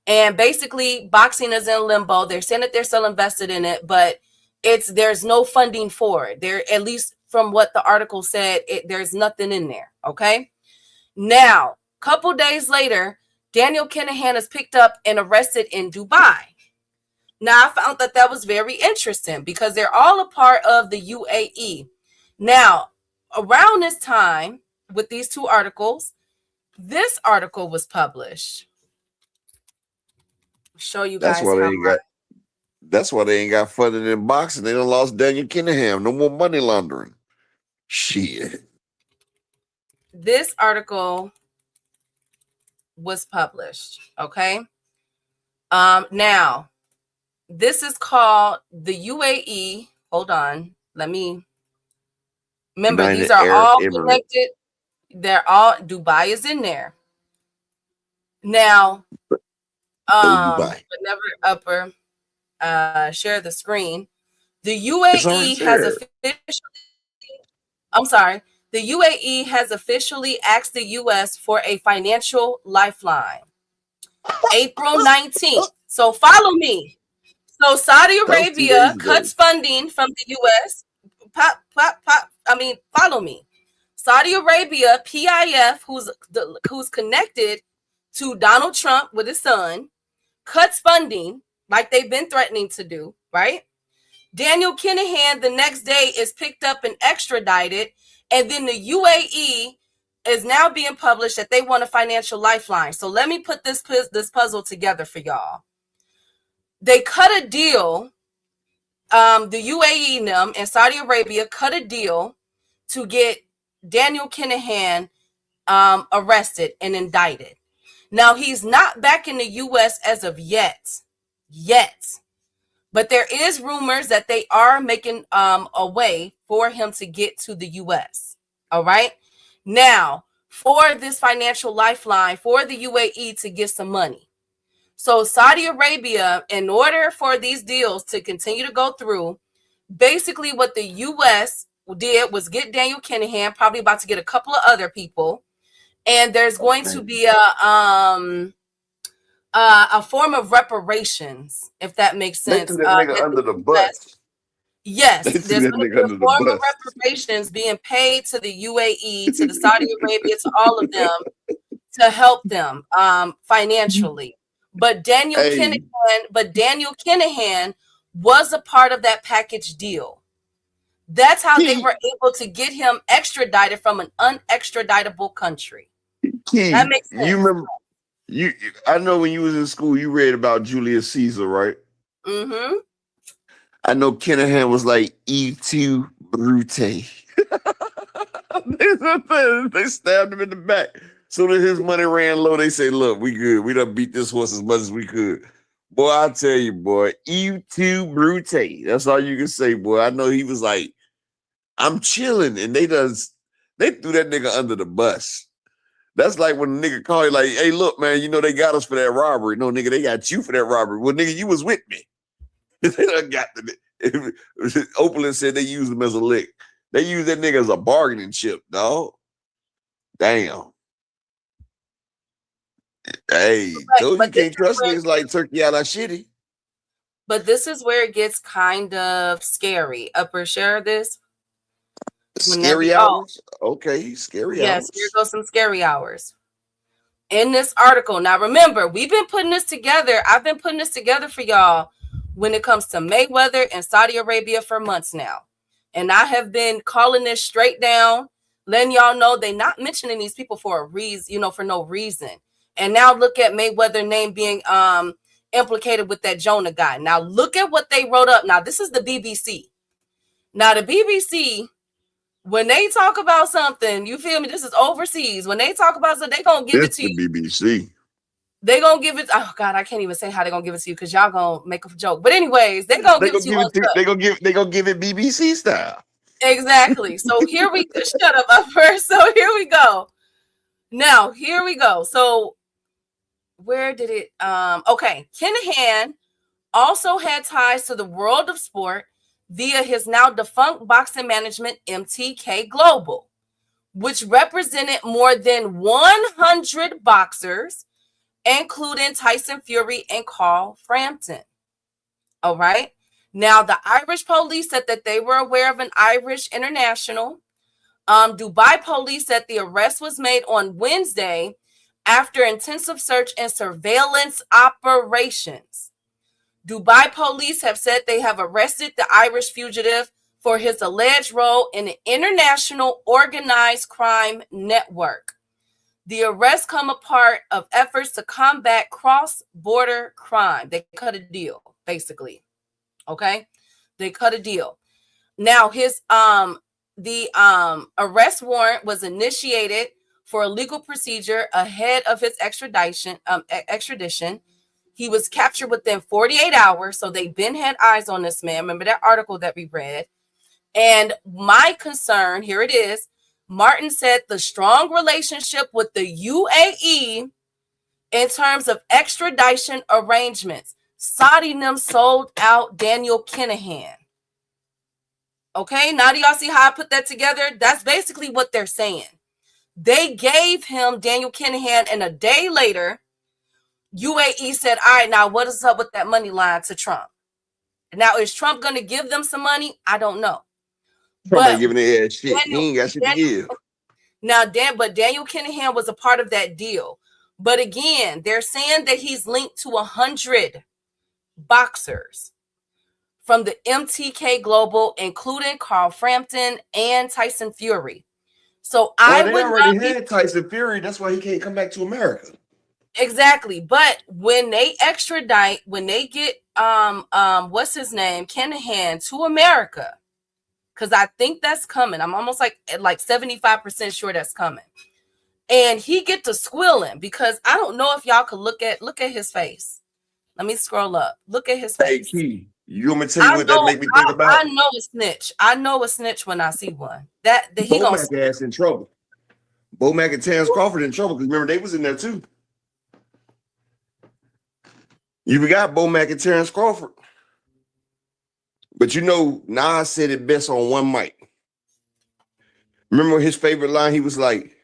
And basically, boxing is in limbo. They're saying that they're still invested in it, but there's no funding for it. There, at least from what the article said, there's nothing in there. Okay. Now, couple days later, Daniel Kinahan is picked up and arrested in Dubai. Now, I found that was very interesting because they're all a part of the UAE. Now, around this time, with these two articles, this article was published. Show you
That's
guys
why they
how
ain't got. That's why they ain't got funding in boxing. They done lost Daniel Kinahan. No more money laundering. Shit.
this article was published. Okay. Now, this is called the UAE. Hold on. Let me remember, these
United
are
Arab
all
Emirates.
connected. They're all, Dubai is in there. Now,
Dubai.
whenever Upper share the screen, the
It's already
UAE has
there.
the UAE has officially asked the US for a financial lifeline. April 19th. So follow me. So Saudi
That was 2 days
Arabia
ago.
cuts funding from the US. Follow me. Saudi Arabia, PIF, who's connected to Donald Trump with his son, cuts funding like they've been threatening to do, right? Daniel Kinahan the next day is picked up and extradited, and then the UAE is now being published that they want a financial lifeline. So let me put this puzzle together for y'all. They cut a deal the UAE and Saudi Arabia cut a deal to get Daniel Kinahan arrested and indicted. Now, he's not back in the U.S. as of yet, but there is rumors that they are making a way for him to get to the U.S. All right. Now, for this financial lifeline for the UAE to get some money. So Saudi Arabia, in order for these deals to continue to go through, basically what the U.S. did was get Daniel Kinahan, probably about to get a couple of other people, and there's going to be a form of reparations, if that makes
They
sense.
threw that nigga under the bus.
Yes,
They
there's
threw that
going to
nigga
be a
under the
form of
bus.
reparations being paid to the UAE, to the Saudi Arabia, to all of them to help them financially. But Daniel
Hey,
Kinahan was a part of that package deal. That's how they
Key,
were able to get him extradited from an unextraditable country. That
Key,
makes
you
sense.
remember I know when you was in school, you read about Julius Caesar, right?
Mm-hmm.
I know Kinahan was like E2 Brute. they stabbed him in the back. Soon as his money ran low, they say, look, we good. We done beat this horse as much as we could. Boy, I tell you, boy, E2 Brute. That's all you can say, boy. I know he was like, I'm chilling. And they threw that nigga under the bus. That's like when a nigga call you like, hey, look, man, you know they got us for that robbery. No, nigga, they got you for that robbery. Well, nigga, you was with me. They done got the Oakland said they used him as a lick. They used that nigga as a bargaining chip, dog. Damn. Hey, told you can't trust niggas like turkey out of shitty.
But this is where it gets kind of scary. Upper share this.
Scary hours? Okay, scary hours.
Yes, here goes some scary hours. In this article, now remember, we've been putting this together. I've been putting this together for y'all when it comes to Mayweather and Saudi Arabia for months now. And I have been calling this straight down, letting y'all know they're not mentioning these people for a reason, for no reason. And now look at Mayweather's name being implicated with that Jonah guy. Now look at what they wrote up. Now, this is the BBC. Now, the BBC, when they talk about something, you feel me? This is overseas. When they talk about something, they're going to give it to you.
BBC.
They're going to give it. Oh, God, I can't even say how they're going to give it to you because y'all going to make a joke. But anyways, they're going to give it to you.
They're going to give it BBC style.
Exactly. So here we shut up first. So here we go. Now, here we go. So where did it? Okay. Kinahan also had ties to the world of sport via his now defunct boxing management, MTK Global, which represented more than 100 boxers, including Tyson Fury and Carl Frampton. All right. Now, the Irish police said that they were aware of an Irish international. Dubai police said the arrest was made on Wednesday after intensive search and surveillance operations. Dubai police have said they have arrested the Irish fugitive for his alleged role in an international organized crime network. The arrests come a part of efforts to combat cross-border crime. They cut a deal, basically. Okay? They cut a deal. Now, the arrest warrant was initiated for a legal procedure ahead of his extradition. He was captured within 48 hours, so they've been had eyes on this man. Remember that article that we read? And my concern, here it is, Martin said the strong relationship with the UAE in terms of extradition arrangements. Saudi them sold out Daniel Kinahan. Okay, now do y'all see how I put that together? That's basically what they're saying. They gave him Daniel Kinahan, and a day later, UAE said, all right, now what is up with that money line to Trump? Now, is Trump going to give them some money? I don't know.
Trump ain't giving their ass shit. He ain't got shit to give.
Now, but Daniel Kinahan was a part of that deal. But again, they're saying that he's linked to 100 boxers from the MTK Global, including Carl Frampton and Tyson Fury. So
they already had Tyson Fury. That's why he can't come back to America.
Exactly. But when they extradite, when they get what's his name, Kinahan to America, because I think that's coming. I'm almost like 75% sure that's coming. And he get to squealing because I don't know if y'all could look at his face. Let me scroll up. Look at his
Hey,
face.
Key, you want me to tell you what that make me think
I
about?
know a snitch. I know a snitch when I see one. That he gonna
Bomac ass in trouble. Bomac and Terrence Crawford in trouble because remember they was in there too. You forgot Bomac and Terrence Crawford. But you know, Nas said it best on one mic. Remember his favorite line? He was like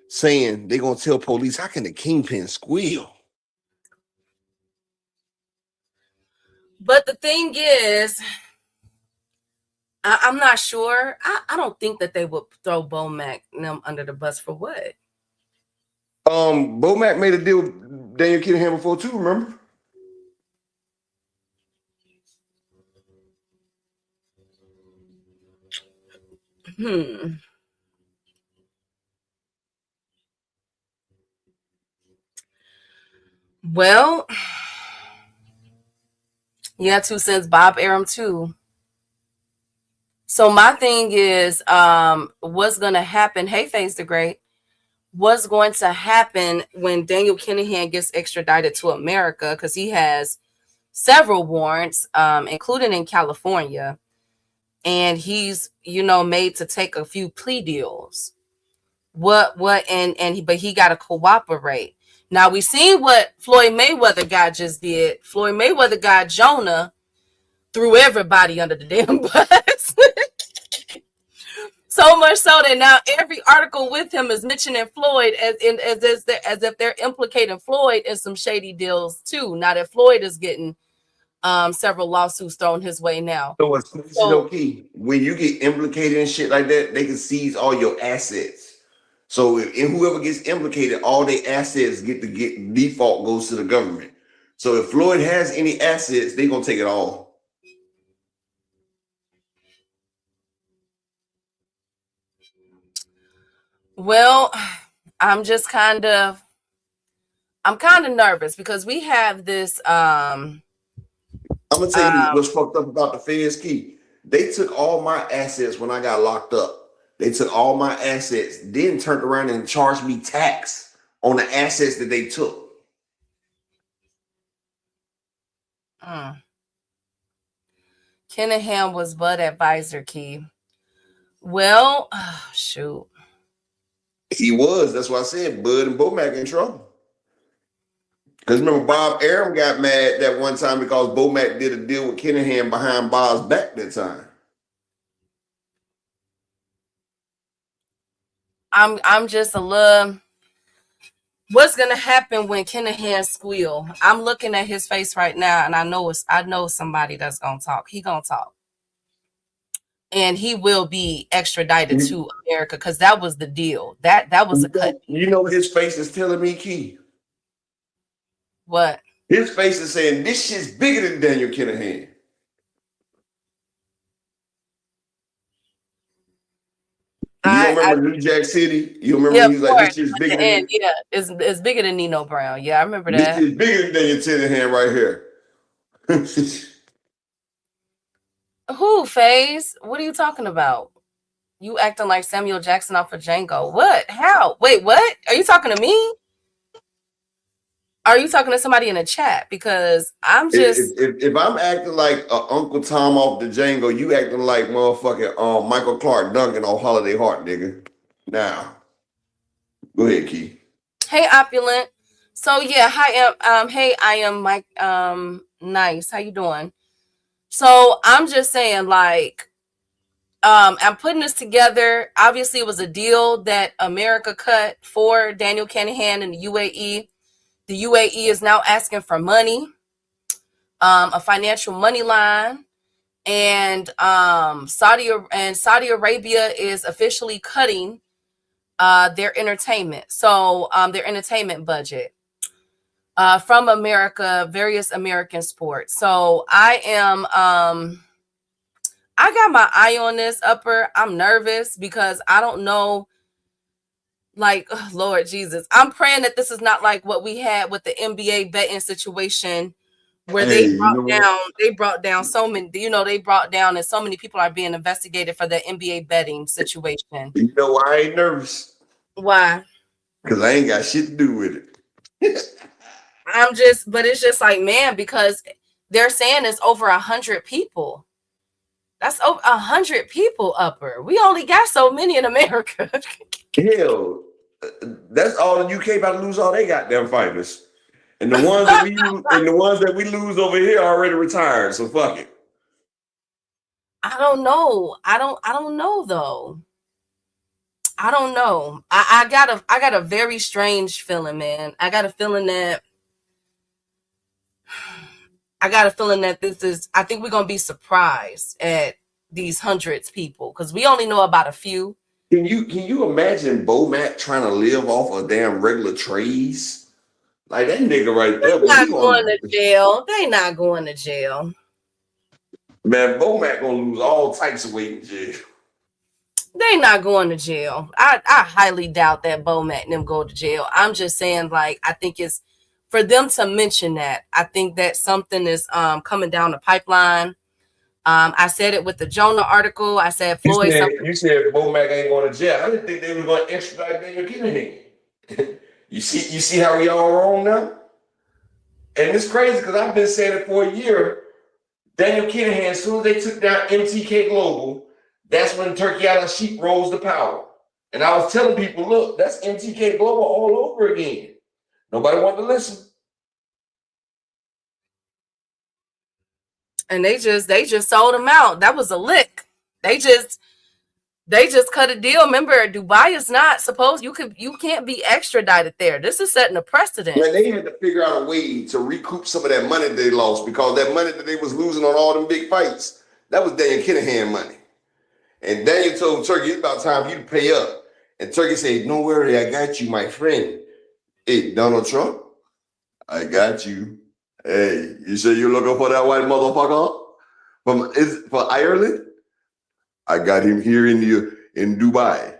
saying, they gonna tell police, how can the kingpin squeal?
But the thing is, I'm not sure. I don't think that they would throw Bomac and them under the bus for what?
Bomac made a deal with Daniel Kinahan before too, remember?
Well, yeah, 2 cents. Bob Arum too. So my thing is, what's gonna happen? Hey, Face the Great. What's going to happen when Daniel Kinahan gets extradited to America? Because he has several warrants, including in California, and he's made to take a few plea deals. But he got to cooperate. Now we seen what Floyd Mayweather guy just did. Floyd Mayweather got Jonah, threw everybody under the damn bus. So much so that now every article with him is mentioning Floyd as if they're implicating Floyd in some shady deals too. Now that Floyd is getting several lawsuits thrown his way now.
So it's key. When you get implicated in shit like that, they can seize all your assets. So if whoever gets implicated, all their assets get default goes to the government. So if Floyd has any assets, they gonna take it all.
Well, I'm kind of nervous because we have this.
I'm gonna tell you what's fucked up about the Feds, Key. They took all my assets when I got locked up. They took all my assets, then turned around and charged me tax on the assets that they took.
Kinahan was Bud advisor, Key. Well, shoot.
He was. That's why I said Bud and Bomac in trouble. Because remember, Bob Arum got mad that one time because Bomac did a deal with Kinahan behind Bob's back that time.
I'm just a little. What's gonna happen when Kinahan squeal? I'm looking at his face right now, and I know somebody that's gonna talk. He gonna talk, and he will be extradited to America because that was the deal. That was a cut.
You know what his face is telling me, Key?
What?
His face is saying this shit's bigger than Daniel Kinahan. You don't remember New Jack City? You remember when he was like, this shit's bigger than...
Yeah, it's bigger than Nino Brown. Yeah, I remember that.
This is bigger than Daniel Kinahan right here.
Who, FaZe? What are you talking about? You acting like Samuel Jackson off of Django. What? How? Wait, what? Are you talking to me? Are you talking to somebody in the chat? Because I'm just...
If I'm acting like Uncle Tom off the Django, you acting like motherfucking Michael Clark Duncan off Holiday Heart, nigga. Now, go ahead, Key.
Hey, Opulent. So, yeah, hi, hey, I am Mike. Nice. How you doing? So, I'm just saying, like, I'm putting this together. Obviously, it was a deal that America cut for Daniel Kinahan and the UAE. The UAE is now asking for money, a financial money line, and Saudi Arabia is officially cutting their entertainment. So their entertainment budget from America, various American sports. So I got my eye on this, Upper. I'm nervous because I don't know like, oh, Lord Jesus, I'm praying that this is not like what we had with the NBA betting situation where
Hey, you know what?
they brought down so many, they brought down and so many people are being investigated for the NBA betting situation.
You know why I ain't nervous?
Why?
Because I ain't got shit to do with it.
But it's just like, man, because they're saying it's over 100 people. That's over 100 people, Upper. We only got so many in America.
Hell, that's all the UK about to lose all they goddamn fighters. And the ones that we lose over here are already retired. So fuck it.
I don't know. I don't know though. I don't know. I got a very strange feeling, man. I got a feeling that this is, I think we're gonna be surprised at these hundreds people because we only know about a few.
Can you imagine Bomac trying to live off of damn regular trays? Like that nigga right there.
They're not going to jail. They not going to jail.
Man, Bomac gonna lose all types of weight in jail.
They not going to jail. I highly doubt that Bomac and them go to jail. I'm just saying, like, I think it's for them to mention that. I think that something is coming down the pipeline. I said it with the Jonah article. I said Floyd.
You said Bomac ain't going to jail. I didn't think they were going to extradite Daniel Kennedy. You see how we all wrong now? And it's crazy because I've been saying it for a year. Daniel Kinahan, as soon as they took down MTK Global, that's when Turkey Island Sheep rose to power. And I was telling people, look, that's MTK Global all over again. Nobody wanted to listen.
And they just sold them out. That was a lick. They just cut a deal. Remember, Dubai is not supposed, you can't be extradited there. This is setting a precedent.
Man, they had to figure out a way to recoup some of that money they lost because that money that they was losing on all them big fights, that was Daniel Kinahan money. And Daniel told Turkey, it's about time for you to pay up. And Turkey said, don't worry, I got you, my friend. Hey, Donald Trump, I got you. Hey, you say you're looking for that white motherfucker for Ireland? I got him here in Dubai.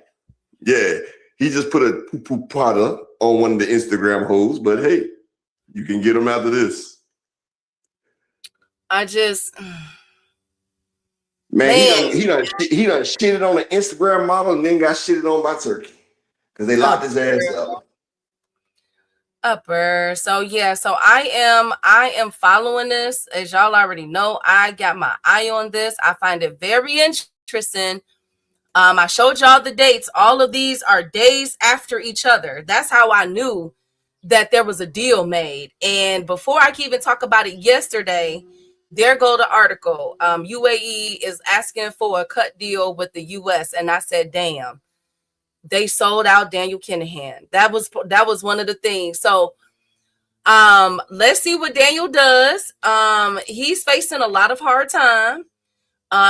Yeah, he just put a poo-poo Potter on one of the Instagram hoes, but hey, you can get him after this. Man, he done shitted on an Instagram model and then got shitted on by Turkey because they locked his ass up.
Upper. So yeah, so I am following this. As y'all already know, I got my eye on this. I find it very interesting. I showed y'all the dates. All of these are days after each other. That's how I knew that there was a deal made. And before I can even talk about it yesterday, there go the article. UAE is asking for a cut deal with the US. And I said, damn. They sold out Daniel Kinahan. That was one of the things. So let's see what Daniel does. He's facing a lot of hard time.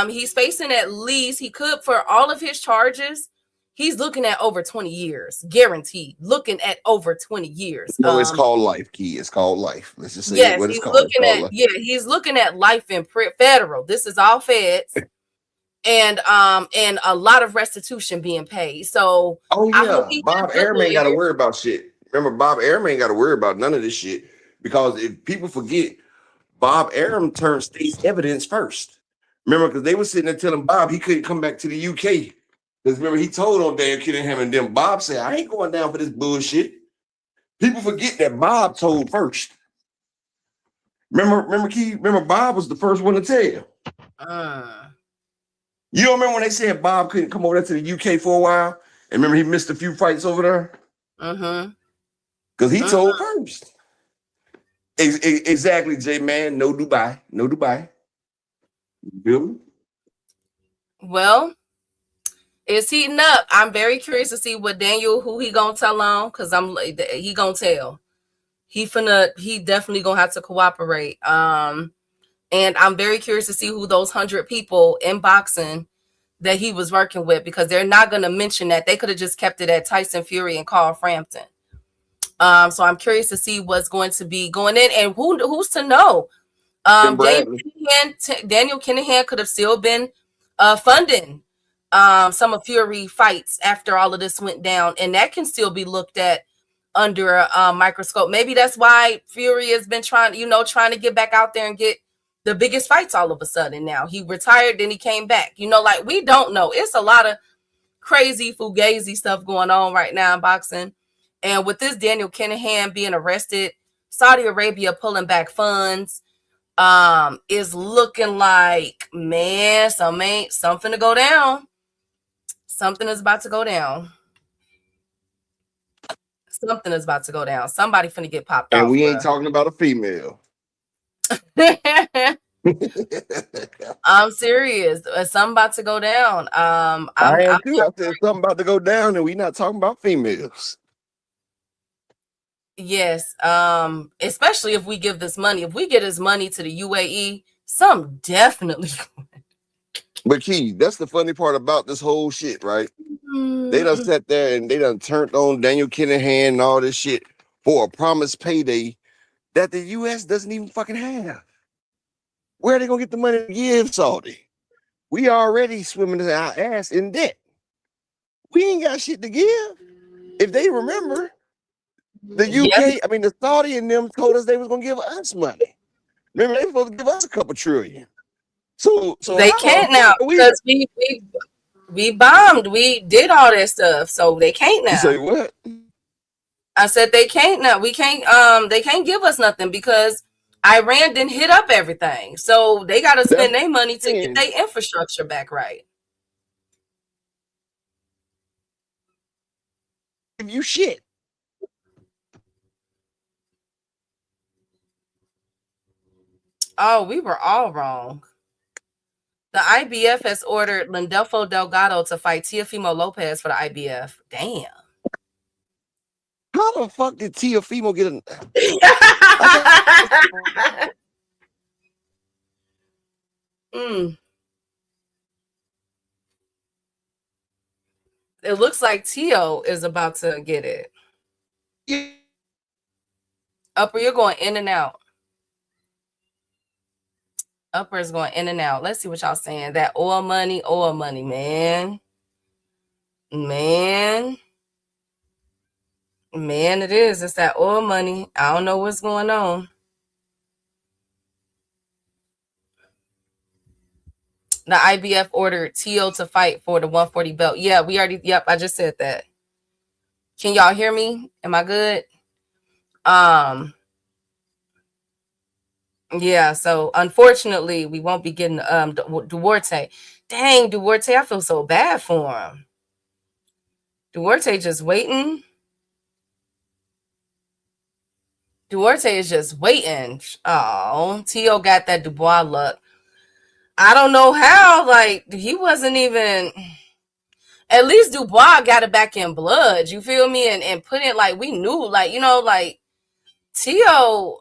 He's facing at least, he could, for all of his charges, he's looking at over 20 years, guaranteed. Looking at over 20 years.
No, it's called life, Key. It's called life. Let's just say what it's called.
He's looking at life in federal. This is all feds. And a lot of restitution being paid. So
Bob Arum ain't got to worry about shit. Remember, Bob Arum ain't got to worry about none of this shit because if people forget, Bob Arum turned state's evidence first. Remember, because they were sitting there telling Bob he couldn't come back to the UK because remember he told on Dan Kinahan and then Bob said I ain't going down for this bullshit. People forget that Bob told first. Remember, Key. Remember, Bob was the first one to tell. You don't remember when they said Bob couldn't come over there to the UK for a while? And remember he missed a few fights over there? Because he told first. Exactly, J-Man. No Dubai. No Dubai. You feel me?
Well, it's heating up. I'm very curious to see what Daniel, who he gonna tell on, because he gonna tell. He definitely gonna have to cooperate. And I'm very curious to see who those 100 people in boxing that he was working with, because they're not going to mention that. They could have just kept it at Tyson Fury and Carl Frampton. So I'm curious to see what's going to be going in, and who's to know. Daniel Kinahan could have still been funding some of Fury fights after all of this went down, and that can still be looked at under a microscope. Maybe that's why Fury has been trying to get back out there and get the biggest fights all of a sudden. Now he retired, then he came back. Like we don't know. It's a lot of crazy fugazi stuff going on right now in boxing. And with this Daniel Kinahan being arrested, Saudi Arabia pulling back funds, is looking like, man, something to go down. Something is about to go down. Something is about to go down. Somebody finna get popped off.
And we ain't talking about a female.
I'm serious. Something about to go down.
I am too. I said something about to go down, and we not talking about females.
Yes. Especially if we give this money. If we get his money to the UAE, some definitely.
But Key, that's the funny part about this whole shit, right? They done sat there and they done turned on Daniel Kinahan and all this shit for a promised payday that the U.S. doesn't even fucking have. Where are they gonna get the money to give Saudi? We already swimming in our ass in debt. We ain't got shit to give. If they remember, the UK, I mean the Saudi and them told us they was gonna give us money. Remember, they were supposed to give us a couple trillion. So
they can't now because we bombed. We did all that stuff, so they can't now.
You say what?
I said they can't now. We can't. They can't give us nothing because Iran didn't hit up everything, so they got to spend their money to get their infrastructure back right.
You shit.
Oh, we were all wrong. The IBF has ordered Landolfo Delgado to fight Teofimo Lopez for the IBF. Damn.
How the fuck did Teofimo get a...
It looks like Teo is about to get it.
Yeah.
Upper, you're going in and out. Upper is going in and out. Let's see what y'all saying. That oil money, man. Man, it is. It's that oil money. I don't know what's going on. The IBF ordered Teo to fight for the 140 belt. Yeah, I just said that. Can y'all hear me? Am I good? Yeah, so unfortunately, we won't be getting Duarte. Dang, Duarte, I feel so bad for him. Duarte just waiting. Duarte is just waiting. Oh, Teo got that Dubois luck. I don't know how. Like, he wasn't even... At least Dubois got it back in blood. You feel me? And put it like we knew. Like, like Teo...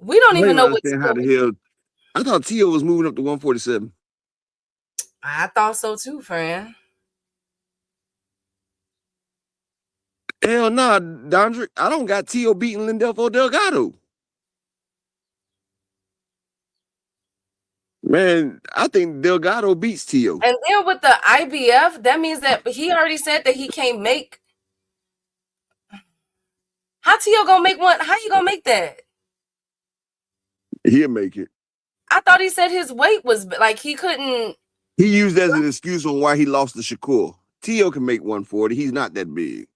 We don't even know what
how the hell. I thought Teo was moving up to 147.
I thought so too, friend.
Hell nah, Dondrick. I don't got Teo beating Landolfo Delgado. Man, I think Delgado beats Teo.
And then with the IBF, that means that he already said that he can't make. How Teo gonna make one? How you gonna make that?
He'll make it.
I thought he said his weight was like he couldn't.
He used that as an excuse on why he lost to Shakur. Teo can make 140. He's not that big.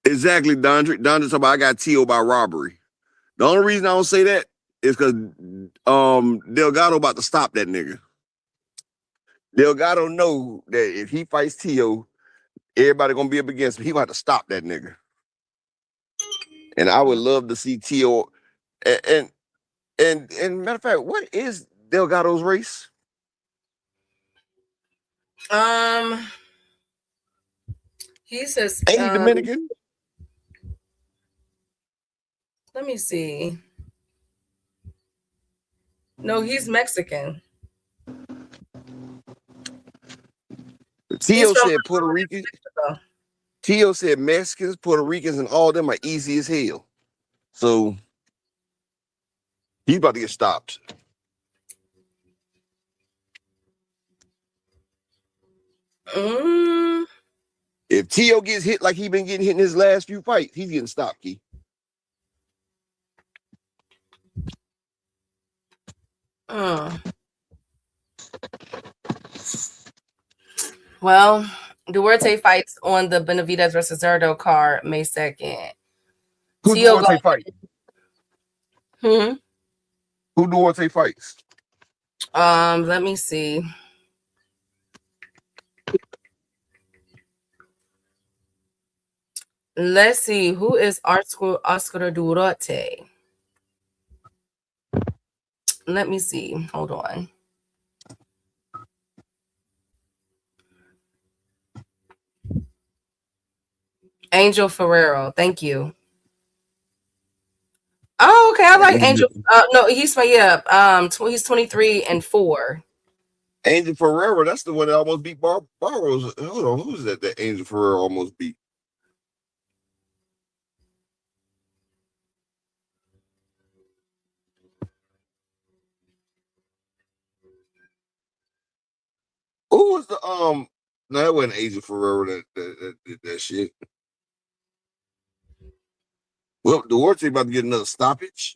Exactly, Dondrick. Dondrick talking about I got Teo by robbery. The only reason I don't say that is because Delgado about to stop that nigga. Delgado know that if he fights Teo, everybody gonna be up against him. He gonna have to stop that nigga. And I would love to see Teo. And matter of fact, what is Delgado's race?
He says
Ain't he Dominican?
Let me see. No, he's Mexican.
Teo said Puerto Rican. Teo said Mexicans, Puerto Ricans, and all them are easy as hell. So he's about to get stopped.
Mm,
If Tio gets hit like he been getting hit in his last few fights, he's getting stopped, Key.
Well, Duarte fights on the Benavidez versus Zerdo card May 2nd.
Who Duarte fight?
Who
Duarte fights?
Let me see. Let's see. Who is Oscar Duarte? Let me see. Hold on. Angel Ferrero. Thank you. Oh, okay. I like Angel. No, he's he's 23-4.
Angel Ferrero, that's the one that almost beat Barros. Hold on, who's that Angel Ferrero almost beat? Who was the no, that wasn't Angel Ferrero that did that shit. Well, Duarte about to get another stoppage.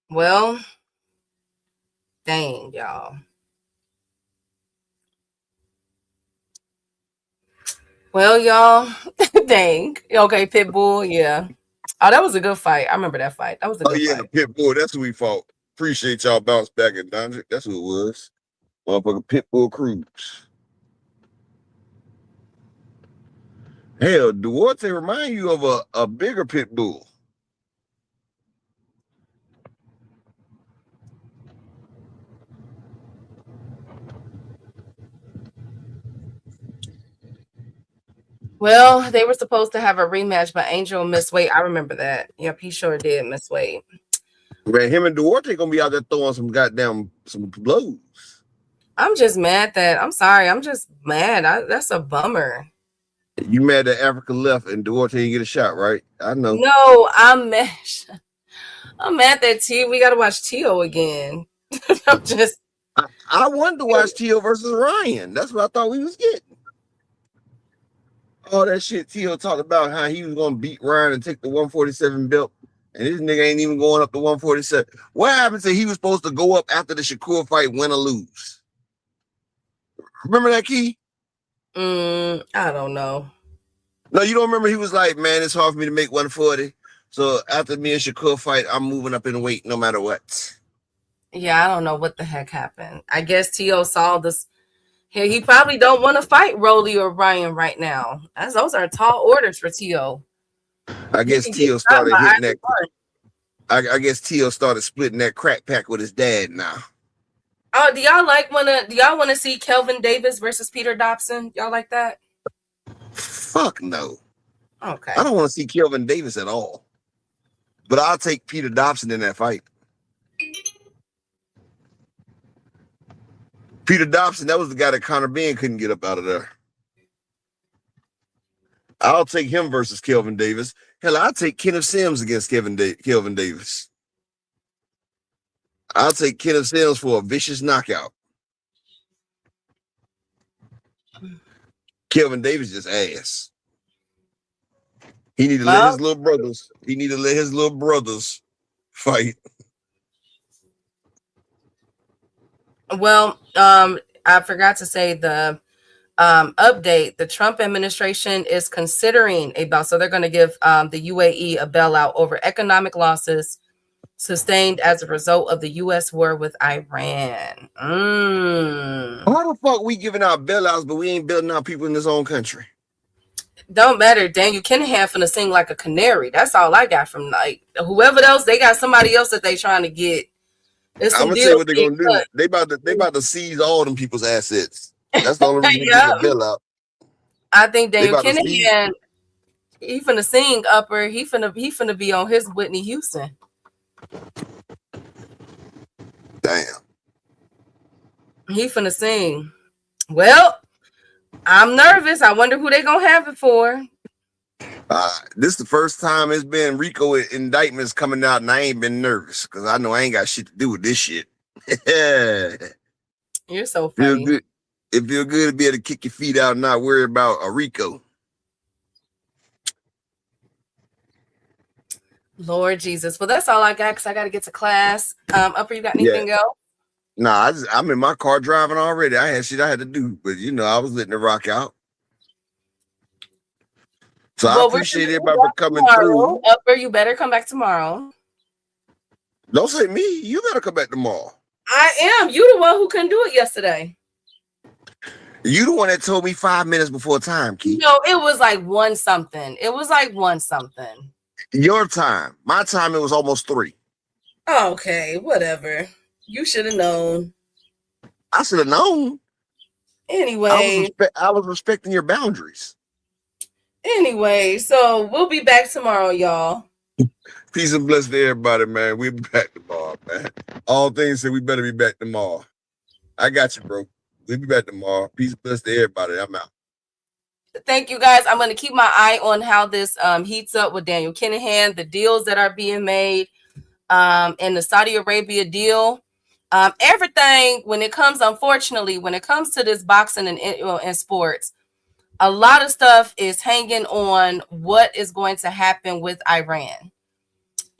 Well, dang, y'all. Well, y'all, dang. Okay, Pitbull, yeah. Oh, that was a good fight. I remember that fight. That was a good fight.
Pitbull, that's who we fought. Appreciate y'all bounce back at Dondrick. That's who it was. Motherfucking Pitbull Cruz. Hell, Duarte remind you of a bigger Pitbull.
Well, they were supposed to have a rematch, but Angel missed weight. I remember that. Yep, he sure did miss weight.
Man, him and Duarte gonna be out there throwing some blows.
I'm just mad that I'm sorry. I'm just mad. That's a bummer.
You mad that Africa left and Duarte didn't get a shot, right? I know.
No, I'm mad. I'm mad that we got to watch Tio again. I'm just.
I wanted to watch Tio versus Ryan. That's what I thought we was getting. All that shit Tio talked about how he was gonna beat Ryan and take the 147 belt, and this nigga ain't even going up to 147. What happened to he was supposed to go up after the Shakur fight, win or lose? Remember that, Key?
I don't know.
No, you don't remember? He was like, man, it's hard for me to make 140. So after me and Shakur fight, I'm moving up in weight no matter what.
Yeah, I don't know what the heck happened. I guess Tio saw this. He probably don't want to fight Rolly or Ryan right now. Those are tall orders for Tio.
I guess Tio started hitting that. I guess Tio started splitting that crack pack with his dad now.
Oh, do y'all want to see Kelvin Davis versus Peter Dobson? Y'all like that?
Fuck no.
Okay.
I don't want to see Kelvin Davis at all. But I'll take Peter Dobson in that fight. Peter Dobson, that was the guy that Conor Benn couldn't get up out of there. I'll take him versus Kelvin Davis. Hell, I'll take Kenneth Sims against Kelvin Davis. I'll take Kenneth Sims for a vicious knockout. Kelvin Davis just ass. He need to let his little brothers. He need to let his little brothers fight.
Well, I forgot to say the update. The Trump administration is considering a bail, so they're going to give the UAE a bailout over economic losses sustained as a result of the U.S. war with Iran.
How the fuck we giving out bailouts, but we ain't building out people in this own country?
Don't matter. Daniel Kinahan finna sing like a canary. That's all I got from like whoever else. They got somebody else that they trying to get. I'm
gonna tell you what they're gonna do. They about to seize all them people's assets. That's the only reason they get a bailout.
I think Daniel Kinahan, he finna sing upper. He finna be on his Whitney Houston.
Damn.
He finna sing. Well, I'm nervous. I wonder who they gonna have it for.
This is the first time it's been RICO indictments coming out, and I ain't been nervous because I know I ain't got shit to do with this shit.
You're so
Feel
funny.
good. It feel good to be able to kick your feet out and not worry about a Rico.
Lord Jesus. Well, that's all I got because I got to get to class. Upper, you got anything else?
Nah, I'm in my car driving already. I had shit I had to do, but I was letting it rock out. So I appreciate everybody for coming through.
Upper, you better come back tomorrow.
Don't say me. You better come back tomorrow.
I am. You the one who couldn't do it yesterday.
You the one that told me 5 minutes before time, Keith.
No, it was like 1 something. It was like 1 something.
Your time. My time, it was almost 3.
Okay, whatever. You should have known.
I should have known.
Anyway.
I was respecting your boundaries.
Anyway, so we'll be back tomorrow, y'all.
Peace and bless to everybody, man. We'll be back tomorrow, man. All things said we better be back tomorrow. I got you, bro. We'll be back tomorrow. Peace and bless to everybody. I'm out.
Thank you, guys. I'm going to keep my eye on how this heats up with Daniel Kinahan, the deals that are being made, and the Saudi Arabia deal. Everything, when it comes to this boxing and sports, a lot of stuff is hanging on what is going to happen with Iran.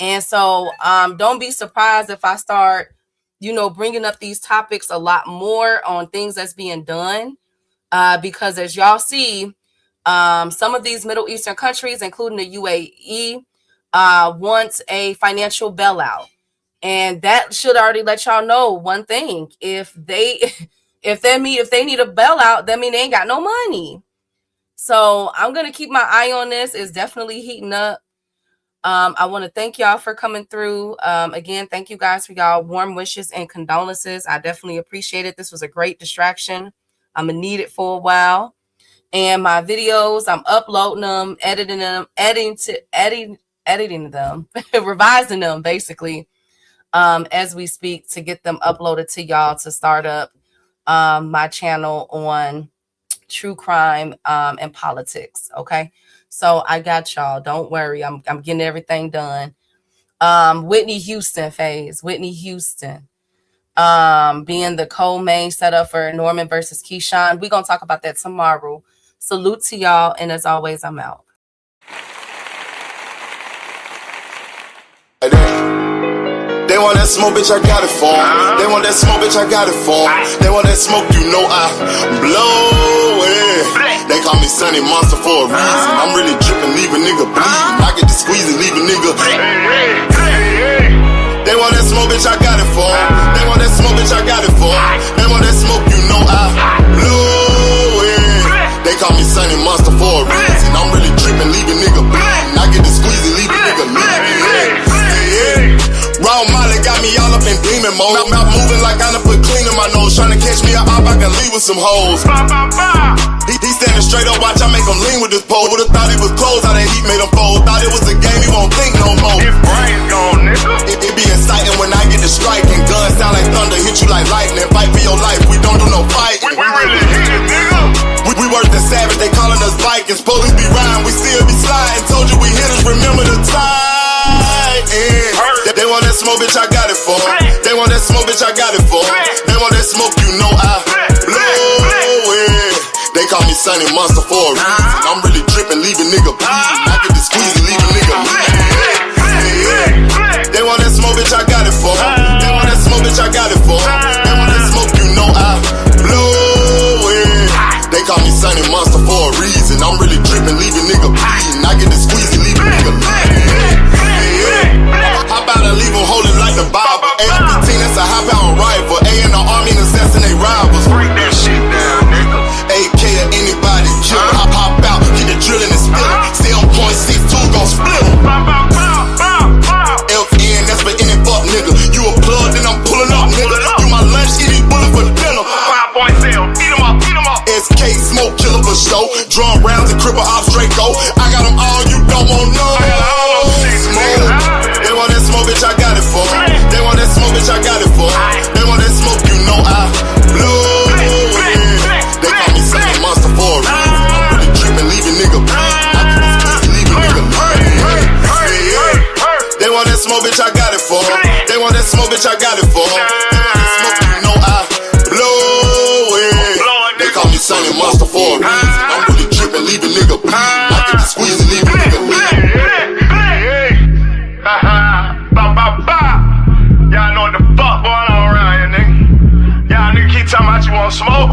And so don't be surprised if I start, bringing up these topics a lot more on things that's being done. Because as y'all see, some of these Middle Eastern countries, including the UAE, wants a financial bailout. And that should already let y'all know one thing. If they need a bailout, that means they ain't got no money. So I'm going to keep my eye on this. It's definitely heating up. I want to thank y'all for coming through. Again, thank you guys for y'all warm wishes and condolences. I definitely appreciate it. This was a great distraction. I'm going to need it for a while. And my videos, I'm uploading them, editing them, revising them basically as we speak to get them uploaded to y'all to start up my channel on true crime and politics. Okay. So I got y'all. Don't worry. I'm getting everything done. Whitney Houston phase. Whitney Houston being the co-main setup for Norman versus Keyshawn. We're going to talk about that tomorrow. Salute to y'all. And as always, I'm out.
They want that smoke, bitch, I got it for 'em. They want that smoke, bitch, I got it for 'em. They want that smoke, I blow it. They call me Sunny Monster for a reason. I'm really dripping, leave a nigga bleeding. I get to squeeze and leave a nigga. They want that smoke, bitch, I got it for 'em. They want that smoke, bitch, I got it for 'em. They want that smoke, I blow it. They call me Sunny Monster for a reason. I'm really dripping, leave a nigga bleeding. I get to squeeze and leave a nigga bleeding. Raw Molly got me all up in demon mode. Mouth moving like I done put clean in my nose. Trying to catch me a op, I can leave with some hoes. He standing straight up, watch I make him lean with this pole. Would've thought he was closed, how that heat made him fold. Thought it was a game, he won't think no more. His brain's gone, nigga. It be exciting when I get to striking. Guns sound like thunder, hit you like lightning. Fight for your life, we don't do no fighting. We really hit it, nigga. We worse than savage, they calling us Vikings. Police be riding, we still be sliding. Told you we hitters, remember the time. They want that smoke, bitch, I got it for 'em. They want that smoke, bitch, I got it for 'em. They want that smoke, I blow it. They call me Sunny Monster for a reason. I'm really dripping, leave a nigga bleeding. I get to squeeze and leave a nigga bleeding. They want that smoke, bitch, I got it for 'em. They want that smoke, bitch, I got it for 'em. They want that smoke, I blow it. They call me Sunny Monster for a reason. I'm really dripping, leave a nigga bleeding. I get to squeeze and leave a nigga bleeding. How about I leave them holding like the Bible? AR-15, that's a high-power rifle. A in the army and assassinate rivals. Break that shit down, nigga. AK to anybody kill. Hop out, get the drilling and spilling. Stay on point 6-2, gon' split em. FN, that's for any fuck nigga. You a plug, then I'm pulling up, nigga. You my lunch, eat these bullets for dinner. 5 boys sell, eat em up, eat em up. SK, smoke killer for show. Drum rounds and cripple ops, Draco. I got them all, you don't want no. Smoke. They want that smoke, bitch, I got it for 'em. They want that smoke, bitch, I got it for 'em. They want that smoke, I blow it. They call me Sunny Monster for a reason. I'm really dripping, leave a nigga bleeding. I get this pussy, leave a nigga bleeding. They want that smoke, bitch, I got it for 'em. They want that smoke, bitch, I got it for 'em. They want that smoke, want smoke?